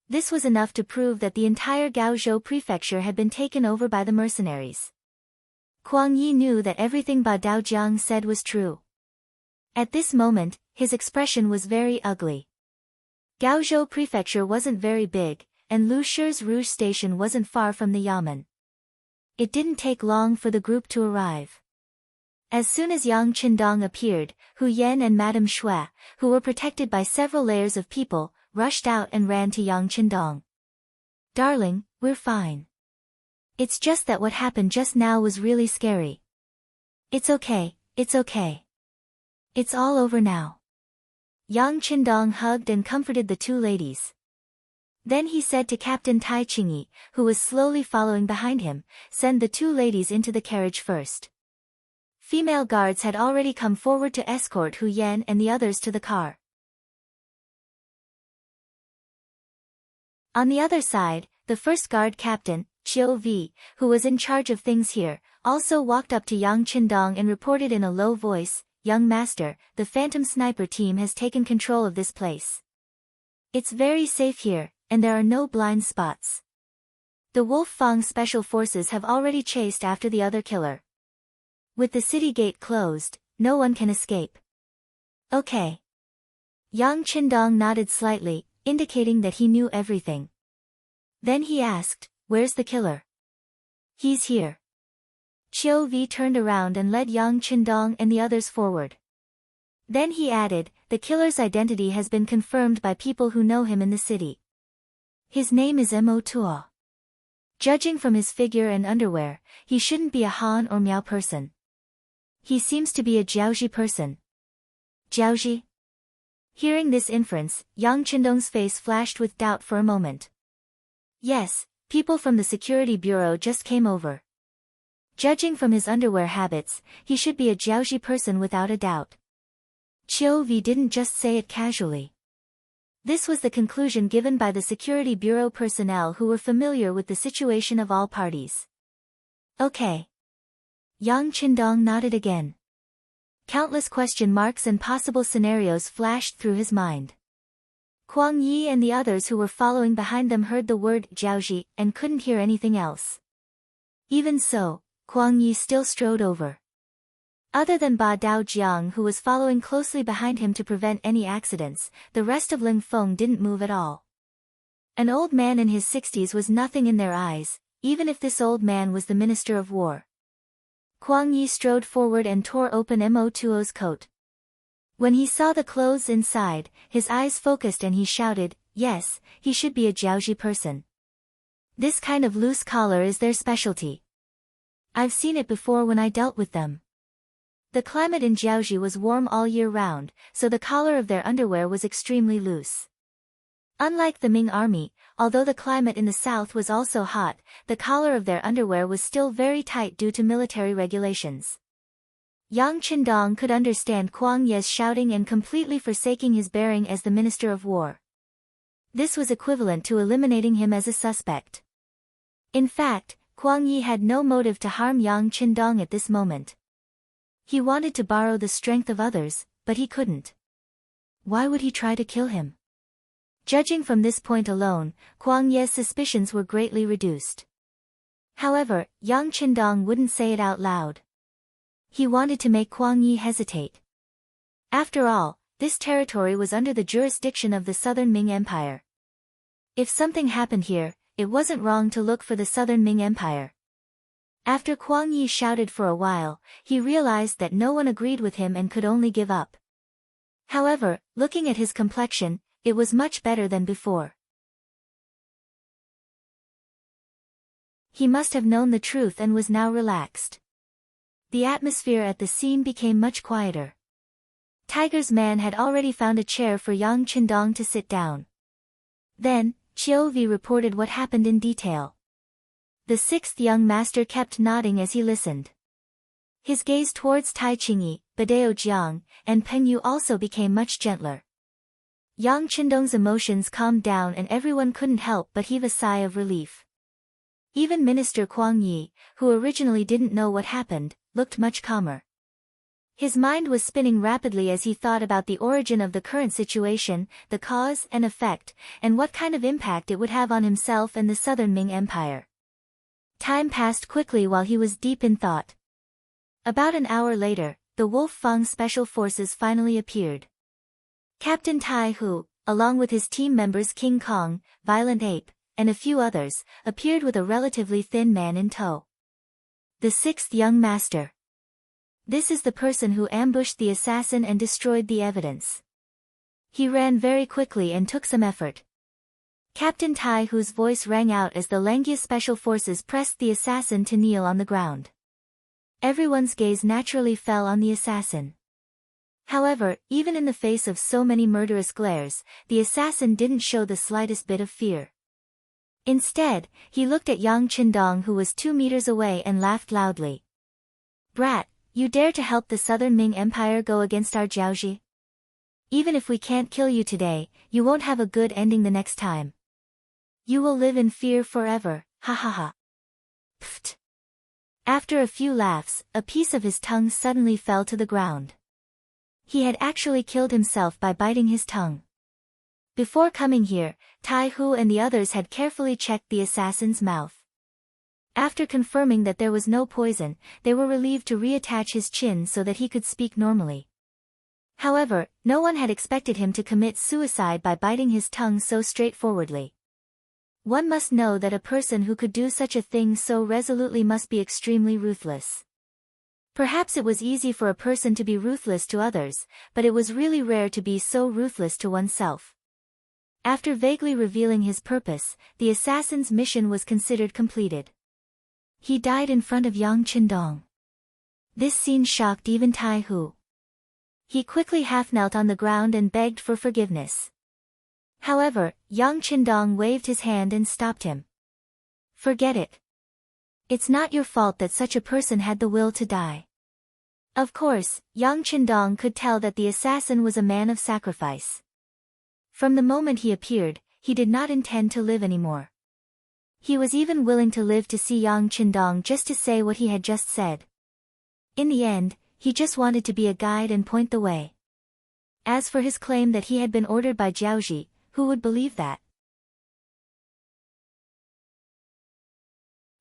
This was enough to prove that the entire Gaozhou prefecture had been taken over by the mercenaries. Kuang Yi knew that everything Ba Daojiang said was true. At this moment, his expression was very ugly. Gaozhou prefecture wasn't very big, and Lu Shi's Rouge station wasn't far from the Yamen. It didn't take long for the group to arrive. As soon as Yang Qindong appeared, Hu Yan and Madame Shui, who were protected by several layers of people, rushed out and ran to Yang Qindong. "Darling, we're fine. It's just that what happened just now was really scary. It's okay, it's okay. It's all over now." Yang Qindong hugged and comforted the 2 ladies. Then he said to Captain Tai Qingyi, who was slowly following behind him, "Send the two ladies into the carriage first." Female guards had already come forward to escort Hu Yan and the others to the car. On the other side, the first guard captain, Qiu V, who was in charge of things here, also walked up to Yang Qindong and reported in a low voice, "Young master, the Phantom Sniper team has taken control of this place. It's very safe here, and there are no blind spots. The Wolf Fang special forces have already chased after the other killer. With the city gate closed, no one can escape." "Okay." Yang Qindong nodded slightly, indicating that he knew everything. Then he asked, "Where's the killer?" "He's here." Qiu V turned around and led Yang Qindong and the others forward. Then he added, "The killer's identity has been confirmed by people who know him in the city. His name is Mo Tuo. Judging from his figure and underwear, he shouldn't be a Han or Miao person. He seems to be a Jiaoji person." "Jiaoji?" Hearing this inference, Yang Qindong's face flashed with doubt for a moment. "Yes, people from the security bureau just came over. Judging from his underwear habits, he should be a Jiaoji person without a doubt." Qiu V didn't just say it casually. This was the conclusion given by the security bureau personnel who were familiar with the situation of all parties. "Okay." Yang Qindong nodded again. Countless question marks and possible scenarios flashed through his mind. Kuang Yi and the others who were following behind them heard the word Jiaoji and couldn't hear anything else. Even so, Kuang Yi still strode over. Other than Ba Dao Jiang, who was following closely behind him to prevent any accidents, the rest of Ling Feng didn't move at all. An old man in his 60s was nothing in their eyes, even if this old man was the Minister of War. Kuang Yi strode forward and tore open Mo Tuo's coat. When he saw the clothes inside, his eyes focused and he shouted, "Yes, he should be a Jiaoji person. This kind of loose collar is their specialty. I've seen it before when I dealt with them." The climate in Jiaoji was warm all year round, so the collar of their underwear was extremely loose. Unlike the Ming army, although the climate in the south was also hot, the collar of their underwear was still very tight due to military regulations. Yang Qindong could understand Kuang Yi's shouting and completely forsaking his bearing as the Minister of War. This was equivalent to eliminating him as a suspect. In fact, Kuang Yi had no motive to harm Yang Qindong at this moment. He wanted to borrow the strength of others, but he couldn't. Why would he try to kill him? Judging from this point alone, Kuang Yi's suspicions were greatly reduced. However, Yang Qindong wouldn't say it out loud. He wanted to make Kuang Yi hesitate. After all, this territory was under the jurisdiction of the Southern Ming Empire. If something happened here, it wasn't wrong to look for the Southern Ming Empire. After Kuang Yi shouted for a while, he realized that no one agreed with him and could only give up. However, looking at his complexion, it was much better than before. He must have known the truth and was now relaxed. The atmosphere at the scene became much quieter. Tiger's man had already found a chair for Yang Qindong to sit down. Then, Qiu V reported what happened in detail. The sixth young master kept nodding as he listened. His gaze towards Tai Qingyi, Badao Jiang, and Peng Yu also became much gentler. Yang Qindong's emotions calmed down and everyone couldn't help but heave a sigh of relief. Even Minister Kuang Yi, who originally didn't know what happened, looked much calmer. His mind was spinning rapidly as he thought about the origin of the current situation, the cause and effect, and what kind of impact it would have on himself and the Southern Ming Empire. Time passed quickly while he was deep in thought. About an hour later, the Wolf Fang Special Forces finally appeared. Captain Tai Hu, along with his team members King Kong, Violent Ape, and a few others, appeared with a relatively thin man in tow. The sixth young master. This is the person who ambushed the assassin and destroyed the evidence. He ran very quickly and took some effort. Captain Tai Hu's voice rang out as the Langia Special Forces pressed the assassin to kneel on the ground. Everyone's gaze naturally fell on the assassin. However, even in the face of so many murderous glares, the assassin didn't show the slightest bit of fear. Instead, he looked at Yang Qindong, who was 2 meters away, and laughed loudly. "Brat, you dare to help the Southern Ming Empire go against our Jiaoji? Even if we can't kill you today, you won't have a good ending the next time. You will live in fear forever, ha ha ha." Pfft. After a few laughs, a piece of his tongue suddenly fell to the ground. He had actually killed himself by biting his tongue. Before coming here, Tai Hu and the others had carefully checked the assassin's mouth. After confirming that there was no poison, they were relieved to reattach his chin so that he could speak normally. However, no one had expected him to commit suicide by biting his tongue so straightforwardly. One must know that a person who could do such a thing so resolutely must be extremely ruthless. Perhaps it was easy for a person to be ruthless to others, but it was really rare to be so ruthless to oneself. After vaguely revealing his purpose, the assassin's mission was considered completed. He died in front of Yang Qindong. This scene shocked even Tai Hu. He quickly half-knelt on the ground and begged for forgiveness. However, Yang Qindong waved his hand and stopped him. "Forget it. It's not your fault that such a person had the will to die." Of course, Yang Qindong could tell that the assassin was a man of sacrifice. From the moment he appeared, he did not intend to live anymore. He was even willing to live to see Yang Qindong just to say what he had just said. In the end, he just wanted to be a guide and point the way. As for his claim that he had been ordered by Jiaoji, who would believe that?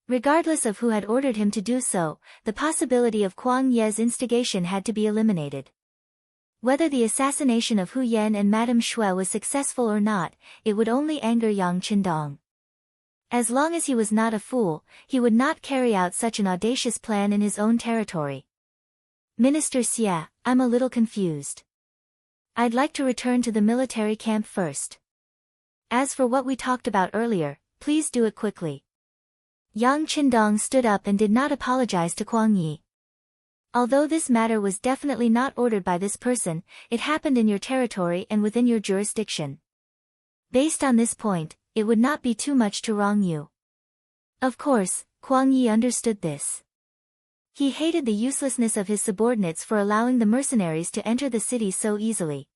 Regardless of who had ordered him to do so, the possibility of Kuang Ye's instigation had to be eliminated. Whether the assassination of Hu Yan and Madame Shui was successful or not, it would only anger Yang Qindong. As long as he was not a fool, he would not carry out such an audacious plan in his own territory. "Minister Xia, I'm a little confused. I'd like to return to the military camp first. As for what we talked about earlier, please do it quickly." Yang Qindong stood up and did not apologize to Kuang Yi. "Although this matter was definitely not ordered by this person, it happened in your territory and within your jurisdiction. Based on this point, it would not be too much to wrong you." Of course, Kuang Yi understood this. He hated the uselessness of his subordinates for allowing the mercenaries to enter the city so easily.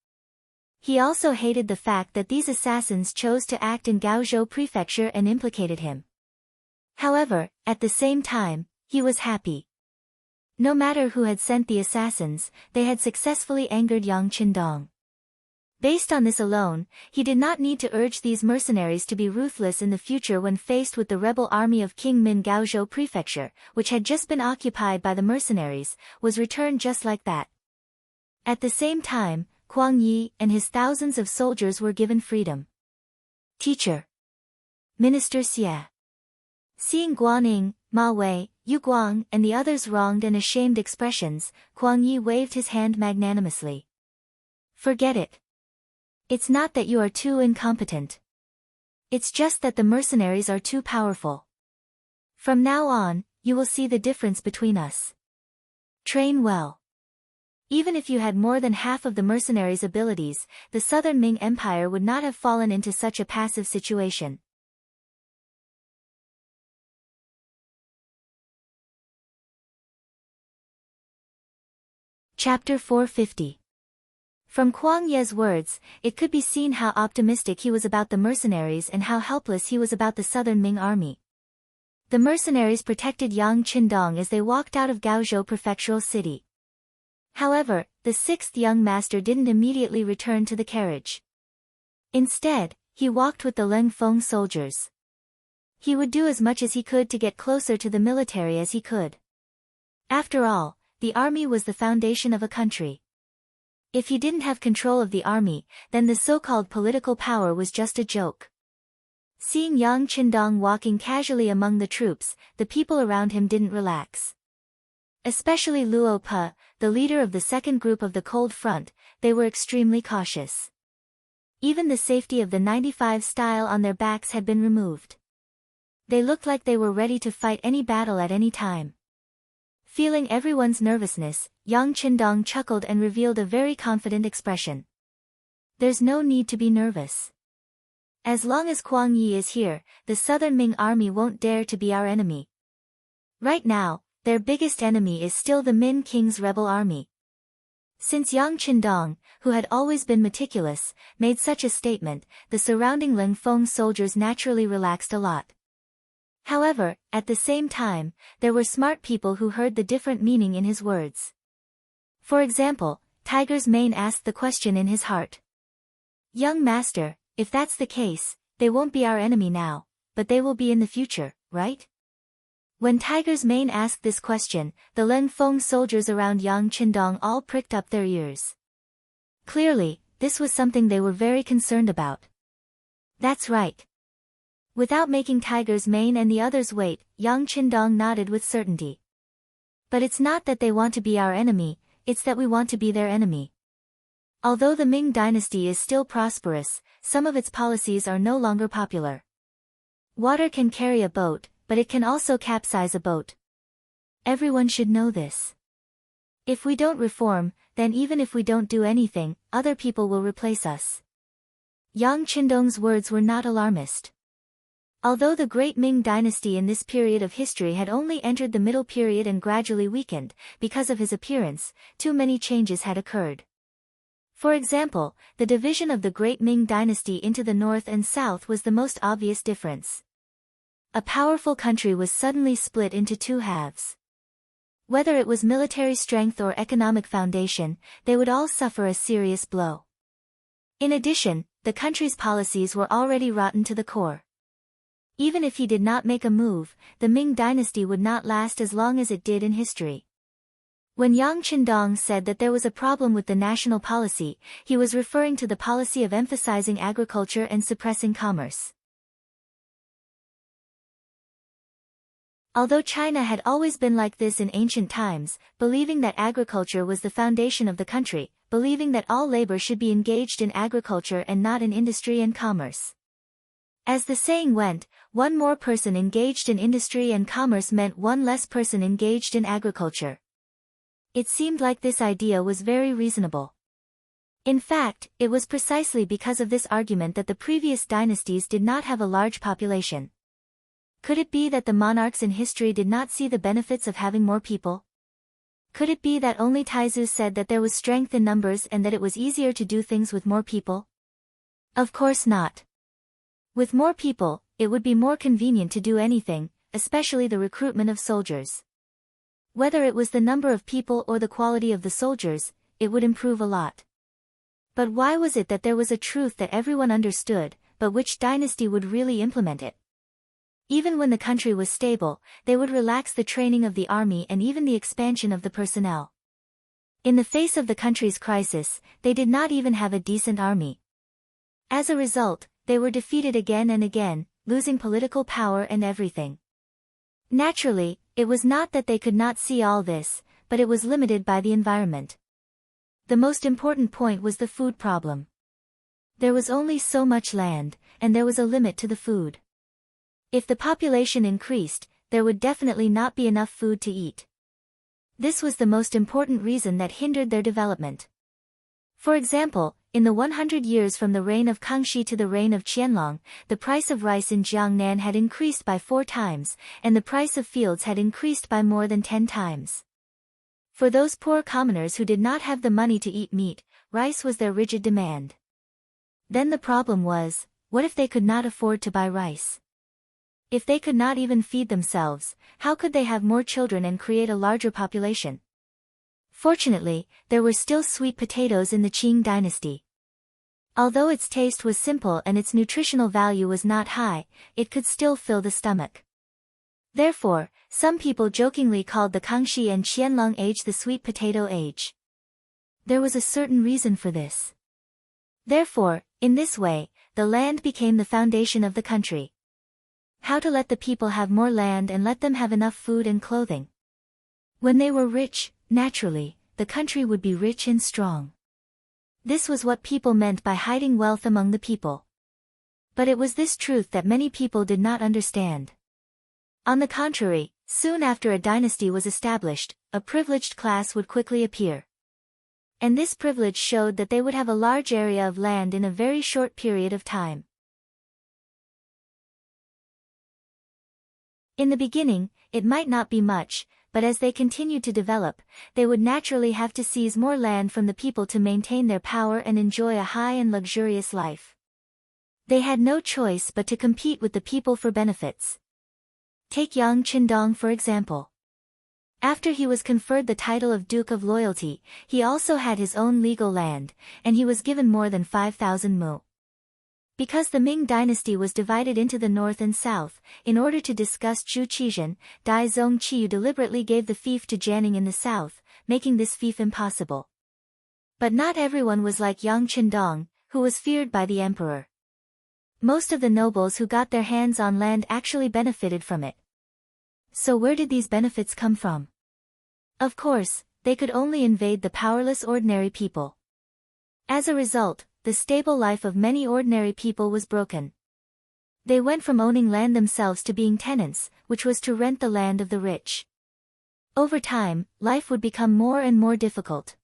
He also hated the fact that these assassins chose to act in Gaozhou Prefecture and implicated him. However, at the same time, he was happy. No matter who had sent the assassins, they had successfully angered Yang Qindong. Based on this alone, he did not need to urge these mercenaries to be ruthless in the future when faced with the rebel army of King Min. Gaozhou Prefecture, which had just been occupied by the mercenaries, was returned just like that. At the same time, Kuang Yi and his thousands of soldiers were given freedom. "Teacher. Minister Xie." Seeing Guaning, Ma Wei, Yu Guang and the others' wronged and ashamed expressions, Kuang Yi waved his hand magnanimously. "Forget it. It's not that you are too incompetent. It's just that the mercenaries are too powerful. From now on, you will see the difference between us. Train well. Even if you had more than half of the mercenaries' abilities, the Southern Ming Empire would not have fallen into such a passive situation." Chapter 450. From Kuang Ye's words, it could be seen how optimistic he was about the mercenaries and how helpless he was about the Southern Ming army. The mercenaries protected Yang Qindong as they walked out of Gaozhou Prefectural City. However, the sixth young master didn't immediately return to the carriage. Instead, he walked with the Leng Feng soldiers. He would do as much as he could to get closer to the military as he could. After all, the army was the foundation of a country. If he didn't have control of the army, then the so-called political power was just a joke. Seeing Yang Qindong walking casually among the troops, the people around him didn't relax. Especially Luo Pe, the leader of the second group of the Cold Front, they were extremely cautious. Even the safety of the 95 style on their backs had been removed. They looked like they were ready to fight any battle at any time. Feeling everyone's nervousness, Yang Qindong chuckled and revealed a very confident expression. "There's no need to be nervous. As long as Kuang Yi is here, the southern Ming army won't dare to be our enemy. Right now, their biggest enemy is still the Min King's rebel army. Since Yang Qindong, who had always been meticulous, made such a statement, the surrounding Leng Feng soldiers naturally relaxed a lot. However, at the same time, there were smart people who heard the different meaning in his words. For example, Tiger's Mane asked the question in his heart. Young master, if that's the case, they won't be our enemy now, but they will be in the future, right? When Tiger's Mane asked this question, the Leng Feng soldiers around Yang Qindong all pricked up their ears. Clearly, this was something they were very concerned about. That's right. Without making Tiger's Mane and the others wait, Yang Qindong nodded with certainty. But it's not that they want to be our enemy, it's that we want to be their enemy. Although the Ming dynasty is still prosperous, some of its policies are no longer popular. Water can carry a boat, but it can also capsize a boat. Everyone should know this. If we don't reform, then even if we don't do anything, other people will replace us. Yang Qindong's words were not alarmist. Although the great Ming dynasty in this period of history had only entered the middle period and gradually weakened, because of his appearance, too many changes had occurred. For example, the division of the great Ming dynasty into the north and south was the most obvious difference. A powerful country was suddenly split into two halves. Whether it was military strength or economic foundation, they would all suffer a serious blow. In addition, the country's policies were already rotten to the core. Even if he did not make a move, the Ming dynasty would not last as long as it did in history. When Yang Qindong said that there was a problem with the national policy, he was referring to the policy of emphasizing agriculture and suppressing commerce. Although China had always been like this in ancient times, believing that agriculture was the foundation of the country, believing that all labor should be engaged in agriculture and not in industry and commerce. As the saying went, one more person engaged in industry and commerce meant one less person engaged in agriculture. It seemed like this idea was very reasonable. In fact, it was precisely because of this argument that the previous dynasties did not have a large population. Could it be that the monarchs in history did not see the benefits of having more people? Could it be that only Taizu said that there was strength in numbers and that it was easier to do things with more people? Of course not. With more people, it would be more convenient to do anything, especially the recruitment of soldiers. Whether it was the number of people or the quality of the soldiers, it would improve a lot. But why was it that there was a truth that everyone understood, but which dynasty would really implement it? Even when the country was stable, they would relax the training of the army and even the expansion of the personnel. In the face of the country's crisis, they did not even have a decent army. As a result, they were defeated again and again, losing political power and everything. Naturally, it was not that they could not see all this, but it was limited by the environment. The most important point was the food problem. There was only so much land, and there was a limit to the food. If the population increased, there would definitely not be enough food to eat. This was the most important reason that hindered their development. For example, in the 100 years from the reign of Kangxi to the reign of Qianlong, the price of rice in Jiangnan had increased by 4 times, and the price of fields had increased by more than 10 times. For those poor commoners who did not have the money to eat meat, rice was their rigid demand. Then the problem was, what if they could not afford to buy rice? If they could not even feed themselves, how could they have more children and create a larger population? Fortunately, there were still sweet potatoes in the Qing dynasty. Although its taste was simple and its nutritional value was not high, it could still fill the stomach. Therefore, some people jokingly called the Kangxi and Qianlong age the sweet potato age. There was a certain reason for this. Therefore, in this way, the land became the foundation of the country. How to let the people have more land and let them have enough food and clothing. When they were rich, naturally, the country would be rich and strong. This was what people meant by hiding wealth among the people. But it was this truth that many people did not understand. On the contrary, soon after a dynasty was established, a privileged class would quickly appear. And this privilege showed that they would have a large area of land in a very short period of time. In the beginning, it might not be much, but as they continued to develop, they would naturally have to seize more land from the people to maintain their power and enjoy a high and luxurious life. They had no choice but to compete with the people for benefits. Take Yang Qindong for example. After he was conferred the title of Duke of Loyalty, he also had his own legal land, and he was given more than 5,000 mu. Because the Ming dynasty was divided into the north and south, in order to discuss Zhu Qizhen, Dai Zongqiu deliberately gave the fief to Jianing in the south, making this fief impossible. But not everyone was like Yang Qindong, who was feared by the emperor. Most of the nobles who got their hands on land actually benefited from it. So where did these benefits come from? Of course, they could only invade the powerless ordinary people. As a result, the stable life of many ordinary people was broken. They went from owning land themselves to being tenants, which was to rent the land of the rich. Over time, life would become more and more difficult.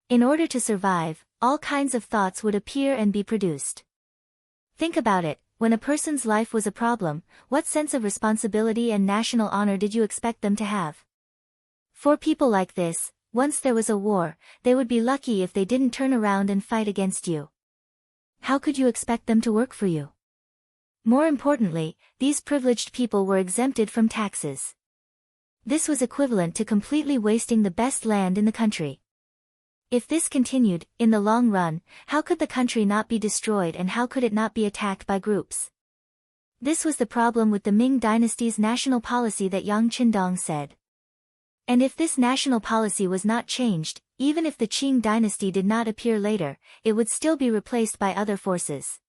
In order to survive, all kinds of thoughts would appear and be produced. Think about it, when a person's life was a problem, what sense of responsibility and national honor did you expect them to have? For people like this, once there was a war, they would be lucky if they didn't turn around and fight against you. How could you expect them to work for you? More importantly, these privileged people were exempted from taxes. This was equivalent to completely wasting the best land in the country. If this continued, in the long run, how could the country not be destroyed and how could it not be attacked by groups? This was the problem with the Ming dynasty's national policy that Yang Qindong said. And if this national policy was not changed, even if the Qing dynasty did not appear later, it would still be replaced by other forces.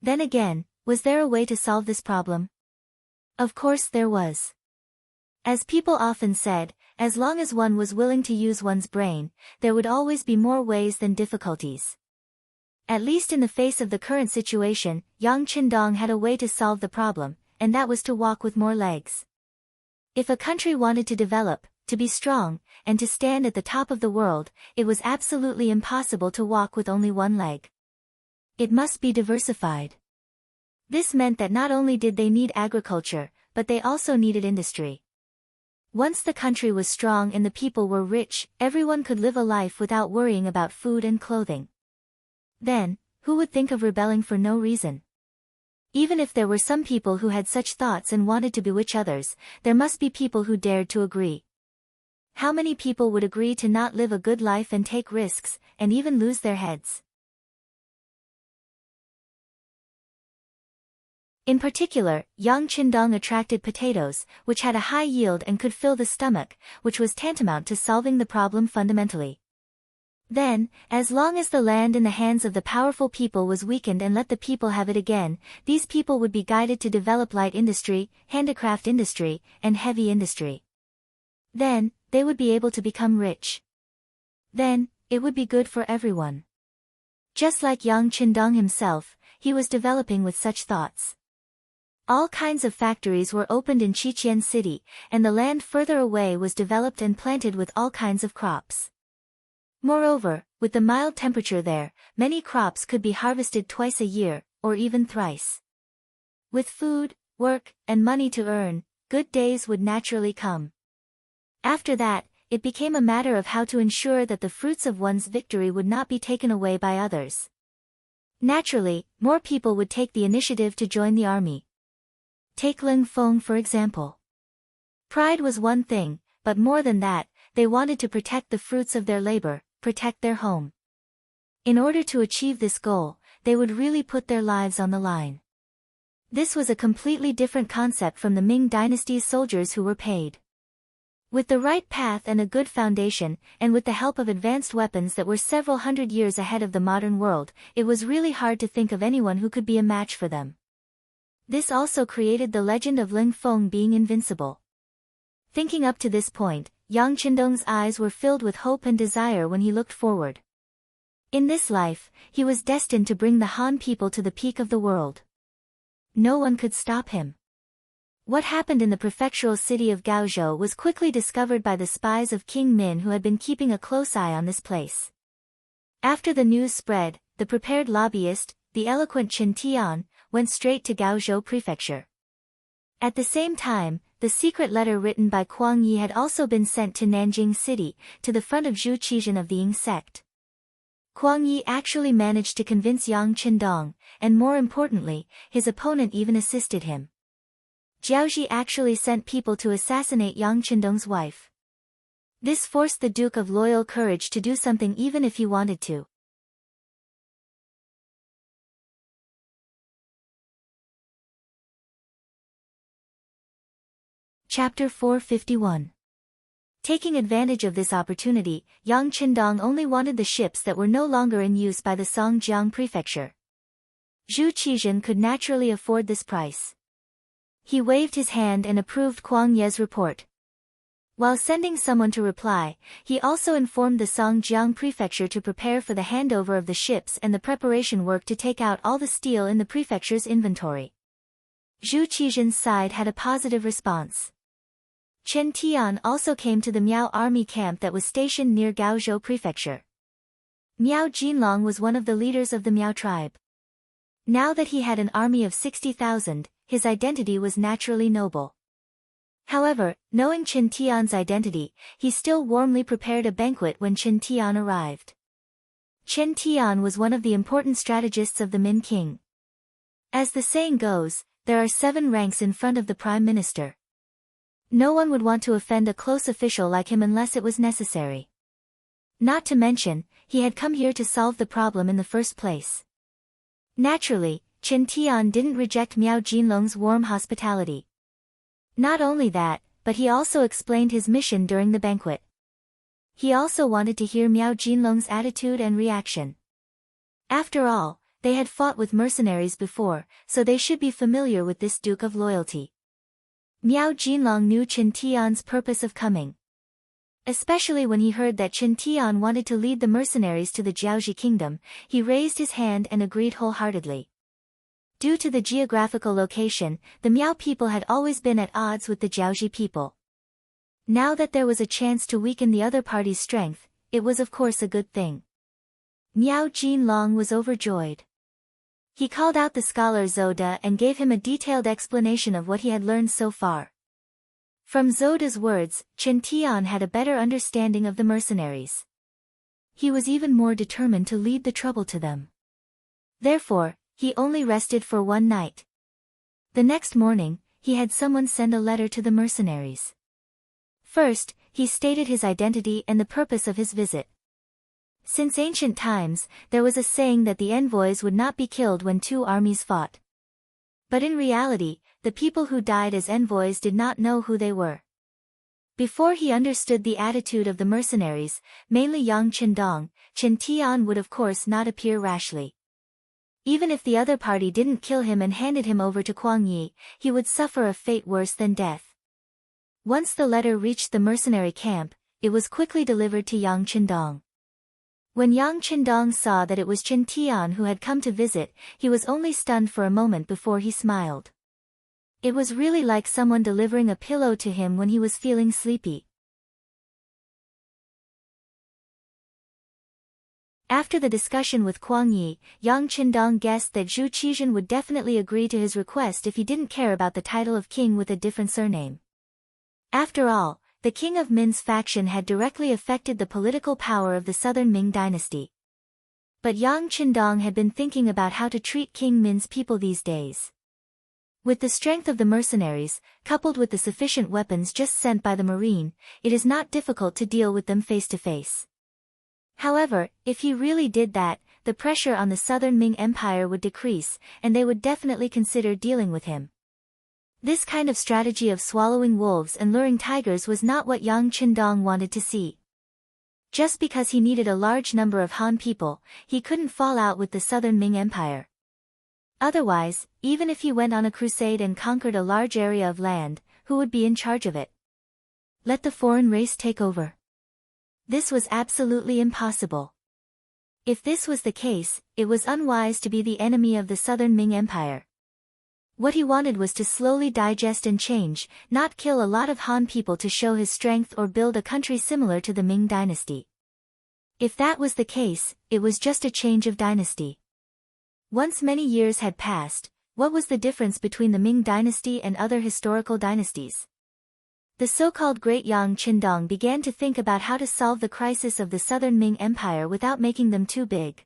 Then again, was there a way to solve this problem? Of course there was. As people often said, as long as one was willing to use one's brain, there would always be more ways than difficulties. At least in the face of the current situation, Yang Qindong had a way to solve the problem, and that was to walk with more legs. If a country wanted to develop, to be strong, and to stand at the top of the world, it was absolutely impossible to walk with only one leg. It must be diversified. This meant that not only did they need agriculture, but they also needed industry. Once the country was strong and the people were rich, everyone could live a life without worrying about food and clothing. Then, who would think of rebelling for no reason? Even if there were some people who had such thoughts and wanted to bewitch others, there must be people who dared to agree. How many people would agree to not live a good life and take risks, and even lose their heads? In particular, Yang Qindong attracted potatoes, which had a high yield and could fill the stomach, which was tantamount to solving the problem fundamentally. Then, as long as the land in the hands of the powerful people was weakened and let the people have it again, these people would be guided to develop light industry, handicraft industry, and heavy industry. Then, they would be able to become rich. Then, it would be good for everyone. Just like Yang Qindong himself, he was developing with such thoughts. All kinds of factories were opened in Qiqian City, and the land further away was developed and planted with all kinds of crops. Moreover, with the mild temperature there, many crops could be harvested twice a year, or even thrice. With food, work, and money to earn, good days would naturally come. After that, it became a matter of how to ensure that the fruits of one's victory would not be taken away by others. Naturally, more people would take the initiative to join the army. Take Ling Feng for example. Pride was one thing, but more than that, they wanted to protect the fruits of their labor, protect their home. In order to achieve this goal, they would really put their lives on the line. This was a completely different concept from the Ming dynasty's soldiers who were paid. With the right path and a good foundation, and with the help of advanced weapons that were several hundred years ahead of the modern world, it was really hard to think of anyone who could be a match for them. This also created the legend of Ling Feng being invincible. Thinking up to this point, Yang Qindong's eyes were filled with hope and desire when he looked forward. In this life, he was destined to bring the Han people to the peak of the world. No one could stop him. What happened in the prefectural city of Gaozhou was quickly discovered by the spies of King Min who had been keeping a close eye on this place. After the news spread, the prepared lobbyist, the eloquent Qin Tian, went straight to Gaozhou prefecture. At the same time, the secret letter written by Kuang Yi had also been sent to Nanjing City, to the front of Zhu Qizhen of the Ying sect. Kuang Yi actually managed to convince Yang Qindong, and more importantly, his opponent even assisted him. Jiaoji actually sent people to assassinate Yang Qindong's wife. This forced the Duke of Loyal Courage to do something even if he wanted to. Chapter 451. Taking advantage of this opportunity, Yang Qindong only wanted the ships that were no longer in use by the Songjiang prefecture. Zhu Qizhen could naturally afford this price. He waved his hand and approved Kuang Ye's report. While sending someone to reply, he also informed the Songjiang prefecture to prepare for the handover of the ships and the preparation work to take out all the steel in the prefecture's inventory. Zhu Qizhen's side had a positive response. Chen Tian also came to the Miao army camp that was stationed near Gaozhou prefecture. Miao Jinlong was one of the leaders of the Miao tribe. Now that he had an army of 60,000, his identity was naturally noble. However, knowing Chen Tian's identity, he still warmly prepared a banquet when Chen Tian arrived. Chen Tian was one of the important strategists of the Min King. As the saying goes, there are 7 ranks in front of the Prime Minister. No one would want to offend a close official like him unless it was necessary. Not to mention, he had come here to solve the problem in the first place. Naturally, Chen Tian didn't reject Miao Jinlong's warm hospitality. Not only that, but he also explained his mission during the banquet. He also wanted to hear Miao Jinlong's attitude and reaction. After all, they had fought with mercenaries before, so they should be familiar with this Duke of Loyalty. Miao Jinlong knew Chen Tian's purpose of coming. Especially when he heard that Chen Tian wanted to lead the mercenaries to the Jiaoji kingdom, he raised his hand and agreed wholeheartedly. Due to the geographical location, the Miao people had always been at odds with the Jiaoji people. Now that there was a chance to weaken the other party's strength, it was of course a good thing. Miao Jinlong was overjoyed. He called out the scholar Zoda and gave him a detailed explanation of what he had learned so far. From Zoda's words, Chen Tian had a better understanding of the mercenaries. He was even more determined to lead the trouble to them. Therefore, he only rested for one night. The next morning, he had someone send a letter to the mercenaries. First, he stated his identity and the purpose of his visit. Since ancient times, there was a saying that the envoys would not be killed when 2 armies fought. But in reality, the people who died as envoys did not know who they were. Before he understood the attitude of the mercenaries, mainly Yang Qindong, Chen Tian would of course not appear rashly. Even if the other party didn't kill him and handed him over to Kuang Yi, he would suffer a fate worse than death. Once the letter reached the mercenary camp, it was quickly delivered to Yang Qindong. When Yang Qindong saw that it was Chen Tian who had come to visit, he was only stunned for a moment before he smiled. It was really like someone delivering a pillow to him when he was feeling sleepy. After the discussion with Kuang Yi, Yang Qindong guessed that Zhu Qizhen would definitely agree to his request if he didn't care about the title of king with a different surname. After all, the king of Min's faction had directly affected the political power of the southern Ming dynasty. But Yang Qindong had been thinking about how to treat King Min's people these days. With the strength of the mercenaries, coupled with the sufficient weapons just sent by the marine, it is not difficult to deal with them face to face. However, if he really did that, the pressure on the southern Ming Empire would decrease, and they would definitely consider dealing with him. This kind of strategy of swallowing wolves and luring tigers was not what Yang Qindong wanted to see. Just because he needed a large number of Han people, he couldn't fall out with the southern Ming Empire. Otherwise, even if he went on a crusade and conquered a large area of land, who would be in charge of it? Let the foreign race take over. This was absolutely impossible. If this was the case, it was unwise to be the enemy of the southern Ming Empire. What he wanted was to slowly digest and change, not kill a lot of Han people to show his strength or build a country similar to the Ming dynasty. If that was the case, it was just a change of dynasty. Once many years had passed, What was the difference between the Ming dynasty and other historical dynasties? The so-called Great Yang Qindong began to think about how to solve the crisis of the southern Ming Empire without making them too big.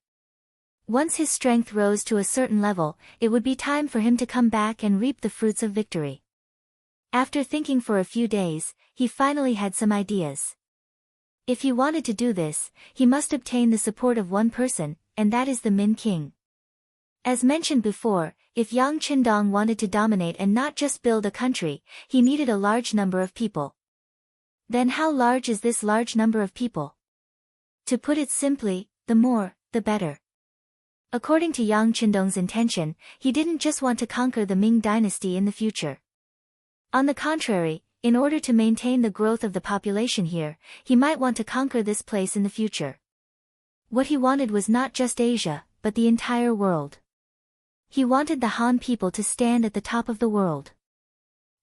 Once his strength rose to a certain level, it would be time for him to come back and reap the fruits of victory. After thinking for a few days, he finally had some ideas. If he wanted to do this, he must obtain the support of one person, and that is the Min king. As mentioned before, if Yang Qindong wanted to dominate and not just build a country, he needed a large number of people. Then how large is this large number of people? To put it simply, the more, the better. According to Yang Qindong's intention, he didn't just want to conquer the Ming dynasty in the future. On the contrary, in order to maintain the growth of the population here, he might want to conquer this place in the future. What he wanted was not just Asia, but the entire world. He wanted the Han people to stand at the top of the world.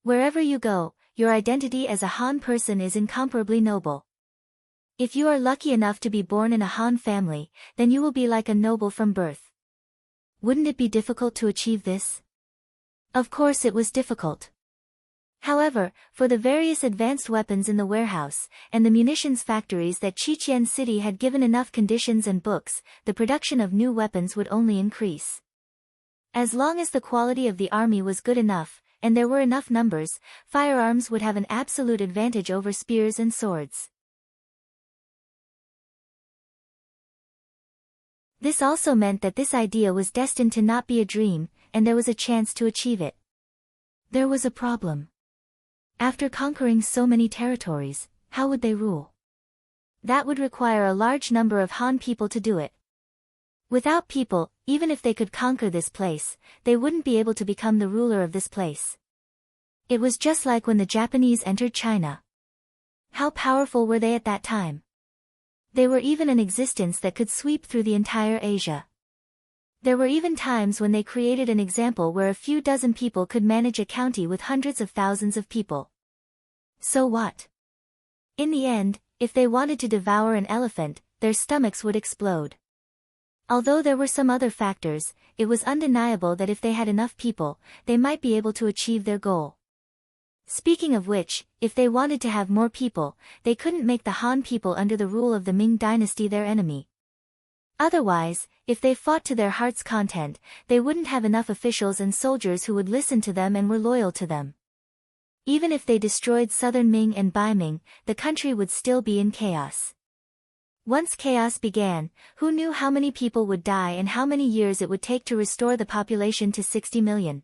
Wherever you go, your identity as a Han person is incomparably noble. If you are lucky enough to be born in a Han family, then you will be like a noble from birth. Wouldn't it be difficult to achieve this? Of course it was difficult. However, for the various advanced weapons in the warehouse, and the munitions factories that Qiqian City had given enough conditions and books, the production of new weapons would only increase. As long as the quality of the army was good enough, and there were enough numbers, firearms would have an absolute advantage over spears and swords. This also meant that this idea was destined to not be a dream, and there was a chance to achieve it. There was a problem. After conquering so many territories, how would they rule? That would require a large number of Han people to do it. Without people, even if they could conquer this place, they wouldn't be able to become the ruler of this place. It was just like when the Japanese entered China. How powerful were they at that time? They were even an existence that could sweep through the entire Asia. There were even times when they created an example where a few dozen people could manage a county with hundreds of thousands of people. So what? In the end, if they wanted to devour an elephant, their stomachs would explode. Although there were some other factors, it was undeniable that if they had enough people, they might be able to achieve their goal. Speaking of which, if they wanted to have more people, they couldn't make the Han people under the rule of the Ming dynasty their enemy. Otherwise, if they fought to their heart's content, they wouldn't have enough officials and soldiers who would listen to them and were loyal to them. Even if they destroyed southern Ming and Baiming, the country would still be in chaos. Once chaos began, who knew how many people would die and how many years it would take to restore the population to 60 million?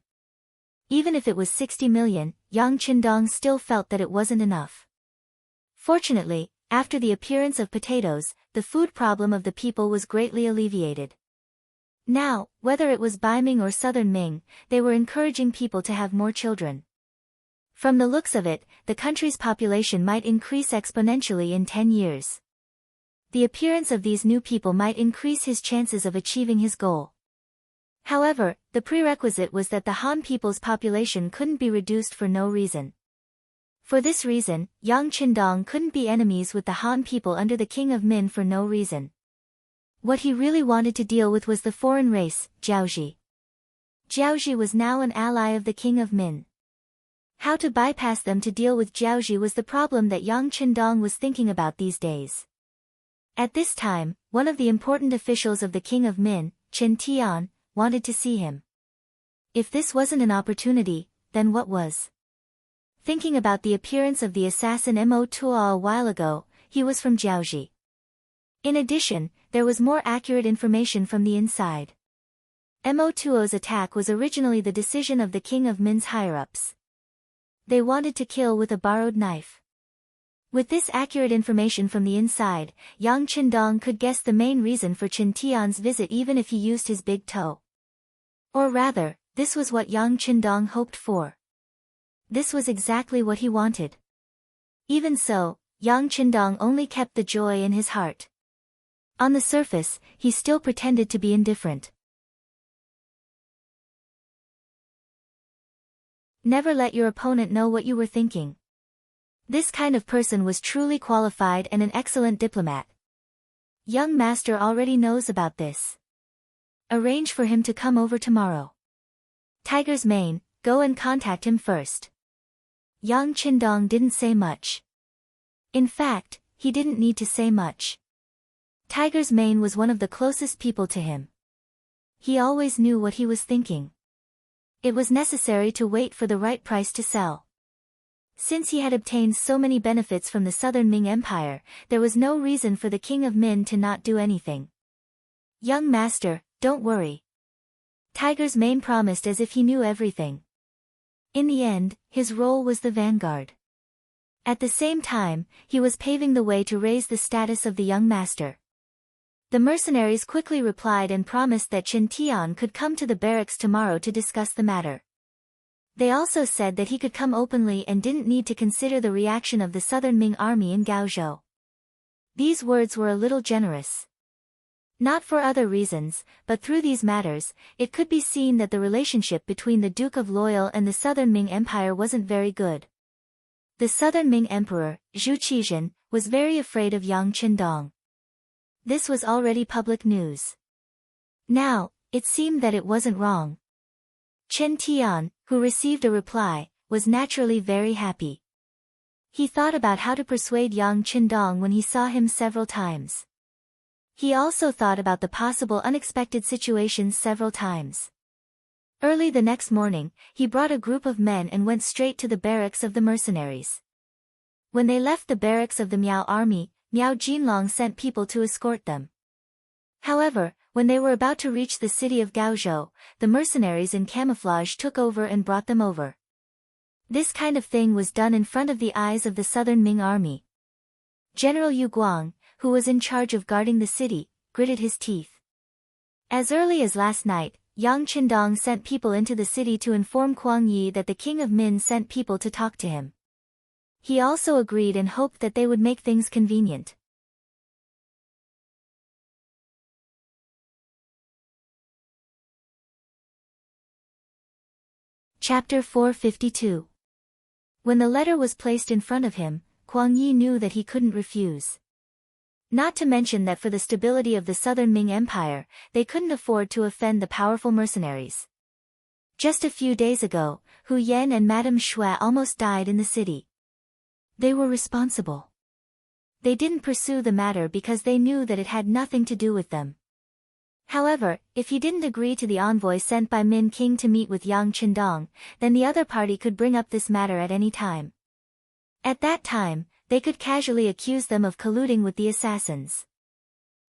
Even if it was 60 million, Yang Qindong still felt that it wasn't enough. Fortunately, after the appearance of potatoes, the food problem of the people was greatly alleviated. Now, whether it was Baiming or southern Ming, they were encouraging people to have more children. From the looks of it, the country's population might increase exponentially in 10 years. The appearance of these new people might increase his chances of achieving his goal. However, the prerequisite was that the Han people's population couldn't be reduced for no reason. For this reason, Yang Qindong couldn't be enemies with the Han people under the king of Min for no reason. What he really wanted to deal with was the foreign race, Jiaoji. Jiaoji was now an ally of the king of Min. How to bypass them to deal with Jiaoji was the problem that Yang Qindong was thinking about these days. At this time, one of the important officials of the king of Min, Qin Tian, wanted to see him. If this wasn't an opportunity, then what was? Thinking about the appearance of the assassin Mo Tuo a while ago, he was from Jiaoji. In addition, there was more accurate information from the inside. Mo Tuo's attack was originally the decision of the king of Min's higher-ups. They wanted to kill with a borrowed knife. With this accurate information from the inside, Yang Qindong could guess the main reason for Qin Tian's visit even if he used his big toe. Or rather, this was what Yang Qindong hoped for. This was exactly what he wanted. Even so, Yang Qindong only kept the joy in his heart. On the surface, he still pretended to be indifferent. Never let your opponent know what you were thinking. This kind of person was truly qualified and an excellent diplomat. Young master already knows about this. Arrange for him to come over tomorrow. Tiger's mane, go and contact him first. Yang Qindong didn't say much. In fact, he didn't need to say much. Tiger's mane was one of the closest people to him. He always knew what he was thinking. It was necessary to wait for the right price to sell. Since he had obtained so many benefits from the Southern Ming Empire, there was no reason for the King of Min to not do anything. Young master, don't worry. Tiger's mane promised as if he knew everything. In the end, his role was the vanguard. At the same time, he was paving the way to raise the status of the young master. The mercenaries quickly replied and promised that Qin Tian could come to the barracks tomorrow to discuss the matter. They also said that he could come openly and didn't need to consider the reaction of the Southern Ming army in Gaozhou. These words were a little generous. Not for other reasons, but through these matters, it could be seen that the relationship between the Duke of Loyal and the Southern Ming Empire wasn't very good. The Southern Ming Emperor, Zhu Qizhen, was very afraid of Yang Qindong. This was already public news. Now, it seemed that it wasn't wrong. Qin Tian, who received a reply, was naturally very happy. He thought about how to persuade Yang Qindong when he saw him several times. He also thought about the possible unexpected situations several times. Early the next morning, he brought a group of men and went straight to the barracks of the mercenaries. When they left the barracks of the Miao army, Miao Jinlong sent people to escort them. However, when they were about to reach the city of Gaozhou, the mercenaries in camouflage took over and brought them over. This kind of thing was done in front of the eyes of the Southern Ming army. General Yu Guang, who was in charge of guarding the city, gritted his teeth. As early as last night, Yang Qindong sent people into the city to inform Kuang Yi that the King of Min sent people to talk to him. He also agreed and hoped that they would make things convenient. Chapter 452. When the letter was placed in front of him, Kuang Yi knew that he couldn't refuse. Not to mention that for the stability of the Southern Ming Empire, they couldn't afford to offend the powerful mercenaries. Just a few days ago, Hu Yan and Madame Xue almost died in the city. They were responsible. They didn't pursue the matter because they knew that it had nothing to do with them. However, if he didn't agree to the envoy sent by Min King to meet with Yang Qindong, then the other party could bring up this matter at any time. At that time, they could casually accuse them of colluding with the assassins.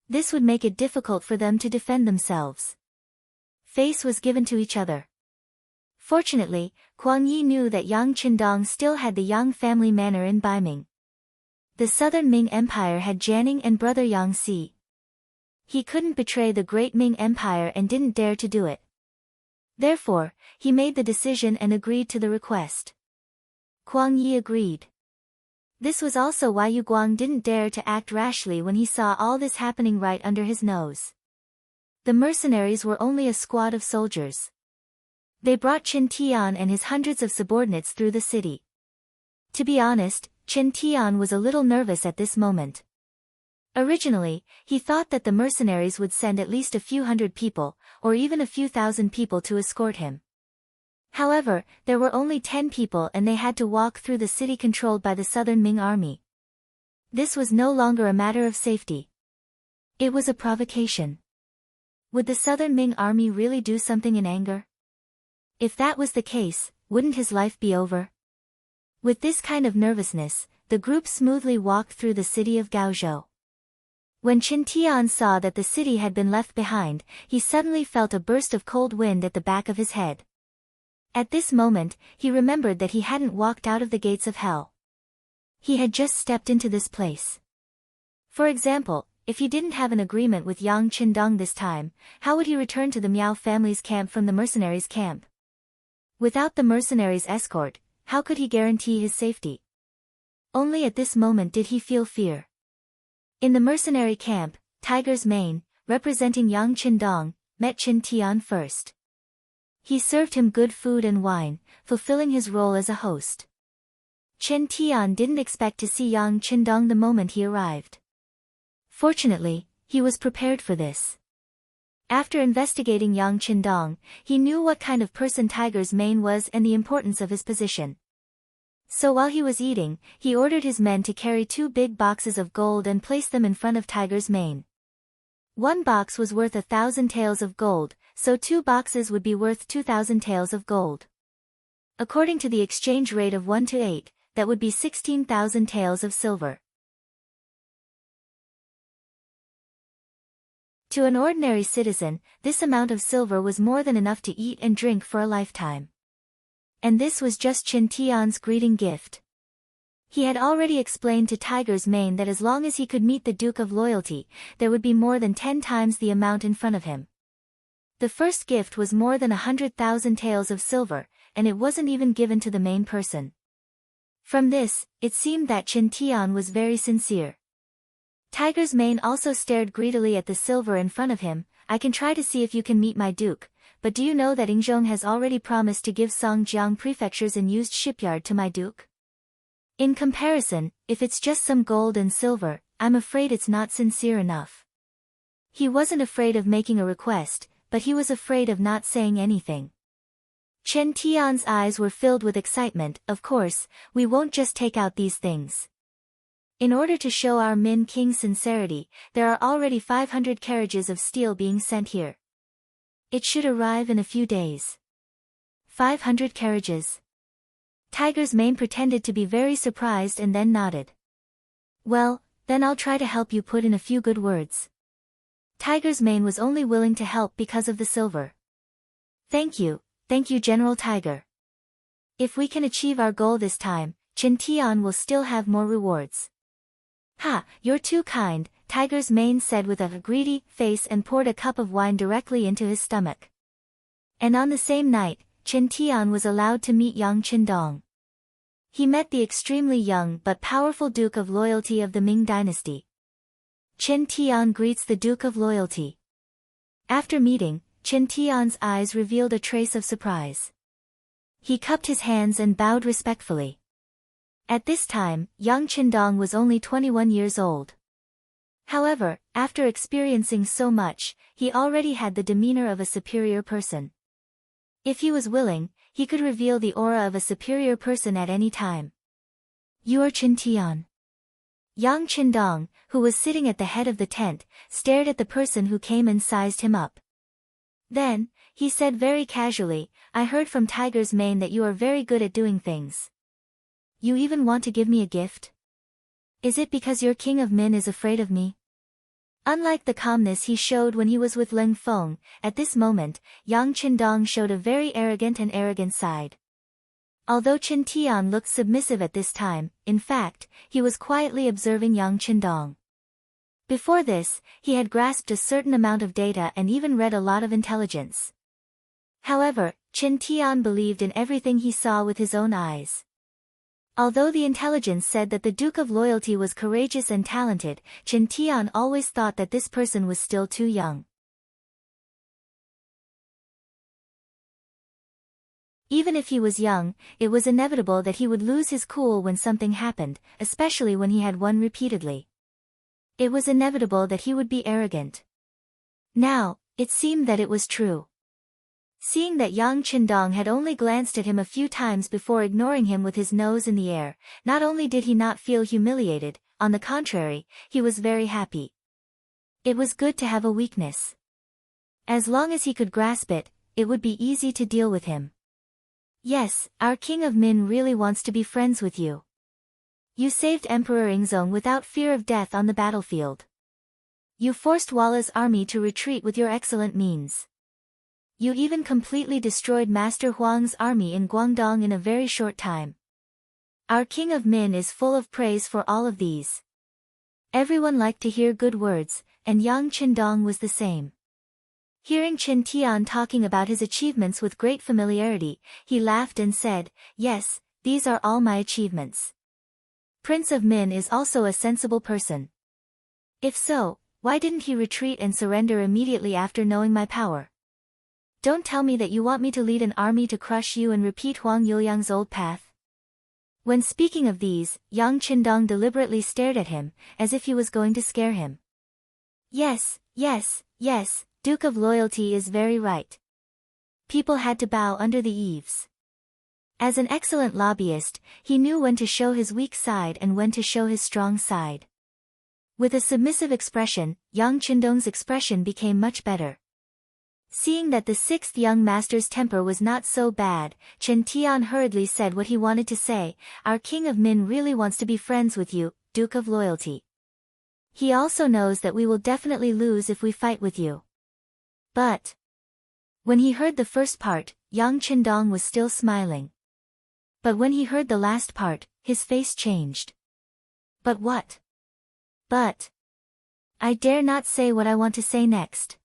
This would make it difficult for them to defend themselves. Face was given to each other. Fortunately, Kuang Yi knew that Yang Qindong still had the Yang family manor in Baiming. The Southern Ming Empire had Jianing and brother Yang Si. He couldn't betray the great Ming Empire and didn't dare to do it. Therefore, he made the decision and agreed to the request. Kuang Yi agreed. This was also why Yu Guang didn't dare to act rashly when he saw all this happening right under his nose. The mercenaries were only a squad of soldiers. They brought Qin Tian and his hundreds of subordinates through the city. To be honest, Qin Tian was a little nervous at this moment. Originally, he thought that the mercenaries would send at least a few hundred people, or even a few thousand people to escort him. However, there were only 10 people and they had to walk through the city controlled by the Southern Ming army. This was no longer a matter of safety. It was a provocation. Would the Southern Ming army really do something in anger? If that was the case, wouldn't his life be over? With this kind of nervousness, the group smoothly walked through the city of Gaozhou. When Qin Tian saw that the city had been left behind, he suddenly felt a burst of cold wind at the back of his head. At this moment, he remembered that he hadn't walked out of the gates of hell. He had just stepped into this place. For example, if he didn't have an agreement with Yang Qindong this time, how would he return to the Miao family's camp from the mercenaries' camp? Without the mercenaries' escort, how could he guarantee his safety? Only at this moment did he feel fear. In the mercenary camp, Tiger's mane, representing Yang Qindong, met Qin Tian first. He served him good food and wine, fulfilling his role as a host. Qin Tian didn't expect to see Yang Qindong the moment he arrived. Fortunately, he was prepared for this. After investigating Yang Qindong, he knew what kind of person Tiger's mane was and the importance of his position. So while he was eating, he ordered his men to carry 2 big boxes of gold and place them in front of Tiger's mane. One box was worth 1,000 taels of gold, so 2 boxes would be worth 2,000 taels of gold. According to the exchange rate of 1 to 8, that would be 16,000 taels of silver. To an ordinary citizen, this amount of silver was more than enough to eat and drink for a lifetime. And this was just Qin Tian's greeting gift. He had already explained to Tiger's mane that as long as he could meet the Duke of Loyalty, there would be more than 10 times the amount in front of him. The first gift was more than 100,000 taels of silver, and it wasn't even given to the main person. From this, it seemed that Qin Tian was very sincere. Tiger's mane also stared greedily at the silver in front of him. I can try to see if you can meet my duke, but do you know that Yingzhong has already promised to give Songjiang prefectures and used shipyard to my duke? In comparison, if it's just some gold and silver, I'm afraid it's not sincere enough. He wasn't afraid of making a request, but he was afraid of not saying anything. Qin Tian's eyes were filled with excitement. Of course, we won't just take out these things. In order to show our Min King's sincerity, there are already 500 carriages of steel being sent here. It should arrive in a few days. 500 carriages. Tiger's mane pretended to be very surprised and then nodded. Well, then I'll try to help you put in a few good words. Tiger's mane was only willing to help because of the silver. Thank you General Tiger. If we can achieve our goal this time, Qin Tian will still have more rewards. Ha, you're too kind, Tiger's mane said with a greedy face and poured a cup of wine directly into his stomach. And on the same night, Qin Tian was allowed to meet Yang Qindong. He met the extremely young but powerful Duke of Loyalty of the Ming Dynasty. Qin Tian greets the Duke of Loyalty. After meeting, Qin Tian's eyes revealed a trace of surprise. He cupped his hands and bowed respectfully. At this time, Yang Qindong was only 21 years old. However, after experiencing so much, he already had the demeanor of a superior person. If he was willing, he could reveal the aura of a superior person at any time. You are Qin Tian. Yang Qindong, who was sitting at the head of the tent, stared at the person who came and sized him up. Then, he said very casually, I heard from Tiger's mane that you are very good at doing things. You even want to give me a gift? Is it because your King of Min is afraid of me? Unlike the calmness he showed when he was with Leng Feng, at this moment, Yang Qindong showed a very arrogant side. Although Qin Tian looked submissive at this time, in fact, he was quietly observing Yang Qindong. Before this, he had grasped a certain amount of data and even read a lot of intelligence. However, Qin Tian believed in everything he saw with his own eyes. Although the intelligence said that the Duke of Loyalty was courageous and talented, Qin Tian always thought that this person was still too young. Even if he was young, it was inevitable that he would lose his cool when something happened, especially when he had won repeatedly. It was inevitable that he would be arrogant. Now, it seemed that it was true. Seeing that Yang Qindong had only glanced at him a few times before ignoring him with his nose in the air, not only did he not feel humiliated, on the contrary, he was very happy. It was good to have a weakness. As long as he could grasp it, it would be easy to deal with him. Yes, our King of Min really wants to be friends with you. You saved Emperor Yingzong without fear of death on the battlefield. You forced Walla's army to retreat with your excellent means. You even completely destroyed Master Huang's army in Guangdong in a very short time. Our King of Min is full of praise for all of these. Everyone liked to hear good words, and Yang Qindong was the same. Hearing Qin Tian talking about his achievements with great familiarity, he laughed and said, Yes, these are all my achievements. Prince of Min is also a sensible person. If so, why didn't he retreat and surrender immediately after knowing my power? Don't tell me that you want me to lead an army to crush you and repeat Huang Youliang's old path. When speaking of these, Yang Qindong deliberately stared at him, as if he was going to scare him. Yes, Duke of Loyalty is very right. People had to bow under the eaves. As an excellent lobbyist, he knew when to show his weak side and when to show his strong side. With a submissive expression, Yang Qindong's expression became much better. Seeing that the sixth young master's temper was not so bad, Chen Tian hurriedly said what he wanted to say. Our King of Min really wants to be friends with you, Duke of Loyalty. He also knows that we will definitely lose if we fight with you. But when he heard the first part, Yang Qindong was still smiling. But when he heard the last part, his face changed. But what? But I dare not say what I want to say next.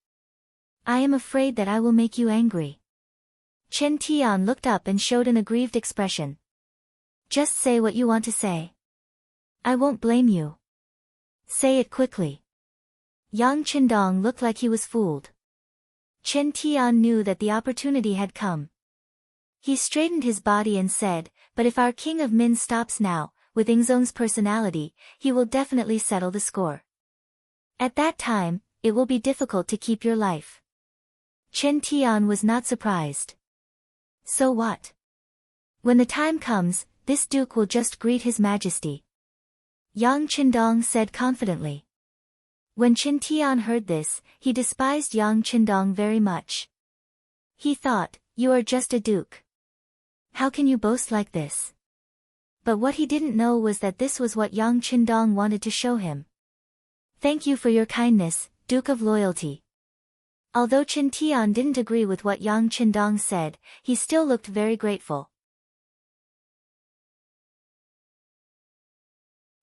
I am afraid that I will make you angry. Chen Tian looked up and showed an aggrieved expression. Just say what you want to say. I won't blame you. Say it quickly. Yang Qindong looked like he was fooled. Chen Tian knew that the opportunity had come. He straightened his body and said, but if our King of Min stops now, with Yingzong's personality, he will definitely settle the score. At that time, it will be difficult to keep your life. Chen Tian was not surprised. So what? When the time comes, this duke will just greet his majesty. Yang Qindong said confidently. When Chen Tian heard this, he despised Yang Qindong very much. He thought, you are just a duke. How can you boast like this? But what he didn't know was that this was what Yang Qindong wanted to show him. Thank you for your kindness, Duke of Loyalty. Although Chen Tian didn't agree with what Yang Qindong said, he still looked very grateful.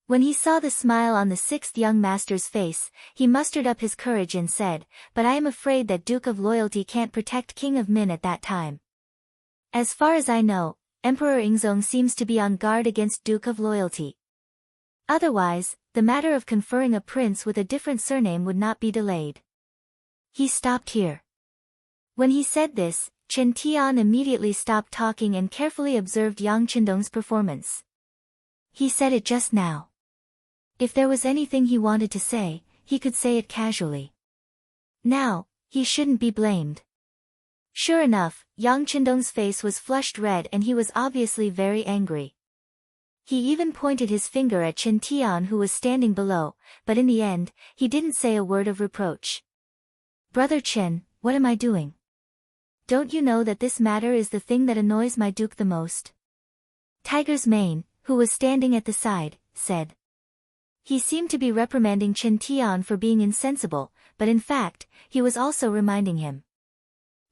When he saw the smile on the sixth young master's face, he mustered up his courage and said, but I am afraid that Duke of Loyalty can't protect King of Min at that time. As far as I know, Emperor Yingzong seems to be on guard against Duke of Loyalty. Otherwise, the matter of conferring a prince with a different surname would not be delayed. He stopped here. When he said this, Chen Tian immediately stopped talking and carefully observed Yang Qindong's performance. He said it just now. If there was anything he wanted to say, he could say it casually. Now, he shouldn't be blamed. Sure enough, Yang Qindong's face was flushed red and he was obviously very angry. He even pointed his finger at Chen Tian who was standing below, but in the end, he didn't say a word of reproach. Brother Chen, what am I doing? Don't you know that this matter is the thing that annoys my duke the most? Tiger's Mane, who was standing at the side, said. He seemed to be reprimanding Chen Tian for being insensible, but in fact, he was also reminding him.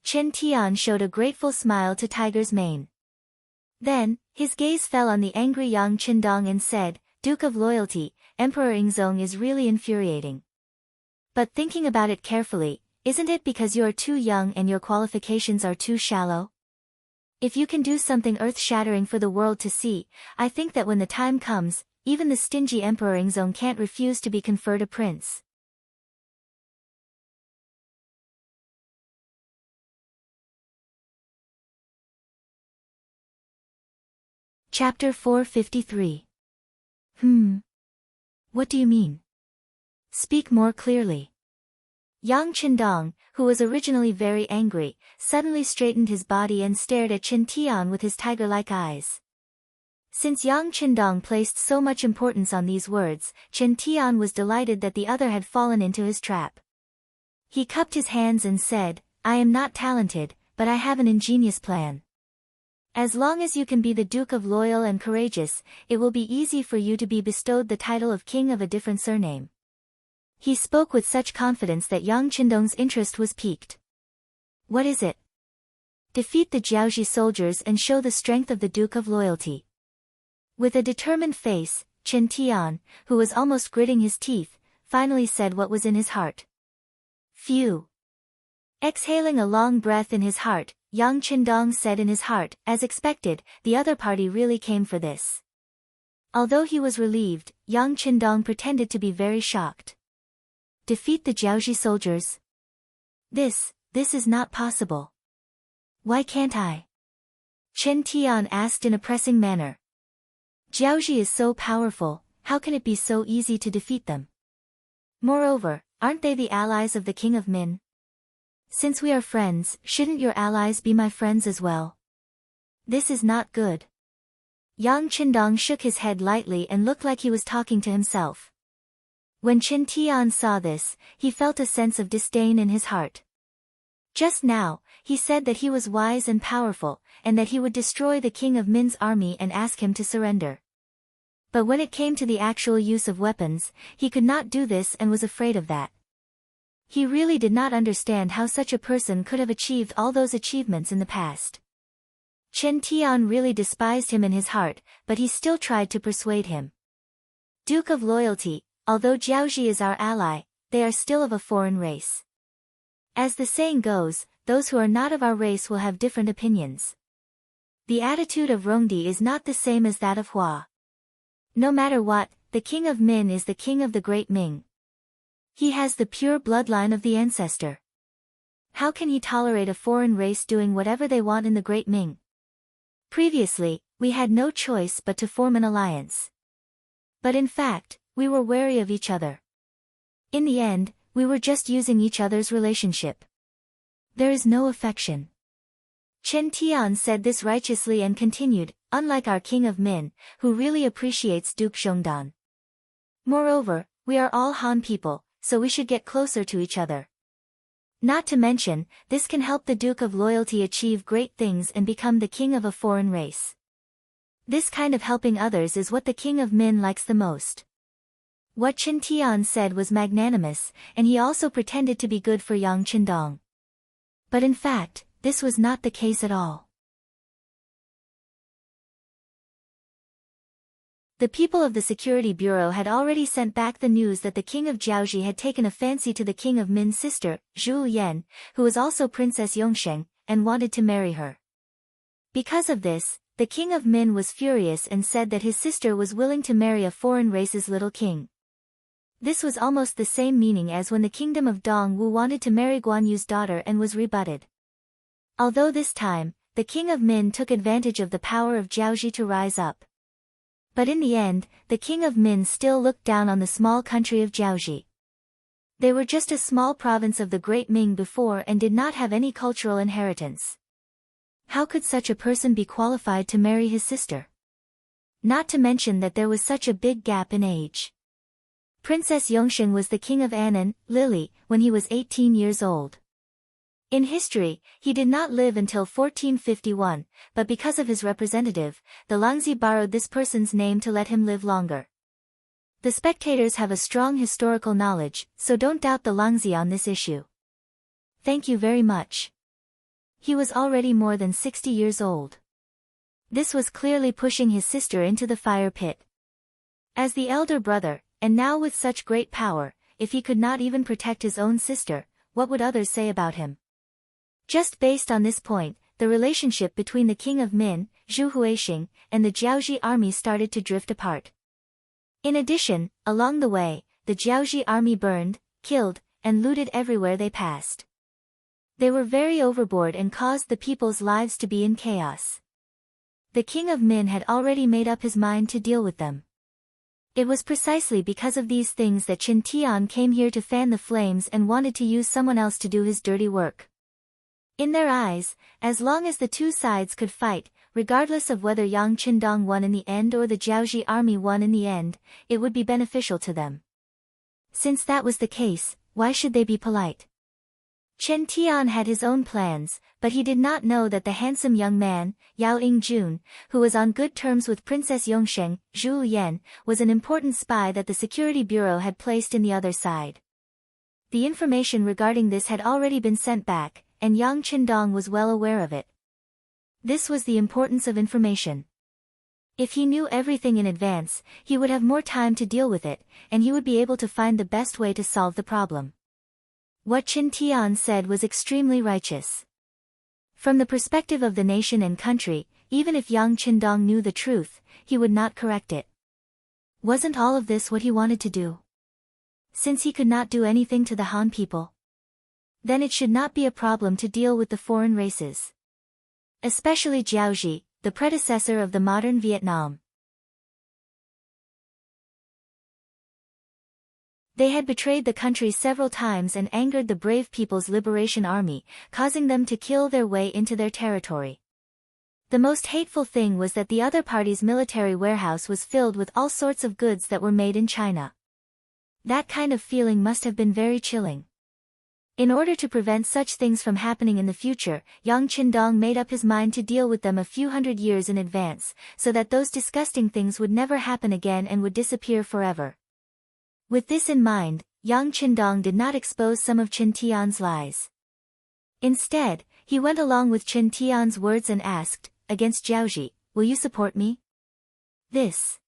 Chen Tian showed a grateful smile to Tiger's Mane. Then, his gaze fell on the angry Yang Qindong and said, Duke of Loyalty, Emperor Yingzong is really infuriating. But thinking about it carefully, isn't it because you are too young and your qualifications are too shallow? If you can do something earth-shattering for the world to see, I think that when the time comes, even the stingy Emperor Yingzong can't refuse to be conferred a prince. Chapter 453. What do you mean? Speak more clearly. Yang Qindong, who was originally very angry, suddenly straightened his body and stared at Chen Tian with his tiger-like eyes. Since Yang Qindong placed so much importance on these words, Chen Tian was delighted that the other had fallen into his trap. He cupped his hands and said, I am not talented, but I have an ingenious plan. As long as you can be the Duke of Loyal and Courageous, it will be easy for you to be bestowed the title of King of a different surname. He spoke with such confidence that Yang Qindong's interest was piqued. What is it? Defeat the Jiaoji soldiers and show the strength of the Duke of Loyalty. With a determined face, Chen Tian, who was almost gritting his teeth, finally said what was in his heart. Phew. Exhaling a long breath in his heart, Yang Qindong said in his heart, as expected, the other party really came for this. Although he was relieved, Yang Qindong pretended to be very shocked. Defeat the Jiaoji soldiers? This is not possible. Why can't I? Chen Tian asked in a pressing manner. Jiaoji is so powerful, how can it be so easy to defeat them? Moreover, aren't they the allies of the King of Min? Since we are friends, shouldn't your allies be my friends as well? This is not good. Yang Qindong shook his head lightly and looked like he was talking to himself. When Qin Tian saw this, he felt a sense of disdain in his heart. Just now, he said that he was wise and powerful, and that he would destroy the king of Min's army and ask him to surrender. But when it came to the actual use of weapons, he could not do this and was afraid of that. He really did not understand how such a person could have achieved all those achievements in the past. Chen Tian really despised him in his heart, but he still tried to persuade him. Duke of Loyalty, although Jiaoji is our ally, they are still of a foreign race. As the saying goes, those who are not of our race will have different opinions. The attitude of Rongdi is not the same as that of Hua. No matter what, the king of Min is the king of the great Ming. He has the pure bloodline of the ancestor. How can he tolerate a foreign race doing whatever they want in the great Ming? Previously, we had no choice but to form an alliance. But in fact, we were wary of each other. In the end, we were just using each other's relationship. There is no affection. Chen Tian said this righteously and continued, unlike our king of Min, who really appreciates Duke Zhongdan. Moreover, we are all Han people, so we should get closer to each other. Not to mention, this can help the Duke of Loyalty achieve great things and become the king of a foreign race. This kind of helping others is what the king of Min likes the most. What Chen Tian said was magnanimous, and he also pretended to be good for Yang Qindong. But in fact, this was not the case at all. The people of the Security Bureau had already sent back the news that the king of Jiaoji had taken a fancy to the king of Min's sister, Zhu Yan, who was also Princess Yongsheng, and wanted to marry her. Because of this, the king of Min was furious and said that his sister was willing to marry a foreign race's little king. This was almost the same meaning as when the kingdom of Dongwu wanted to marry Guan Yu's daughter and was rebutted. Although this time, the king of Min took advantage of the power of Jiaoji to rise up. But in the end, the king of Min still looked down on the small country of Jiaoji. They were just a small province of the Great Ming before and did not have any cultural inheritance. How could such a person be qualified to marry his sister? Not to mention that there was such a big gap in age. Princess Yongsheng was the king of Annan, Lily, when he was 18 years old. In history, he did not live until 1451, but because of his representative, the Langzi borrowed this person's name to let him live longer. The spectators have a strong historical knowledge, so don't doubt the Langzi on this issue. Thank you very much. He was already more than 60 years old. This was clearly pushing his sister into the fire pit. As the elder brother, and now with such great power, if he could not even protect his own sister, what would others say about him? Just based on this point, the relationship between the king of Min, Zhu Huixing, and the Jiaoji army started to drift apart. In addition, along the way, the Jiaoji army burned, killed, and looted everywhere they passed. They were very overboard and caused the people's lives to be in chaos. The king of Min had already made up his mind to deal with them. It was precisely because of these things that Qin Tian came here to fan the flames and wanted to use someone else to do his dirty work. In their eyes, as long as the two sides could fight, regardless of whether Yang Qindong won in the end or the Jiaoji army won in the end, it would be beneficial to them. Since that was the case, why should they be polite? Chen Tian had his own plans, but he did not know that the handsome young man, Yao Yingjun, who was on good terms with Princess Yongsheng, Zhu Yan, was an important spy that the Security Bureau had placed in the other side. The information regarding this had already been sent back, and Yang Qindong was well aware of it. This was the importance of information. If he knew everything in advance, he would have more time to deal with it, and he would be able to find the best way to solve the problem. What Qin Tian said was extremely righteous. From the perspective of the nation and country, even if Yang Qindong knew the truth, he would not correct it. Wasn't all of this what he wanted to do? Since he could not do anything to the Han people, then it should not be a problem to deal with the foreign races. Especially Jiaoji, the predecessor of the modern Vietnam. They had betrayed the country several times and angered the brave People's Liberation Army, causing them to kill their way into their territory. The most hateful thing was that the other party's military warehouse was filled with all sorts of goods that were made in China. That kind of feeling must have been very chilling. In order to prevent such things from happening in the future, Yang Qindong made up his mind to deal with them a few hundred years in advance, so that those disgusting things would never happen again and would disappear forever. With this in mind, Yang Qindong did not expose some of Qin Tian's lies. Instead, he went along with Qin Tian's words and asked, "Against Jiaoji, will you support me?" This.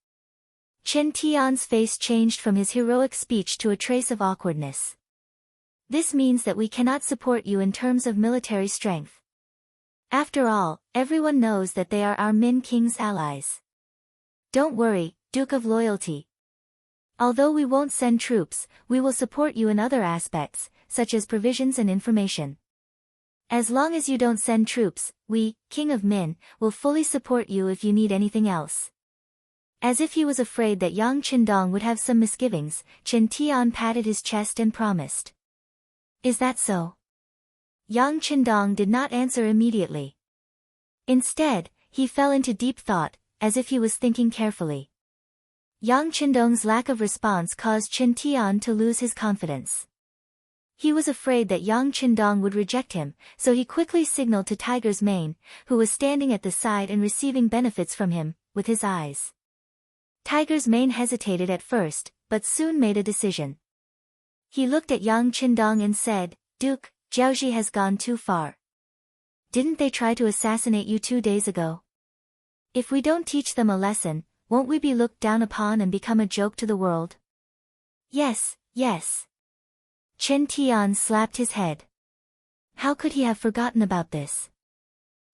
Qin Tian's face changed from his heroic speech to a trace of awkwardness. "This means that we cannot support you in terms of military strength. After all, everyone knows that they are our Min King's allies. Don't worry, Duke of Loyalty. Although we won't send troops, we will support you in other aspects, such as provisions and information. As long as you don't send troops, we, King of Min, will fully support you if you need anything else." As if he was afraid that Yang Qindong would have some misgivings, Qin Tian patted his chest and promised. "Is that so?" Yang Qindong did not answer immediately. Instead, he fell into deep thought, as if he was thinking carefully. Yang Qindong's lack of response caused Qin Tian to lose his confidence. He was afraid that Yang Qindong would reject him, so he quickly signaled to Tiger's Mane, who was standing at the side and receiving benefits from him, with his eyes. Tiger's Mane hesitated at first, but soon made a decision. He looked at Yang Qindong and said, "Duke, Jiaoji has gone too far. Didn't they try to assassinate you 2 days ago? If we don't teach them a lesson, won't we be looked down upon and become a joke to the world?" "Yes, yes." Qin Tian slapped his head. How could he have forgotten about this?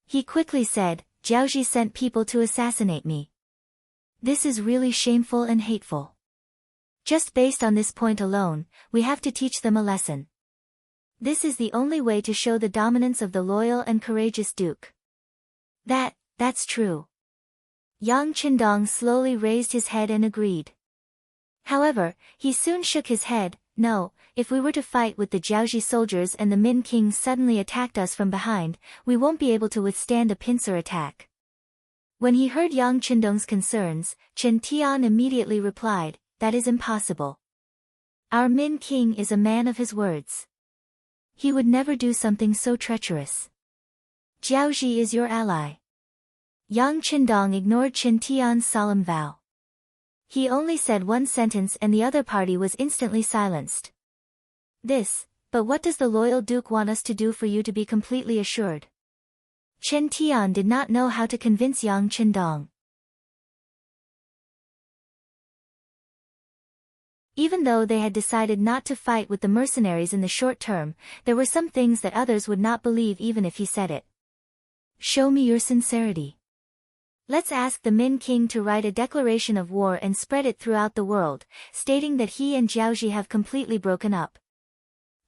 He quickly said, "Jiaoji sent people to assassinate me. This is really shameful and hateful. Just based on this point alone, we have to teach them a lesson. This is the only way to show the dominance of the loyal and courageous Duke." That's true." Yang Qindong slowly raised his head and agreed. However, he soon shook his head. "No, if we were to fight with the Jiaoji soldiers and the Min King suddenly attacked us from behind, we won't be able to withstand a pincer attack." When he heard Yang Qindong's concerns, Qin Tian immediately replied, "That is impossible. Our Min King is a man of his words. He would never do something so treacherous. Jiaoji is your ally." Yang Qindong ignored Qin Tian's solemn vow. He only said one sentence and the other party was instantly silenced. But what does the loyal Duke want us to do for you to be completely assured?" Qin Tian did not know how to convince Yang Qindong. Even though they had decided not to fight with the mercenaries in the short term, there were some things that others would not believe even if he said it. "Show me your sincerity. Let's ask the Min King to write a declaration of war and spread it throughout the world, stating that he and Jiaoji have completely broken up.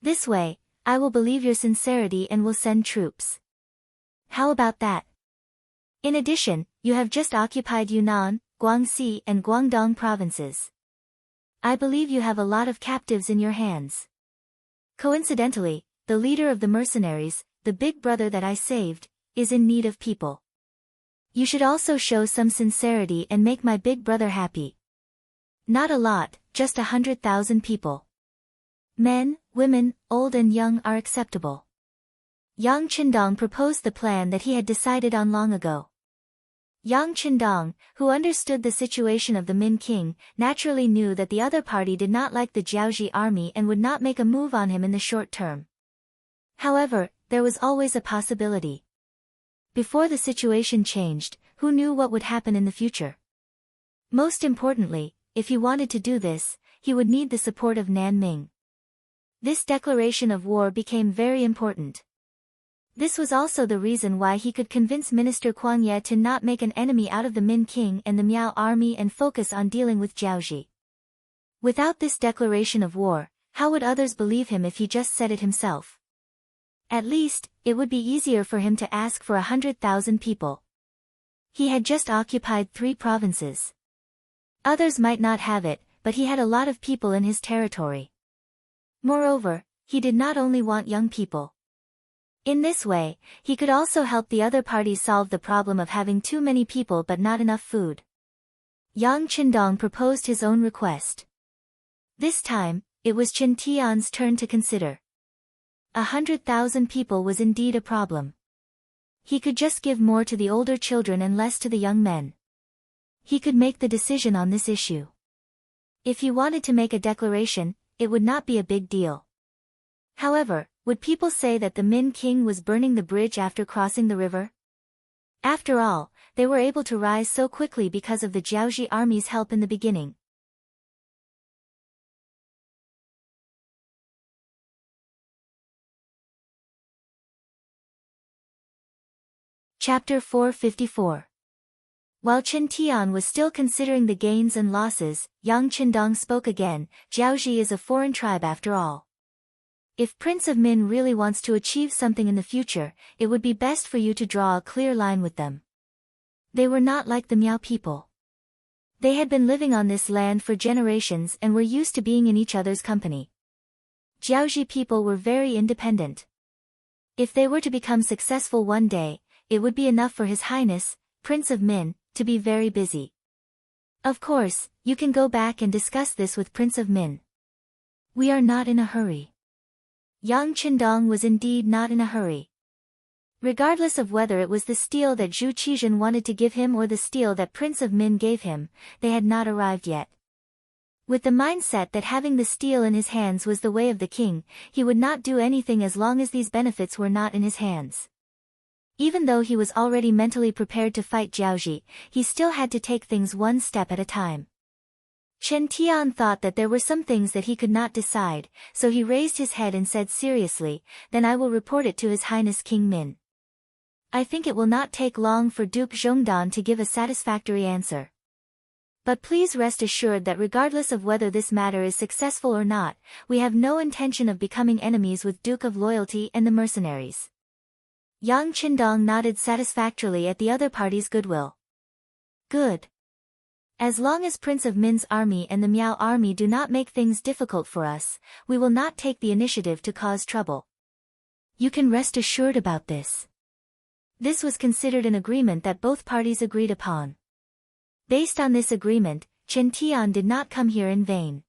This way, I will believe your sincerity and will send troops. How about that? In addition, you have just occupied Yunnan, Guangxi and Guangdong provinces. I believe you have a lot of captives in your hands. Coincidentally, the leader of the mercenaries, the big brother that I saved, is in need of people. You should also show some sincerity and make my big brother happy. Not a lot, just 100,000 people. Men, women, old and young are acceptable." Yang Qindong proposed the plan that he had decided on long ago. Yang Qindong, who understood the situation of the Min King, naturally knew that the other party did not like the Jiaoji army and would not make a move on him in the short term. However, there was always a possibility. Before the situation changed, who knew what would happen in the future? Most importantly, if he wanted to do this, he would need the support of Nanming. This declaration of war became very important. This was also the reason why he could convince Minister Kuang Ye to not make an enemy out of the Min King and the Miao army and focus on dealing with Jiaoji. Without this declaration of war, how would others believe him if he just said it himself? At least, it would be easier for him to ask for 100,000 people. He had just occupied 3 provinces. Others might not have it, but he had a lot of people in his territory. Moreover, he did not only want young people. In this way, he could also help the other party solve the problem of having too many people but not enough food. Yang Qindong proposed his own request. This time, it was Chen Tian's turn to consider. 100,000 people was indeed a problem. He could just give more to the older children and less to the young men. He could make the decision on this issue. If he wanted to make a declaration, it would not be a big deal. However, would people say that the Min king was burning the bridge after crossing the river? After all, they were able to rise so quickly because of the Jiaoji army's help in the beginning. Chapter 454. While Chen Tian was still considering the gains and losses, Yang Qindong spoke again. Jiaoji is a foreign tribe after all. If Prince of Min really wants to achieve something in the future, it would be best for you to draw a clear line with them. They were not like the Miao people. They had been living on this land for generations and were used to being in each other's company. Jiaoji people were very independent. If they were to become successful one day, it would be enough for His Highness, Prince of Min, to be very busy. Of course, you can go back and discuss this with Prince of Min. We are not in a hurry. Yang Qindong was indeed not in a hurry. Regardless of whether it was the steel that Zhu Qizhen wanted to give him or the steel that Prince of Min gave him, they had not arrived yet. With the mindset that having the steel in his hands was the way of the king, he would not do anything as long as these benefits were not in his hands. Even though he was already mentally prepared to fight Jiaoji, he still had to take things one step at a time. Chen Tian thought that there were some things that he could not decide, so he raised his head and said seriously, "Then I will report it to His Highness King Min. I think it will not take long for Duke Zhongdan to give a satisfactory answer. But please rest assured that regardless of whether this matter is successful or not, we have no intention of becoming enemies with Duke of Loyalty and the mercenaries." Yang Qindong nodded satisfactorily at the other party's goodwill. Good. As long as Prince of Min's army and the Miao army do not make things difficult for us, we will not take the initiative to cause trouble. You can rest assured about this. This was considered an agreement that both parties agreed upon. Based on this agreement, Chen Tian did not come here in vain.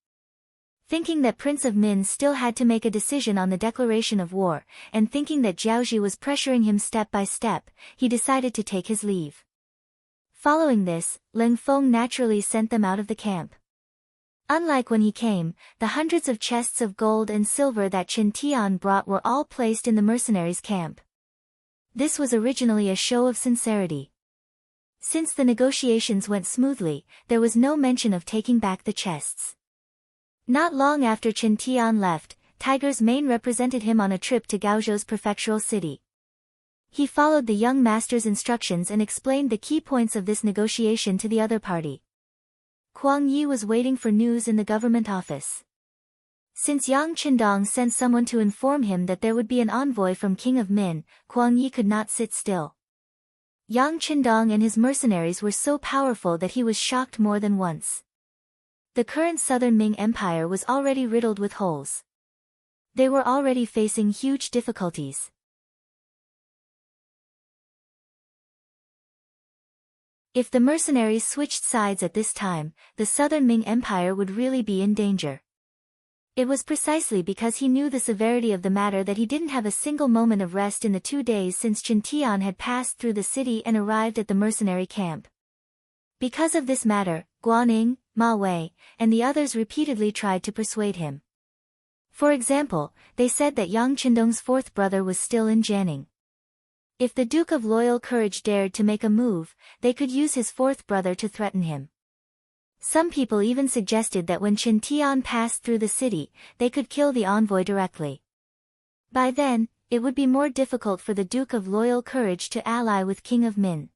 Thinking that Prince of Min still had to make a decision on the declaration of war, and thinking that Jiaoji was pressuring him step by step, he decided to take his leave. Following this, Leng Feng naturally sent them out of the camp. Unlike when he came, the hundreds of chests of gold and silver that Chen Tian brought were all placed in the mercenaries' camp. This was originally a show of sincerity. Since the negotiations went smoothly, there was no mention of taking back the chests. Not long after Chen Tian left, Tiger's Mane represented him on a trip to Gaozhou's prefectural city. He followed the young master's instructions and explained the key points of this negotiation to the other party. Kuang Yi was waiting for news in the government office. Since Yang Qindong sent someone to inform him that there would be an envoy from King of Min, Kuang Yi could not sit still. Yang Qindong and his mercenaries were so powerful that he was shocked more than once. The current southern Ming Empire was already riddled with holes. They were already facing huge difficulties. If the mercenaries switched sides at this time, the southern Ming Empire would really be in danger. It was precisely because he knew the severity of the matter that he didn't have a single moment of rest in the 2 days since Chen Tian had passed through the city and arrived at the mercenary camp. Because of this matter, Guaning, Ma Wei, and the others repeatedly tried to persuade him. For example, they said that Yang Qindong's fourth brother was still in Jianing. If the Duke of Loyal Courage dared to make a move, they could use his fourth brother to threaten him. Some people even suggested that when Chen Tian passed through the city, they could kill the envoy directly. By then, it would be more difficult for the Duke of Loyal Courage to ally with King of Min.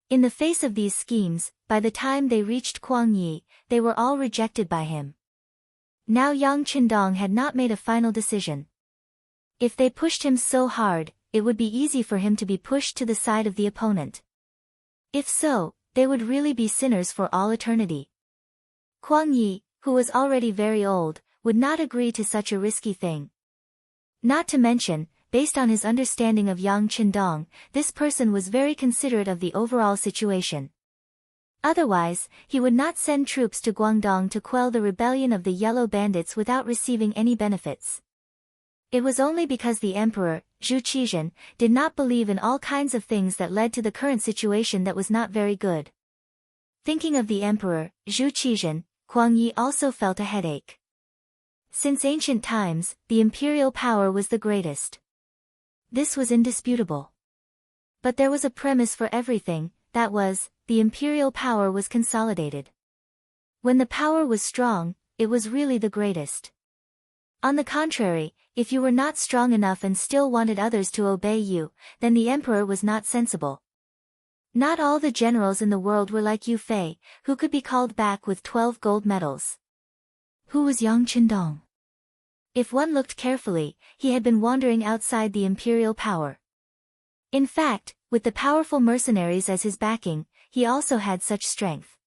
In the face of these schemes, by the time they reached Kuang Yi, they were all rejected by him. Now Yang Qindong had not made a final decision. If they pushed him so hard, it would be easy for him to be pushed to the side of the opponent. If so, they would really be sinners for all eternity. Kuang Yi, who was already very old, would not agree to such a risky thing. Not to mention, based on his understanding of Yang Qindong, this person was very considerate of the overall situation. Otherwise, he would not send troops to Guangdong to quell the rebellion of the Yellow Bandits without receiving any benefits. It was only because the emperor, Zhu Qizhen, did not believe in all kinds of things that led to the current situation that was not very good. Thinking of the emperor, Zhu Qizhen, Kuang Yi also felt a headache. Since ancient times, the imperial power was the greatest. This was indisputable. But there was a premise for everything, that was, the imperial power was consolidated. When the power was strong, it was really the greatest. On the contrary, if you were not strong enough and still wanted others to obey you, then the emperor was not sensible. Not all the generals in the world were like Yu Fei, who could be called back with 12 gold medals. Who was Yang Qindong? If one looked carefully, he had been wandering outside the imperial power. In fact, with the powerful mercenaries as his backing, he also had such strength.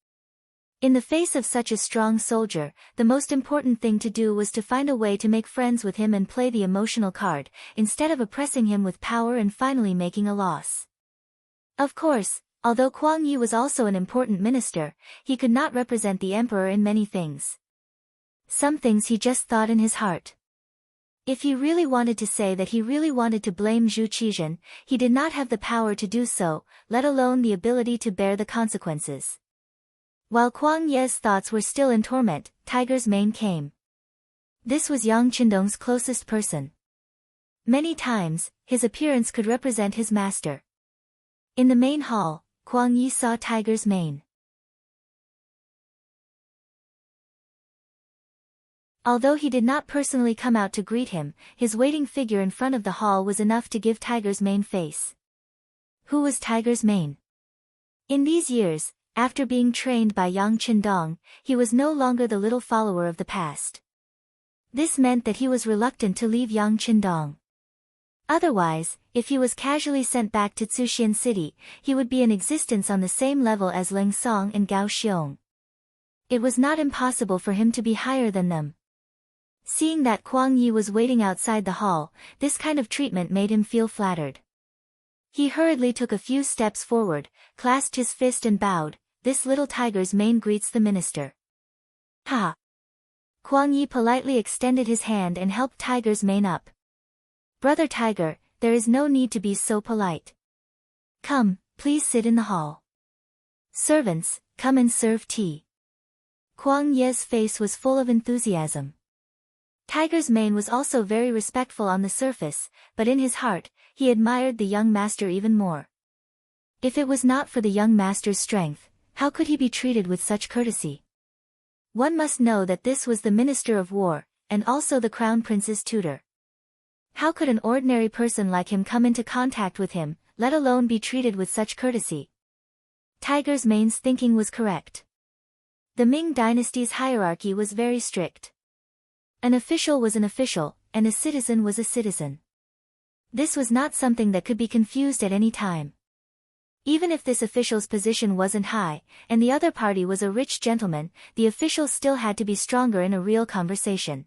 In the face of such a strong soldier, the most important thing to do was to find a way to make friends with him and play the emotional card, instead of oppressing him with power and finally making a loss. Of course, although Kuang Yi was also an important minister, he could not represent the emperor in many things. Some things he just thought in his heart. If he really wanted to say that he really wanted to blame Zhu Qizhen, he did not have the power to do so, let alone the ability to bear the consequences. While Kuang Ye's thoughts were still in torment, Tiger's Mane came. This was Yang Qindong's closest person. Many times, his appearance could represent his master. In the main hall, Kuang Yi saw Tiger's Mane. Although he did not personally come out to greet him, his waiting figure in front of the hall was enough to give Tiger's Mane face. Who was Tiger's Mane? In these years, after being trained by Yang Qindong, he was no longer the little follower of the past. This meant that he was reluctant to leave Yang Qindong. Otherwise, if he was casually sent back to Tsuxian City, he would be in existence on the same level as Leng Song and Gao Xiong. It was not impossible for him to be higher than them. Seeing that Kuang Yi was waiting outside the hall, this kind of treatment made him feel flattered. He hurriedly took a few steps forward, clasped his fist and bowed. This little Tiger's Mane greets the minister. Ha! Kuang Yi politely extended his hand and helped Tiger's Mane up. Brother Tiger, there is no need to be so polite. Come, please sit in the hall. Servants, come and serve tea. Kuang Ye's face was full of enthusiasm. Tiger's Mane was also very respectful on the surface, but in his heart, he admired the young master even more. If it was not for the young master's strength, how could he be treated with such courtesy? One must know that this was the Minister of War, and also the Crown Prince's tutor. How could an ordinary person like him come into contact with him, let alone be treated with such courtesy? Tiger's Mane's thinking was correct. The Ming dynasty's hierarchy was very strict. An official was an official, and a citizen was a citizen. This was not something that could be confused at any time. Even if this official's position wasn't high, and the other party was a rich gentleman, the official still had to be stronger in a real conversation.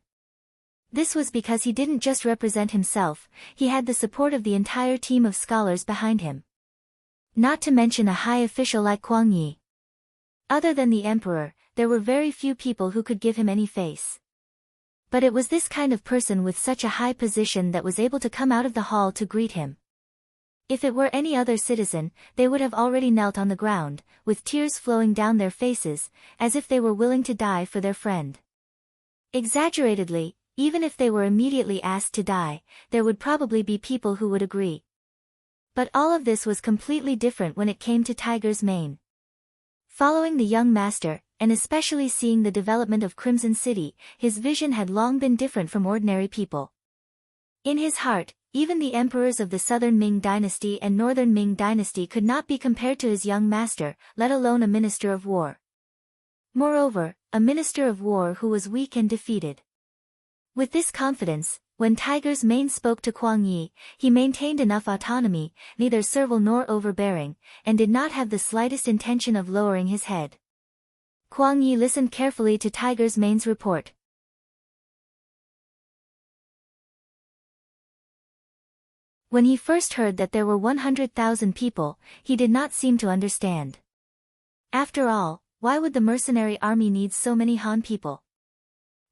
This was because he didn't just represent himself, he had the support of the entire team of scholars behind him. Not to mention a high official like Kuang Yi. Other than the emperor, there were very few people who could give him any face. But it was this kind of person with such a high position that was able to come out of the hall to greet him. If it were any other citizen, they would have already knelt on the ground, with tears flowing down their faces, as if they were willing to die for their friend. Exaggeratedly, even if they were immediately asked to die, there would probably be people who would agree. But all of this was completely different when it came to Tiger's Mane. Following the young master, and especially seeing the development of Crimson City, his vision had long been different from ordinary people. In his heart, even the emperors of the Southern Ming dynasty and Northern Ming dynasty could not be compared to his young master, let alone a minister of war. Moreover, a minister of war who was weak and defeated. With this confidence, when Tiger's Mane spoke to Kuang Yi, he maintained enough autonomy, neither servile nor overbearing, and did not have the slightest intention of lowering his head. Kuang Yi listened carefully to Tiger's Mane's report. When he first heard that there were 100,000 people, he did not seem to understand. After all, why would the mercenary army need so many Han people?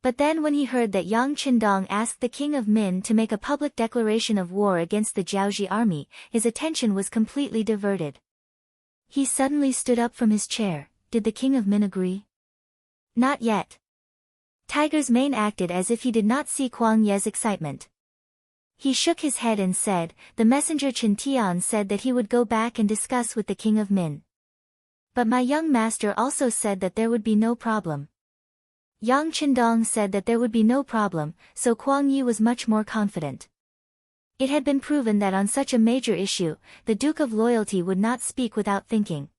But then when he heard that Yang Qindong asked the king of Min to make a public declaration of war against the Jiaoji army, his attention was completely diverted. He suddenly stood up from his chair. Did the king of Min agree? Not yet. Tiger's Mane acted as if he did not see Kuang Ye's excitement. He shook his head and said, the messenger Chen Tian said that he would go back and discuss with the king of Min. But my young master also said that there would be no problem. Yang Qindong said that there would be no problem, so Kuang Yi was much more confident. It had been proven that on such a major issue, the Duke of Loyalty would not speak without thinking.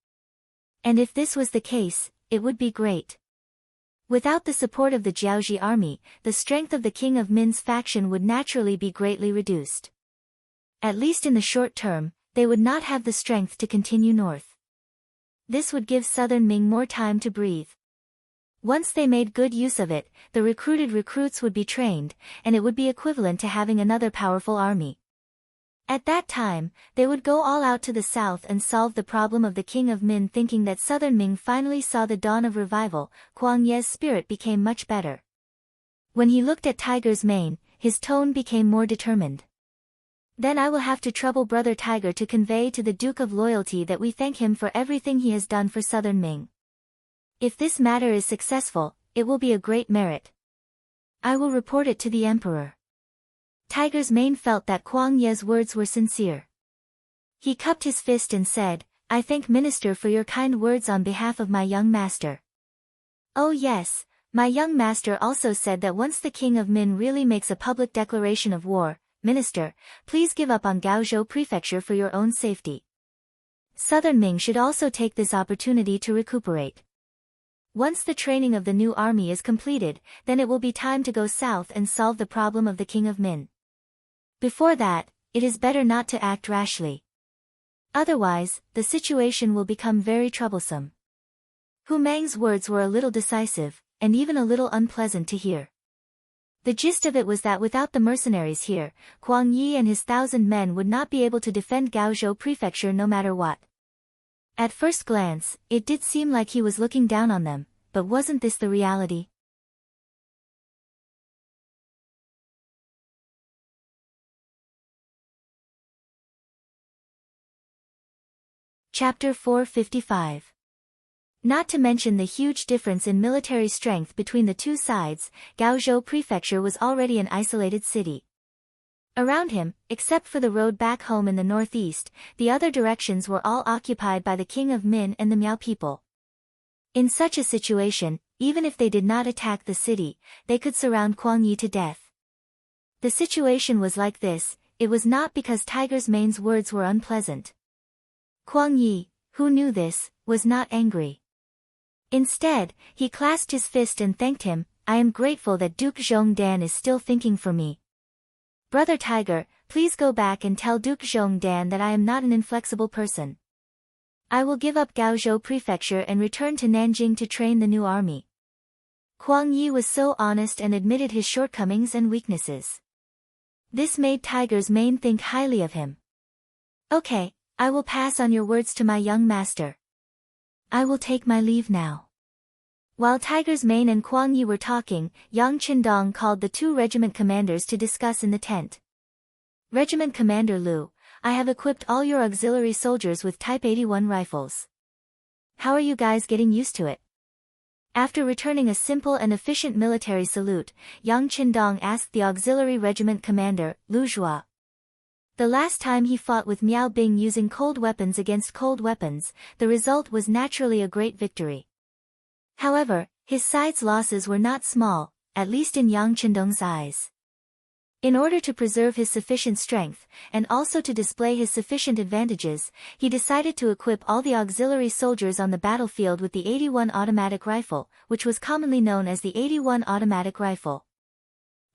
And if this was the case, it would be great. Without the support of the Jiaoji army, the strength of the king of Min's faction would naturally be greatly reduced. At least in the short term, they would not have the strength to continue north. This would give southern Ming more time to breathe. Once they made good use of it, the recruited recruits would be trained, and it would be equivalent to having another powerful army. At that time, they would go all out to the south and solve the problem of the king of Min. Thinking that southern Ming finally saw the dawn of revival, Kuang Ye's spirit became much better. When he looked at Tiger's Mane, his tone became more determined. Then I will have to trouble Brother Tiger to convey to the Duke of Loyalty that we thank him for everything he has done for southern Ming. If this matter is successful, it will be a great merit. I will report it to the emperor. Tiger's Mane felt that Kuang Ye's words were sincere. He cupped his fist and said, I thank Minister for your kind words on behalf of my young master. Oh yes, my young master also said that once the king of Min really makes a public declaration of war, Minister, please give up on Gaozhou Prefecture for your own safety. Southern Ming should also take this opportunity to recuperate. Once the training of the new army is completed, then it will be time to go south and solve the problem of the king of Min. Before that, it is better not to act rashly. Otherwise, the situation will become very troublesome. Hu Mang's words were a little decisive, and even a little unpleasant to hear. The gist of it was that without the mercenaries here, Kuang Yi and his 1,000 men would not be able to defend Gaozhou Prefecture no matter what. At first glance, it did seem like he was looking down on them, but wasn't this the reality? Chapter 455. Not to mention the huge difference in military strength between the two sides, Gaozhou Prefecture was already an isolated city. Around him, except for the road back home in the northeast, the other directions were all occupied by the king of Min and the Miao people. In such a situation, even if they did not attack the city, they could surround Kuang Yi to death. The situation was like this, it was not because Tiger's Mane's words were unpleasant. Kuang Yi, who knew this, was not angry. Instead, he clasped his fist and thanked him, I am grateful that Duke Zhongdan is still thinking for me. Brother Tiger, please go back and tell Duke Zhongdan that I am not an inflexible person. I will give up Gaozhou Prefecture and return to Nanjing to train the new army. Kuang Yi was so honest and admitted his shortcomings and weaknesses. This made Tiger's Mane think highly of him. Okay, I will pass on your words to my young master. I will take my leave now. While Tiger's Mane and Kuang Yi were talking, Yang Qindong called the two regiment commanders to discuss in the tent. Regiment Commander Liu, I have equipped all your auxiliary soldiers with Type 81 rifles. How are you guys getting used to it? After returning a simple and efficient military salute, Yang Qindong asked the auxiliary regiment commander, Lu Zhua. The last time he fought with Miao Bing using cold weapons against cold weapons, the result was naturally a great victory. However, his side's losses were not small, at least in Yang Qindong's eyes. In order to preserve his sufficient strength, and also to display his sufficient advantages, he decided to equip all the auxiliary soldiers on the battlefield with the 81 automatic rifle, which was commonly known as the 81 automatic rifle.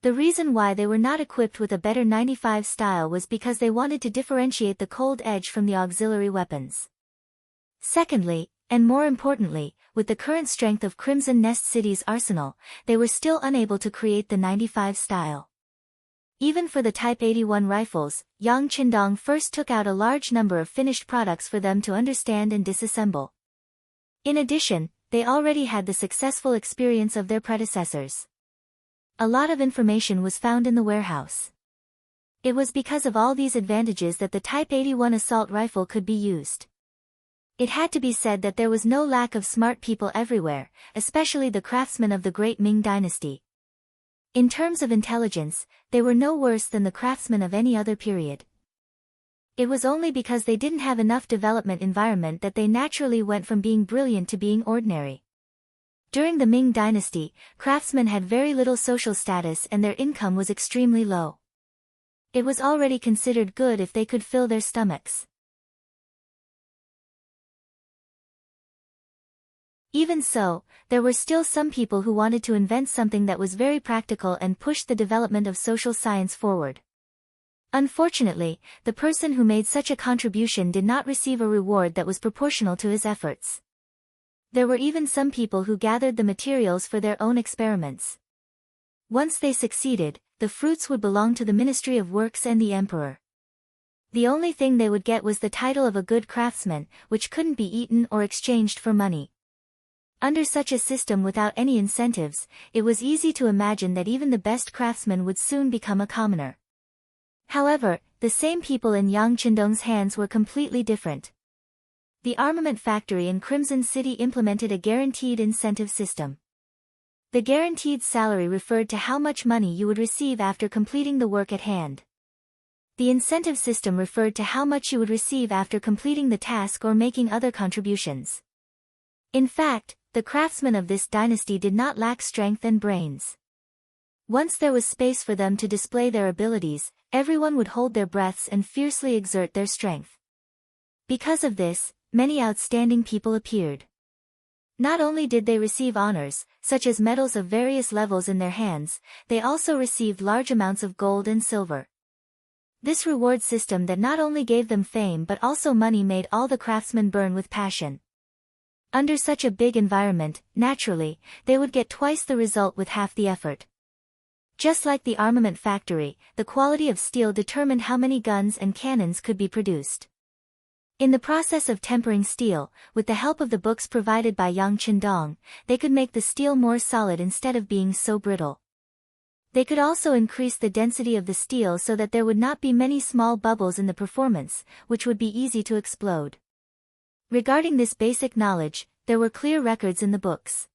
The reason why they were not equipped with a better 95 style was because they wanted to differentiate the cold edge from the auxiliary weapons. Secondly, and more importantly, with the current strength of Crimson Nest City's arsenal, they were still unable to create the 95 style. Even for the Type 81 rifles, Yang Qindong first took out a large number of finished products for them to understand and disassemble. In addition, they already had the successful experience of their predecessors. A lot of information was found in the warehouse. It was because of all these advantages that the Type 81 assault rifle could be used. It had to be said that there was no lack of smart people everywhere, especially the craftsmen of the great Ming dynasty. In terms of intelligence, they were no worse than the craftsmen of any other period. It was only because they didn't have enough development environment that they naturally went from being brilliant to being ordinary. During the Ming dynasty, craftsmen had very little social status and their income was extremely low. It was already considered good if they could fill their stomachs. Even so, there were still some people who wanted to invent something that was very practical and push the development of social science forward. Unfortunately, the person who made such a contribution did not receive a reward that was proportional to his efforts. There were even some people who gathered the materials for their own experiments. Once they succeeded, the fruits would belong to the Ministry of Works and the Emperor. The only thing they would get was the title of a good craftsman, which couldn't be eaten or exchanged for money. Under such a system without any incentives, it was easy to imagine that even the best craftsman would soon become a commoner. However, the same people in Yang Qindong's hands were completely different. The armament factory in Crimson City implemented a guaranteed incentive system. The guaranteed salary referred to how much money you would receive after completing the work at hand. The incentive system referred to how much you would receive after completing the task or making other contributions. In fact, the craftsmen of this dynasty did not lack strength and brains. Once there was space for them to display their abilities, everyone would hold their breaths and fiercely exert their strength. Because of this, many outstanding people appeared. Not only did they receive honors, such as medals of various levels in their hands, they also received large amounts of gold and silver. This reward system that not only gave them fame but also money made all the craftsmen burn with passion. Under such a big environment, naturally, they would get twice the result with half the effort. Just like the armament factory, the quality of steel determined how many guns and cannons could be produced. In the process of tempering steel, with the help of the books provided by Yang Qindong, they could make the steel more solid instead of being so brittle. They could also increase the density of the steel so that there would not be many small bubbles in the performance, which would be easy to explode. Regarding this basic knowledge, there were clear records in the books.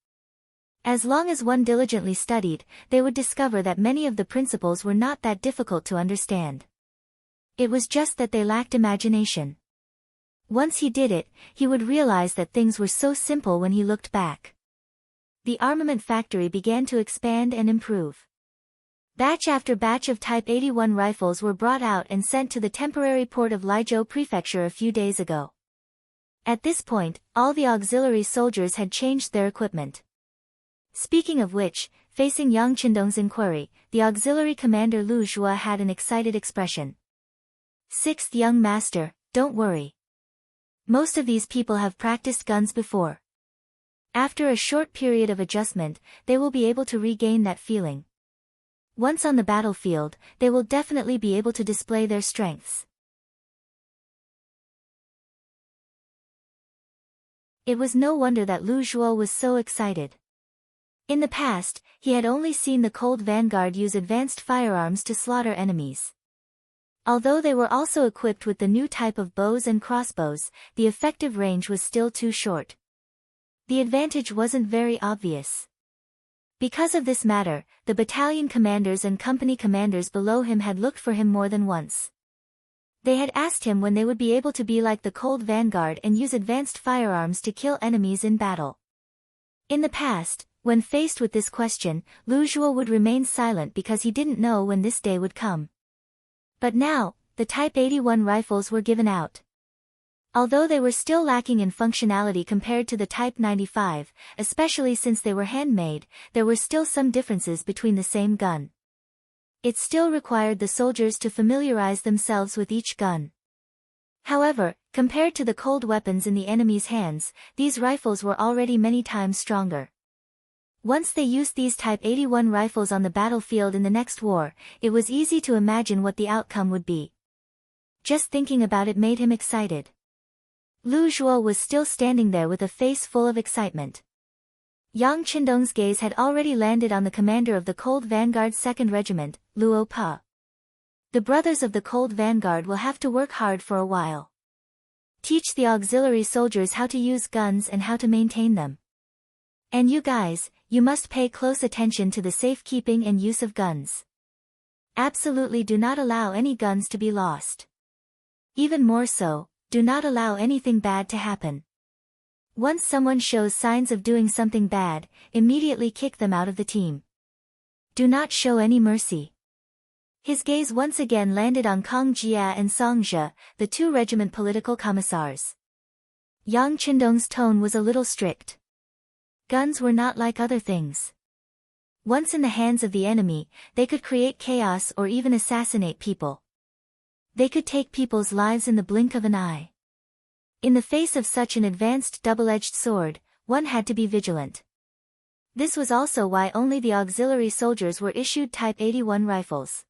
As long as one diligently studied, they would discover that many of the principles were not that difficult to understand. It was just that they lacked imagination. Once he did it, he would realize that things were so simple when he looked back. The armament factory began to expand and improve. Batch after batch of Type 81 rifles were brought out and sent to the temporary port of Liezhou Prefecture a few days ago. At this point, all the auxiliary soldiers had changed their equipment. Speaking of which, facing Yang Qindong's inquiry, the auxiliary commander Lu Zhua had an excited expression. "Sixth young master, don't worry. Most of these people have practiced guns before. After a short period of adjustment, they will be able to regain that feeling. Once on the battlefield, they will definitely be able to display their strengths." It was no wonder that Lu Zhuo was so excited. In the past, he had only seen the Cold Vanguard use advanced firearms to slaughter enemies. Although they were also equipped with the new type of bows and crossbows, the effective range was still too short. The advantage wasn't very obvious. Because of this matter, the battalion commanders and company commanders below him had looked for him more than once. They had asked him when they would be able to be like the Cold Vanguard and use advanced firearms to kill enemies in battle. In the past, when faced with this question, Lu Zhuo would remain silent because he didn't know when this day would come. But now, the Type 81 rifles were given out. Although they were still lacking in functionality compared to the Type 95, especially since they were handmade, there were still some differences between the same gun. It still required the soldiers to familiarize themselves with each gun. However, compared to the cold weapons in the enemy's hands, these rifles were already many times stronger. Once they used these Type 81 rifles on the battlefield in the next war, it was easy to imagine what the outcome would be. Just thinking about it made him excited. Lu Zhuo was still standing there with a face full of excitement. Yang Qindong's gaze had already landed on the commander of the Cold Vanguard's 2nd Regiment, Luo Pa. The brothers of the Cold Vanguard will have to work hard for a while. Teach the auxiliary soldiers how to use guns and how to maintain them. And you guys, you must pay close attention to the safekeeping and use of guns. Absolutely do not allow any guns to be lost. Even more so, do not allow anything bad to happen. Once someone shows signs of doing something bad, immediately kick them out of the team. Do not show any mercy. His gaze once again landed on Kang Jia and Song Zhe, the 2 regiment political commissars. Yang Qindong's tone was a little strict. Guns were not like other things. Once in the hands of the enemy, they could create chaos or even assassinate people. They could take people's lives in the blink of an eye. In the face of such an advanced double-edged sword, one had to be vigilant. This was also why only the auxiliary soldiers were issued Type 81 rifles.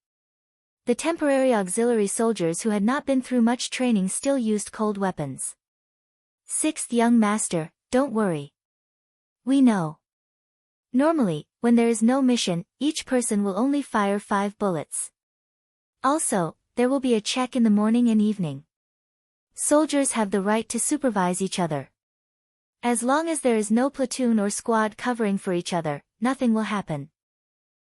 The temporary auxiliary soldiers who had not been through much training still used cold weapons. 6th Young Master, don't worry. We know. Normally, when there is no mission, each person will only fire 5 bullets. Also, there will be a check in the morning and evening. Soldiers have the right to supervise each other. As long as there is no platoon or squad covering for each other, nothing will happen.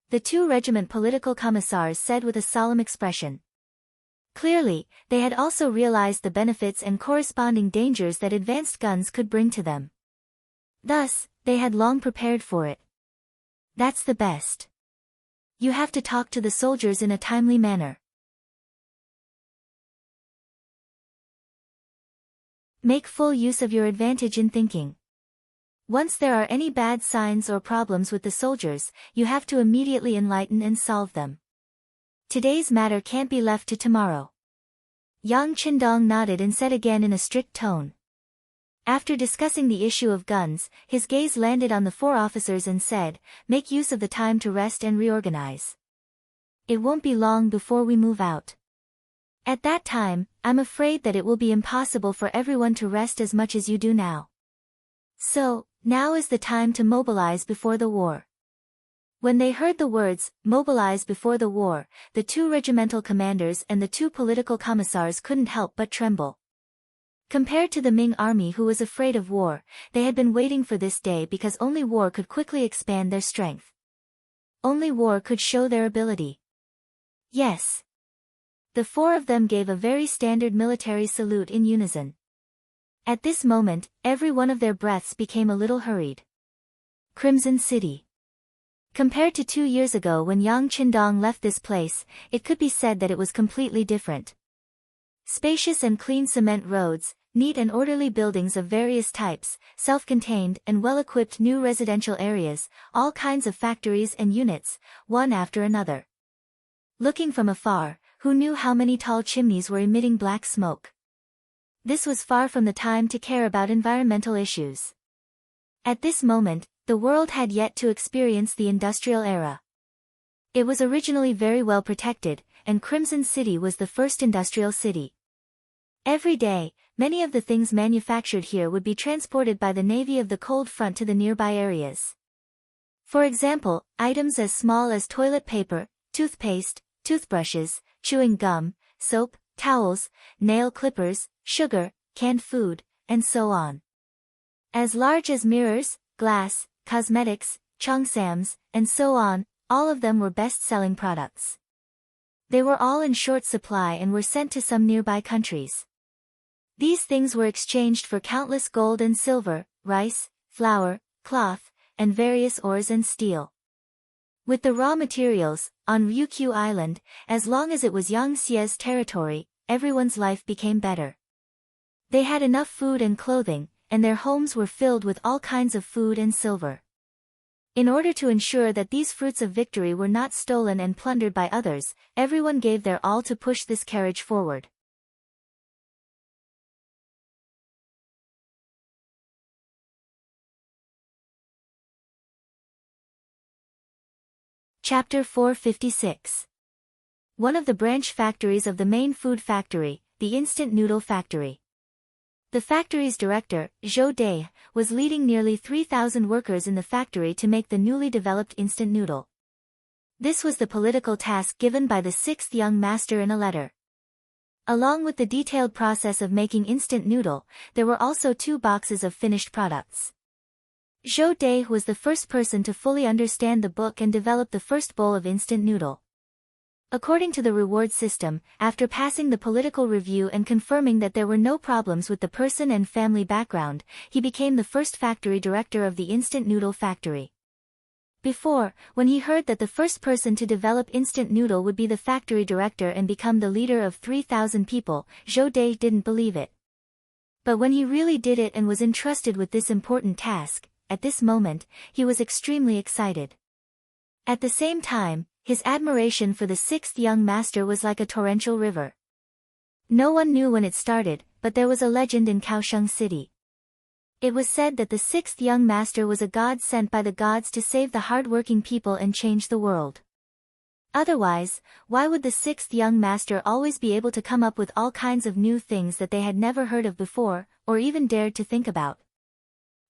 The 2 regiment political commissars said with a solemn expression. Clearly, they had also realized the benefits and corresponding dangers that advanced guns could bring to them. Thus, they had long prepared for it. That's the best. You have to talk to the soldiers in a timely manner. Make full use of your advantage in thinking. Once there are any bad signs or problems with the soldiers, you have to immediately enlighten and solve them. Today's matter can't be left to tomorrow. Yang Qindong nodded and said again in a strict tone. After discussing the issue of guns, his gaze landed on the 4 officers and said, make use of the time to rest and reorganize. It won't be long before we move out. At that time, I'm afraid that it will be impossible for everyone to rest as much as you do now. So, now is the time to mobilize before the war. When they heard the words, mobilize before the war, the 2 regimental commanders and the 2 political commissars couldn't help but tremble. Compared to the Ming army who was afraid of war, they had been waiting for this day because only war could quickly expand their strength. Only war could show their ability. Yes. The 4 of them gave a very standard military salute in unison. At this moment, every one of their breaths became a little hurried. Crimson City. Compared to 2 years ago when Yang Qindong left this place, it could be said that it was completely different. Spacious and clean cement roads, neat and orderly buildings of various types, self-contained and well-equipped new residential areas, all kinds of factories and units, one after another. Looking from afar, who knew how many tall chimneys were emitting black smoke? This was far from the time to care about environmental issues. At this moment, the world had yet to experience the industrial era. It was originally very well protected, and Crimson City was the first industrial city. Every day, many of the things manufactured here would be transported by the Navy of the Cold Front to the nearby areas. For example, items as small as toilet paper, toothpaste, toothbrushes, chewing gum, soap, towels, nail clippers, sugar, canned food, and so on. As large as mirrors, glass, cosmetics, cheongsams, and so on, all of them were best-selling products. They were all in short supply and were sent to some nearby countries. These things were exchanged for countless gold and silver, rice, flour, cloth, and various ores and steel. With the raw materials, on Ryukyu Island, as long as it was Yang Xie's territory, everyone's life became better. They had enough food and clothing, and their homes were filled with all kinds of food and silver. In order to ensure that these fruits of victory were not stolen and plundered by others, everyone gave their all to push this carriage forward. Chapter 456. One of the branch factories of the main food factory, the instant noodle factory. The factory's director, Zhou Dai, was leading nearly 3,000 workers in the factory to make the newly developed instant noodle. This was the political task given by the sixth young master in a letter. Along with the detailed process of making instant noodle, there were also 2 boxes of finished products. Zhou Dai was the first person to fully understand the book and develop the first bowl of instant noodle. According to the reward system, after passing the political review and confirming that there were no problems with the person and family background, he became the first factory director of the instant noodle factory. Before, when he heard that the first person to develop instant noodle would be the factory director and become the leader of 3,000 people, Zhou Dai didn't believe it. But when he really did it and was entrusted with this important task, at this moment, he was extremely excited. At the same time, his admiration for the sixth young master was like a torrential river. No one knew when it started, but there was a legend in Kaohsiung City. It was said that the sixth young master was a god sent by the gods to save the hard-working people and change the world. Otherwise, why would the sixth young master always be able to come up with all kinds of new things that they had never heard of before, or even dared to think about?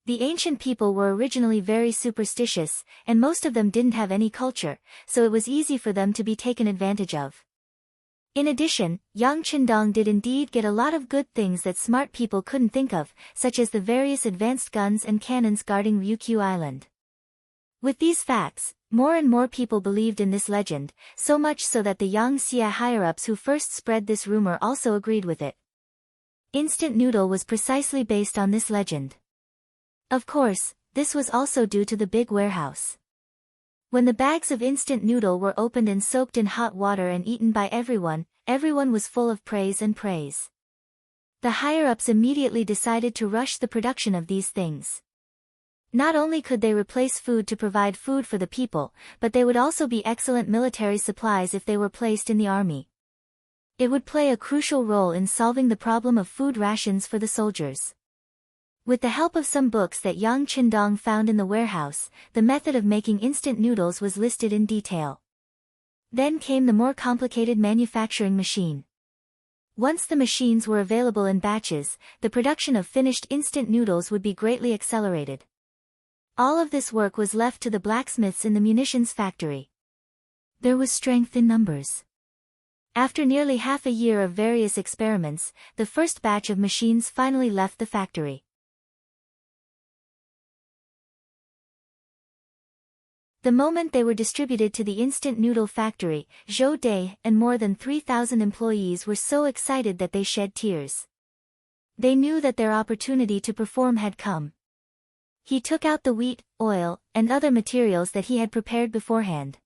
The ancient people were originally very superstitious, and most of them didn't have any culture, so it was easy for them to be taken advantage of. In addition, Yang Qindong did indeed get a lot of good things that smart people couldn't think of, such as the various advanced guns and cannons guarding Ryukyu Island. With these facts, more and more people believed in this legend, so much so that the Yang Xia higher-ups who first spread this rumor also agreed with it. Instant noodle was precisely based on this legend. Of course, this was also due to the big warehouse. When the bags of instant noodle were opened and soaked in hot water and eaten by everyone, everyone was full of praise and praise. The higher-ups immediately decided to rush the production of these things. Not only could they replace food to provide food for the people, but they would also be excellent military supplies if they were placed in the army. It would play a crucial role in solving the problem of food rations for the soldiers. With the help of some books that Yang Qindong found in the warehouse, the method of making instant noodles was listed in detail. Then came the more complicated manufacturing machine. Once the machines were available in batches, the production of finished instant noodles would be greatly accelerated. All of this work was left to the blacksmiths in the munitions factory. There was strength in numbers. After nearly half a year of various experiments, the first batch of machines finally left the factory. The moment they were distributed to the instant noodle factory, Zhou Dai and more than 3,000 employees were so excited that they shed tears. They knew that their opportunity to perform had come. He took out the wheat, oil, and other materials that he had prepared beforehand.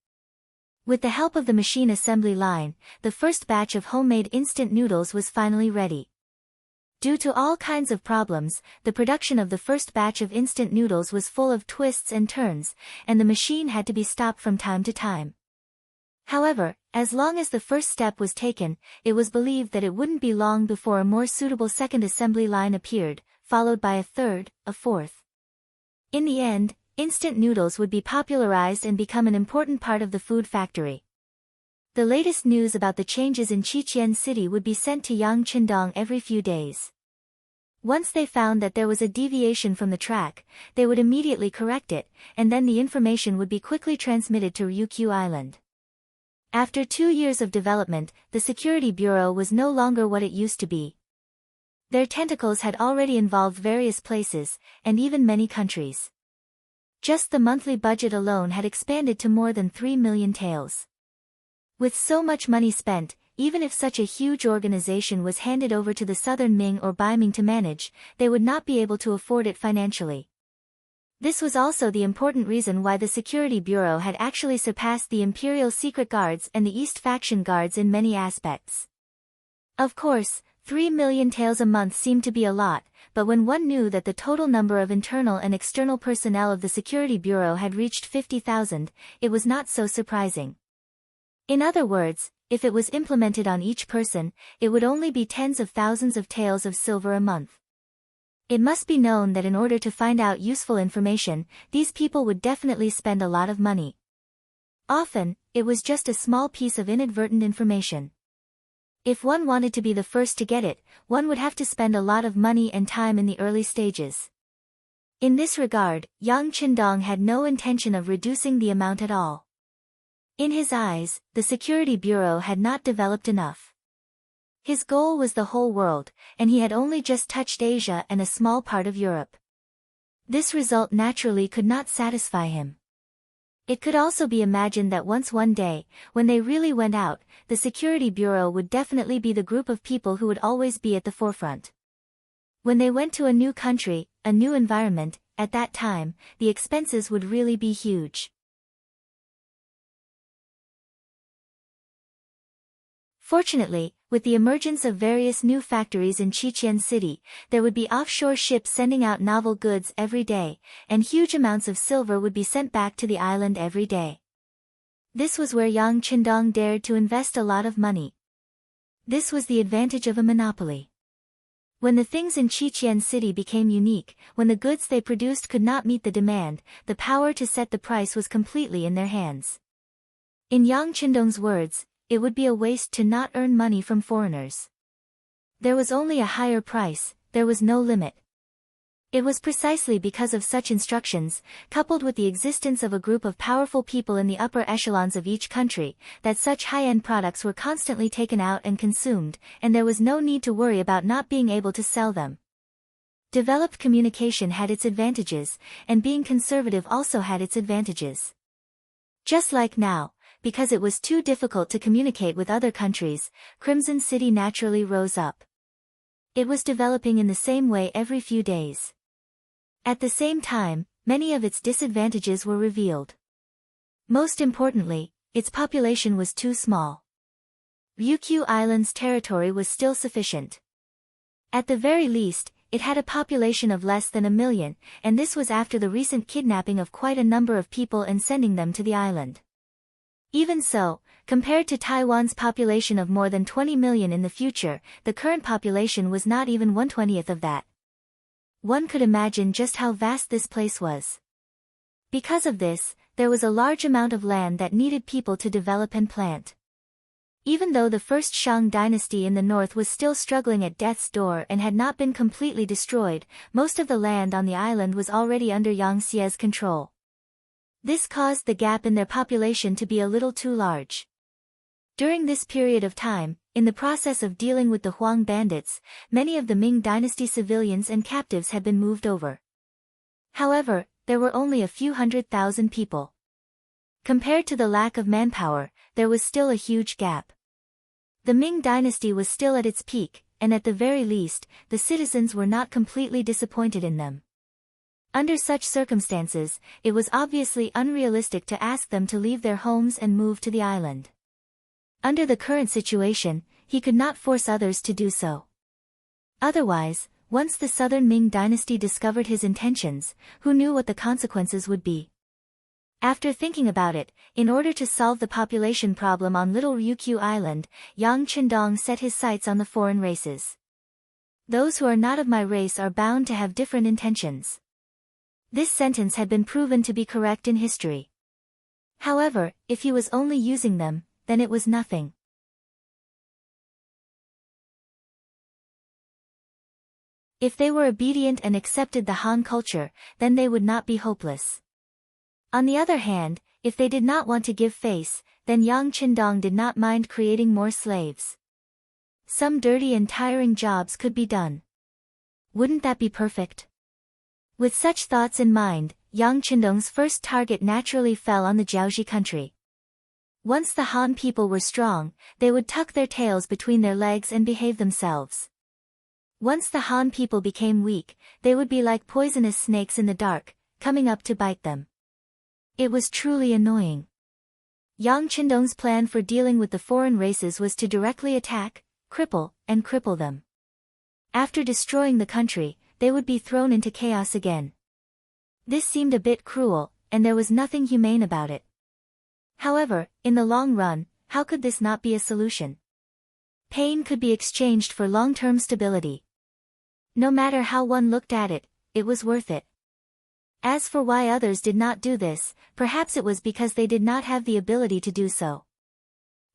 With the help of the machine assembly line, the first batch of homemade instant noodles was finally ready. Due to all kinds of problems, the production of the first batch of instant noodles was full of twists and turns, and the machine had to be stopped from time to time. However, as long as the first step was taken, it was believed that it wouldn't be long before a more suitable second assembly line appeared, followed by a third, a fourth. In the end, instant noodles would be popularized and become an important part of the food factory. The latest news about the changes in Qiqian City would be sent to Yang Qindong every few days. Once they found that there was a deviation from the track, they would immediately correct it, and then the information would be quickly transmitted to Ryukyu Island. After 2 years of development, the Security Bureau was no longer what it used to be. Their tentacles had already involved various places, and even many countries. Just the monthly budget alone had expanded to more than 3 million taels. With so much money spent, even if such a huge organization was handed over to the Southern Ming or Beiming to manage, they would not be able to afford it financially. This was also the important reason why the Security Bureau had actually surpassed the Imperial Secret Guards and the East Faction Guards in many aspects. Of course, 3 million taels a month seemed to be a lot, but when one knew that the total number of internal and external personnel of the Security Bureau had reached 50,000, it was not so surprising. In other words, if it was implemented on each person, it would only be tens of thousands of taels of silver a month. It must be known that in order to find out useful information, these people would definitely spend a lot of money. Often, it was just a small piece of inadvertent information. If one wanted to be the first to get it, one would have to spend a lot of money and time in the early stages. In this regard, Yang Qindong had no intention of reducing the amount at all. In his eyes, the Security Bureau had not developed enough. His goal was the whole world, and he had only just touched Asia and a small part of Europe. This result naturally could not satisfy him. It could also be imagined that one day, when they really went out, the Security Bureau would definitely be the group of people who would always be at the forefront. When they went to a new country, a new environment, at that time, the expenses would really be huge. Fortunately, with the emergence of various new factories in Qiqian City, there would be offshore ships sending out novel goods every day, and huge amounts of silver would be sent back to the island every day. This was where Yang Qindong dared to invest a lot of money. This was the advantage of a monopoly. When the things in Qiqian City became unique, when the goods they produced could not meet the demand, the power to set the price was completely in their hands. In Yang Qindong's words, it would be a waste to not earn money from foreigners. There was only a higher price, there was no limit. It was precisely because of such instructions, coupled with the existence of a group of powerful people in the upper echelons of each country, that such high-end products were constantly taken out and consumed, and there was no need to worry about not being able to sell them. Developed communication had its advantages, and being conservative also had its advantages. Just like now, because it was too difficult to communicate with other countries, Crimson City naturally rose up. It was developing in the same way every few days. At the same time, many of its disadvantages were revealed. Most importantly, its population was too small. Ryukyu Island's territory was still sufficient. At the very least, it had a population of less than 1 million, and this was after the recent kidnapping of quite a number of people and sending them to the island. Even so, compared to Taiwan's population of more than 20 million in the future, the current population was not even 1/20th of that. One could imagine just how vast this place was. Because of this, there was a large amount of land that needed people to develop and plant. Even though the first Shang dynasty in the north was still struggling at death's door and had not been completely destroyed, most of the land on the island was already under Yang Xie's control. This caused the gap in their population to be a little too large. During this period of time, in the process of dealing with the Huang bandits, many of the Ming dynasty civilians and captives had been moved over. However, there were only a few 100,000 people. Compared to the lack of manpower, there was still a huge gap. The Ming dynasty was still at its peak, and at the very least, the citizens were not completely disappointed in them. Under such circumstances, it was obviously unrealistic to ask them to leave their homes and move to the island. Under the current situation, he could not force others to do so. Otherwise, once the southern Ming dynasty discovered his intentions, who knew what the consequences would be? After thinking about it, in order to solve the population problem on Little Ryukyu Island, Yang Qindong set his sights on the foreign races. Those who are not of my race are bound to have different intentions. This sentence had been proven to be correct in history. However, if he was only using them, then it was nothing. If they were obedient and accepted the Han culture, then they would not be hopeless. On the other hand, if they did not want to give face, then Yang Qindong did not mind creating more slaves. Some dirty and tiring jobs could be done. Wouldn't that be perfect? With such thoughts in mind, Yang Qindong's first target naturally fell on the Jiaoxi country. Once the Han people were strong, they would tuck their tails between their legs and behave themselves. Once the Han people became weak, they would be like poisonous snakes in the dark, coming up to bite them. It was truly annoying. Yang Qindong's plan for dealing with the foreign races was to directly attack, cripple them. After destroying the country, they would be thrown into chaos again. This seemed a bit cruel, and there was nothing humane about it. However, in the long run, how could this not be a solution? Pain could be exchanged for long-term stability. No matter how one looked at it, it was worth it. As for why others did not do this, perhaps it was because they did not have the ability to do so.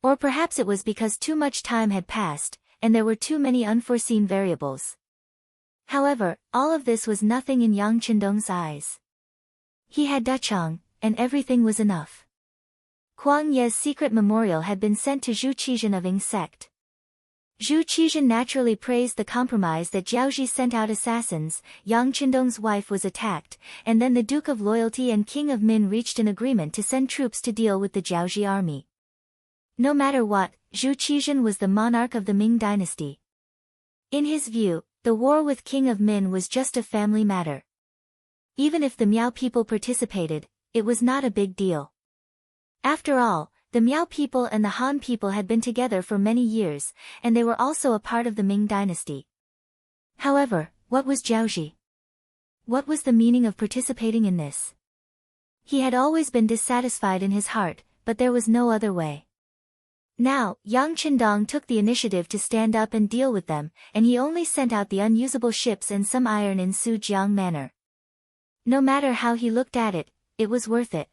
Or perhaps it was because too much time had passed, and there were too many unforeseen variables. However, all of this was nothing in Yang Qindong's eyes. He had Dachang, and everything was enough. Kuang Ye's secret memorial had been sent to Zhu Qizhen of Ying sect. Zhu Qizhen naturally praised the compromise that Jiaoji sent out assassins. Yang Qindong's wife was attacked, and then the Duke of Loyalty and King of Min reached an agreement to send troops to deal with the Jiaoji army. No matter what, Zhu Qizhen was the monarch of the Ming dynasty. In his view, the war with King of Min was just a family matter. Even if the Miao people participated, it was not a big deal. After all, the Miao people and the Han people had been together for many years, and they were also a part of the Ming dynasty. However, what was Jiaoji? What was the meaning of participating in this? He had always been dissatisfied in his heart, but there was no other way. Now, Yang Qindong took the initiative to stand up and deal with them, and he only sent out the unusable ships and some iron in Sujiang Manor. No matter how he looked at it, it was worth it.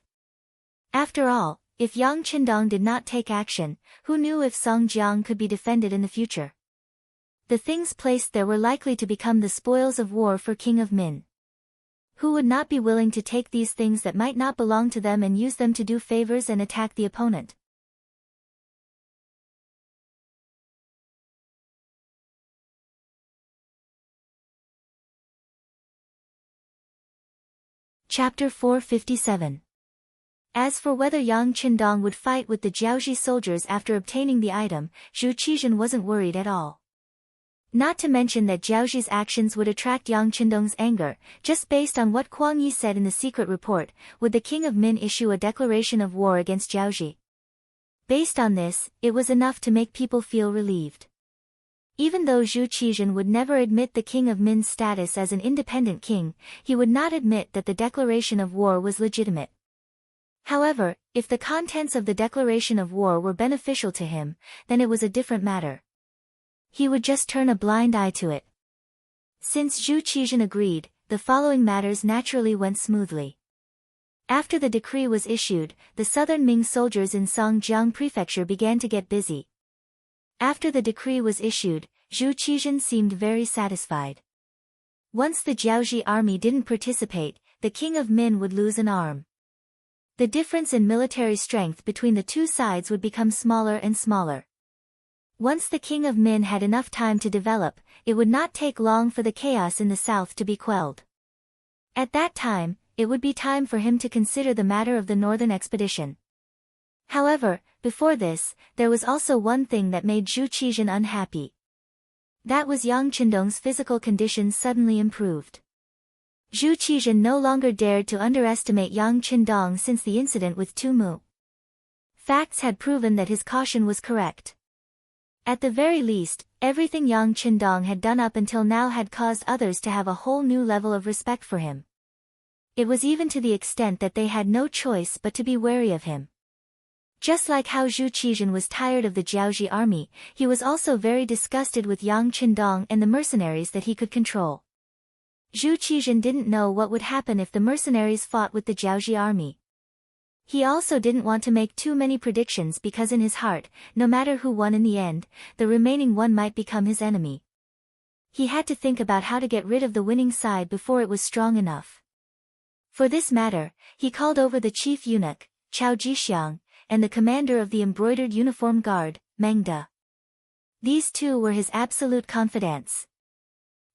After all, if Yang Qindong did not take action, who knew if Songjiang could be defended in the future? The things placed there were likely to become the spoils of war for King of Min. Who would not be willing to take these things that might not belong to them and use them to do favors and attack the opponent? Chapter 457. As for whether Yang Qindong would fight with the Jiaoji soldiers after obtaining the item, Zhu Qizhen wasn't worried at all. Not to mention that Jiaoji's actions would attract Yang Qindong's anger. Just based on what Kuang Yi said in the secret report, would the King of Min issue a declaration of war against Jiaoji? Based on this, it was enough to make people feel relieved. Even though Zhu Qizhen would never admit the King of Min's status as an independent king, he would not admit that the declaration of war was legitimate. However, if the contents of the declaration of war were beneficial to him, then it was a different matter. He would just turn a blind eye to it. Since Zhu Qizhen agreed, the following matters naturally went smoothly. After the decree was issued, the southern Ming soldiers in Songjiang Prefecture began to get busy. After the decree was issued, Zhu Qizhen seemed very satisfied. Once the Jiaoji army didn't participate, the King of Min would lose an arm. The difference in military strength between the two sides would become smaller and smaller. Once the King of Min had enough time to develop, it would not take long for the chaos in the south to be quelled. At that time, it would be time for him to consider the matter of the northern expedition. However, before this, there was also one thing that made Zhu Qizhen unhappy. That was Yang Qindong's physical condition suddenly improved. Zhu Qizhen no longer dared to underestimate Yang Qindong since the incident with Tu Mu. Facts had proven that his caution was correct. At the very least, everything Yang Qindong had done up until now had caused others to have a whole new level of respect for him. It was even to the extent that they had no choice but to be wary of him. Just like how Zhu Qizhen was tired of the Jiaoji army, he was also very disgusted with Yang Qindong and the mercenaries that he could control. Zhu Qizhen didn't know what would happen if the mercenaries fought with the Jiaoji army. He also didn't want to make too many predictions because in his heart, no matter who won in the end, the remaining one might become his enemy. He had to think about how to get rid of the winning side before it was strong enough. For this matter, he called over the chief eunuch, Chao Jixiang, and the commander of the embroidered uniform guard, Meng De. These two were his absolute confidants.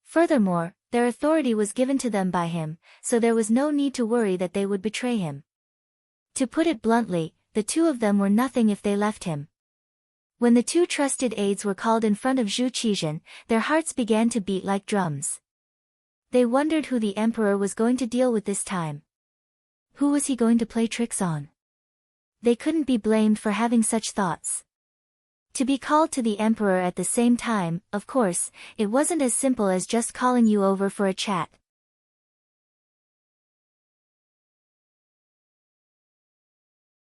Furthermore, their authority was given to them by him, so there was no need to worry that they would betray him. To put it bluntly, the two of them were nothing if they left him. When the two trusted aides were called in front of Zhu Qizhen, their hearts began to beat like drums. They wondered who the emperor was going to deal with this time. Who was he going to play tricks on? They couldn't be blamed for having such thoughts. To be called to the emperor at the same time, of course, it wasn't as simple as just calling you over for a chat.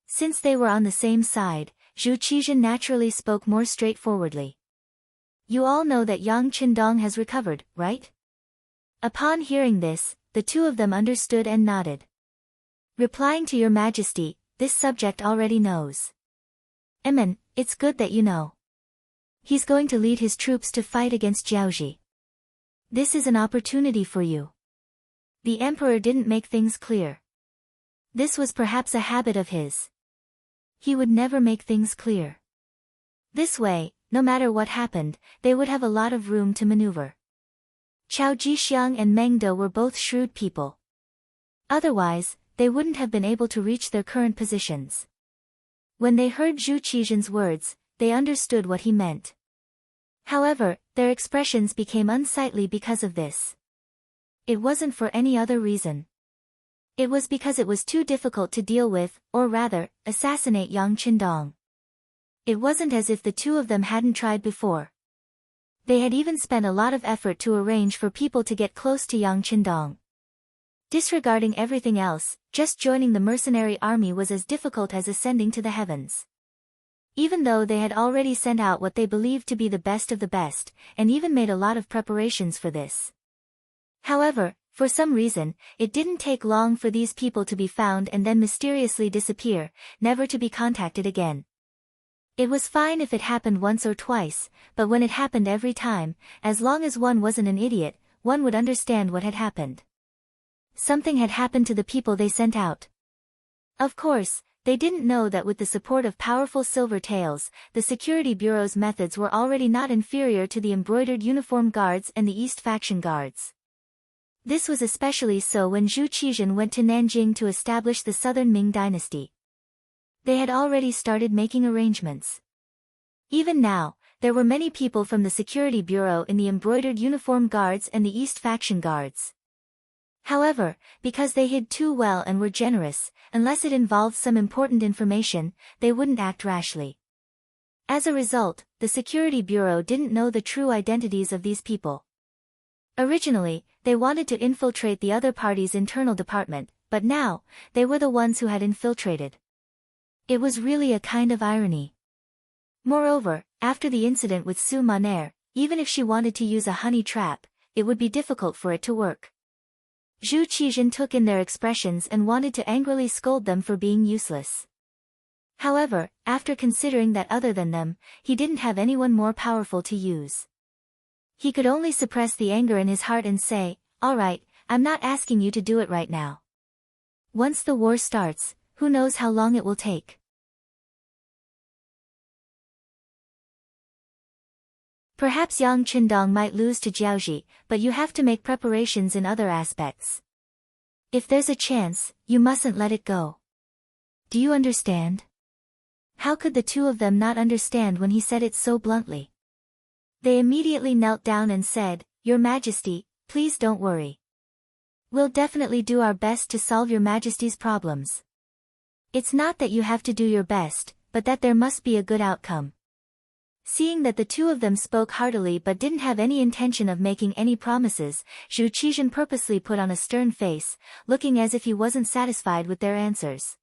Since they were on the same side, Zhu Qizhen naturally spoke more straightforwardly. You all know that Yang Qindong has recovered, right? Upon hearing this, the two of them understood and nodded. Replying to Your Majesty, this subject already knows. It's good that you know. He's going to lead his troops to fight against Jiaoji. This is an opportunity for you. The emperor didn't make things clear. This was perhaps a habit of his. He would never make things clear. This way, no matter what happened, they would have a lot of room to maneuver. Chao Jixiang and Meng De were both shrewd people. Otherwise, they wouldn't have been able to reach their current positions. When they heard Zhu Qizhen's words, they understood what he meant. However, their expressions became unsightly because of this. It wasn't for any other reason. It was because it was too difficult to deal with, or rather, assassinate Yang Qindong. It wasn't as if the two of them hadn't tried before. They had even spent a lot of effort to arrange for people to get close to Yang Qindong. Disregarding everything else, just joining the mercenary army was as difficult as ascending to the heavens. Even though they had already sent out what they believed to be the best of the best, and even made a lot of preparations for this. However, for some reason, it didn't take long for these people to be found and then mysteriously disappear, never to be contacted again. It was fine if it happened once or twice, but when it happened every time, as long as one wasn't an idiot, one would understand what had happened. Something had happened to the people they sent out. Of course, they didn't know that with the support of powerful silver tails, the security bureau's methods were already not inferior to the embroidered uniform guards and the East faction guards. This was especially so when Zhu Qizhen went to Nanjing to establish the Southern Ming dynasty. They had already started making arrangements. Even now, there were many people from the security bureau in the embroidered uniform guards and the East faction guards. However, because they hid too well and were generous, unless it involved some important information, they wouldn't act rashly. As a result, the security bureau didn't know the true identities of these people. Originally, they wanted to infiltrate the other party's internal department, but now, they were the ones who had infiltrated. It was really a kind of irony. Moreover, after the incident with Su Maner, even if she wanted to use a honey trap, it would be difficult for it to work. Zhu Qizhen took in their expressions and wanted to angrily scold them for being useless. However, after considering that other than them, he didn't have anyone more powerful to use. He could only suppress the anger in his heart and say, "All right, I'm not asking you to do it right now. Once the war starts, who knows how long it will take." Perhaps Yang Qindong might lose to Jiaoji, but you have to make preparations in other aspects. If there's a chance, you mustn't let it go. Do you understand? How could the two of them not understand when he said it so bluntly? They immediately knelt down and said, "Your Majesty, please don't worry. We'll definitely do our best to solve Your Majesty's problems. It's not that you have to do your best, but that there must be a good outcome." Seeing that the two of them spoke heartily but didn't have any intention of making any promises, Zhu Qizhen purposely put on a stern face, looking as if he wasn't satisfied with their answers.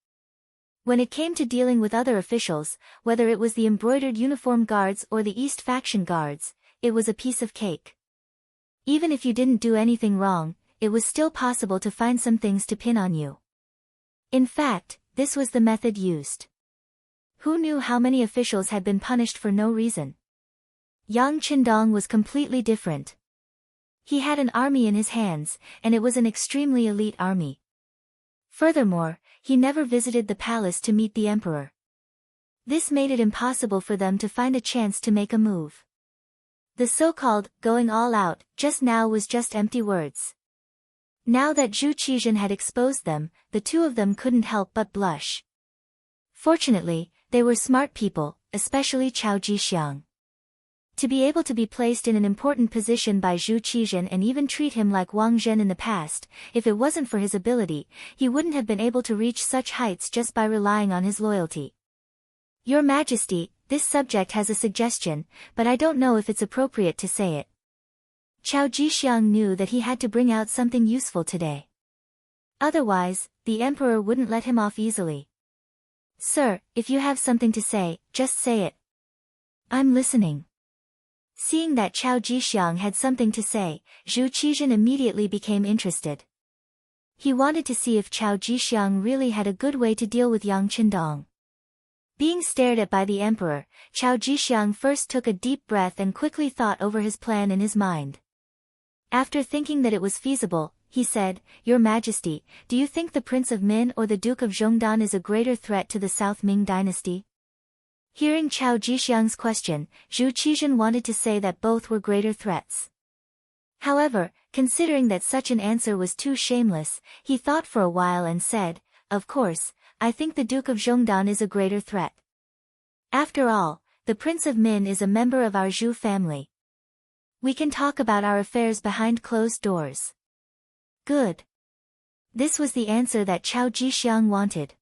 When it came to dealing with other officials, whether it was the embroidered uniform guards or the East faction guards, it was a piece of cake. Even if you didn't do anything wrong, it was still possible to find some things to pin on you. In fact, this was the method used. Who knew how many officials had been punished for no reason? Yang Qindong was completely different. He had an army in his hands, and it was an extremely elite army. Furthermore, he never visited the palace to meet the emperor. This made it impossible for them to find a chance to make a move. The so-called going all out just now was just empty words. Now that Zhu Qizhen had exposed them, the two of them couldn't help but blush. Fortunately, they were smart people, especially Chao Jixiang. To be able to be placed in an important position by Zhu Qizhen and even treat him like Wang Zhen in the past, if it wasn't for his ability, he wouldn't have been able to reach such heights just by relying on his loyalty. Your Majesty, this subject has a suggestion, but I don't know if it's appropriate to say it. Chao Jixiang knew that he had to bring out something useful today. Otherwise, the emperor wouldn't let him off easily. "Sir, if you have something to say, just say it. I'm listening." Seeing that Chao Jixiang had something to say, Zhu Qizhen immediately became interested. He wanted to see if Chao Jixiang really had a good way to deal with Yang Qindong. Being stared at by the emperor, Chao Jixiang first took a deep breath and quickly thought over his plan in his mind. After thinking that it was feasible, he said, "Your Majesty, do you think the Prince of Min or the Duke of Zhongdan is a greater threat to the South Ming dynasty?" Hearing Chao Jixiang's question, Zhu Qizhen wanted to say that both were greater threats. However, considering that such an answer was too shameless, he thought for a while and said, "Of course, I think the Duke of Zhongdan is a greater threat. After all, the Prince of Min is a member of our Zhu family. We can talk about our affairs behind closed doors." Good. This was the answer that Chao Jixiang wanted.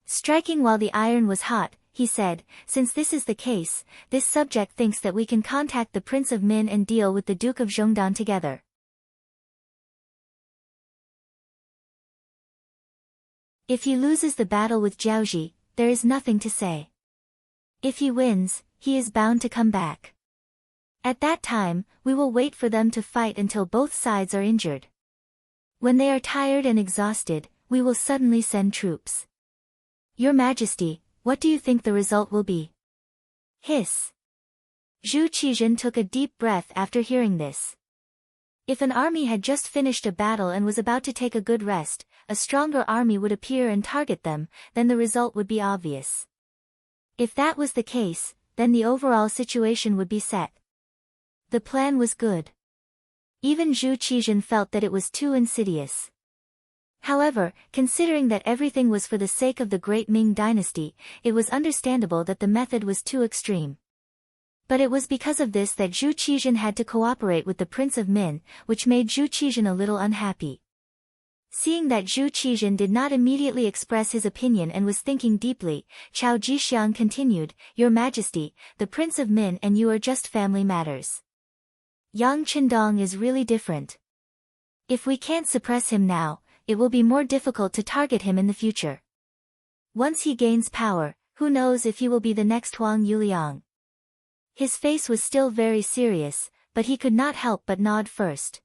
Striking while the iron was hot, he said, "Since this is the case, this subject thinks that we can contact the Prince of Min and deal with the Duke of Zhongdan together. If he loses the battle with Jiaoji, there is nothing to say. If he wins, he is bound to come back. At that time, we will wait for them to fight until both sides are injured. When they are tired and exhausted, we will suddenly send troops. Your Majesty, what do you think the result will be?" Hiss. Zhu Qizhen took a deep breath after hearing this. If an army had just finished a battle and was about to take a good rest, a stronger army would appear and target them, then the result would be obvious. If that was the case, then the overall situation would be set. The plan was good. Even Zhu Qizhen felt that it was too insidious. However, considering that everything was for the sake of the great Ming dynasty, it was understandable that the method was too extreme. But it was because of this that Zhu Qizhen had to cooperate with the Prince of Min, which made Zhu Qizhen a little unhappy. Seeing that Zhu Qizhen did not immediately express his opinion and was thinking deeply, Chao Jixiang continued, "Your Majesty, the Prince of Min and you are just family matters. Yang Qindong is really different. If we can't suppress him now, it will be more difficult to target him in the future. Once he gains power, who knows if he will be the next Huang Yuliang." His face was still very serious, but he could not help but nod first.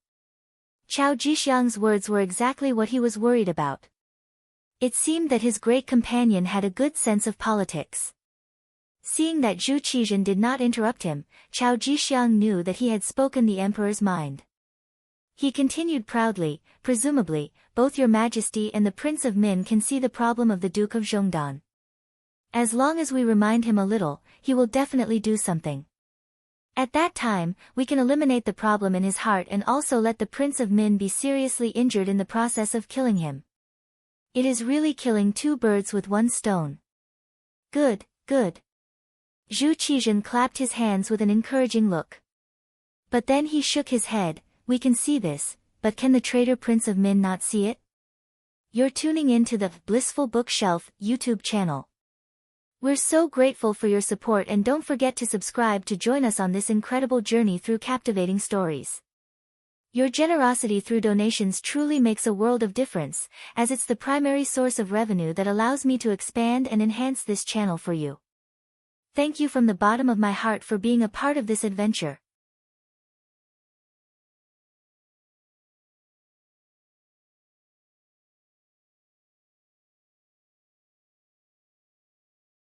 Chao Jixiang's words were exactly what he was worried about. It seemed that his great companion had a good sense of politics. Seeing that Zhu Qizhen did not interrupt him, Chao Jixiang knew that he had spoken the emperor's mind. He continued proudly, "Presumably, both your Majesty and the Prince of Min can see the problem of the Duke of Zhongdan. As long as we remind him a little, he will definitely do something. At that time, we can eliminate the problem in his heart and also let the Prince of Min be seriously injured in the process of killing him. It is really killing two birds with one stone." Good, good. Zhu Qizhen clapped his hands with an encouraging look. But then he shook his head, "We can see this, but can the traitor Prince of Min not see it?" You're tuning in to the Blissful Bookshelf YouTube channel. We're so grateful for your support and don't forget to subscribe to join us on this incredible journey through captivating stories. Your generosity through donations truly makes a world of difference, as it's the primary source of revenue that allows me to expand and enhance this channel for you. Thank you from the bottom of my heart for being a part of this adventure.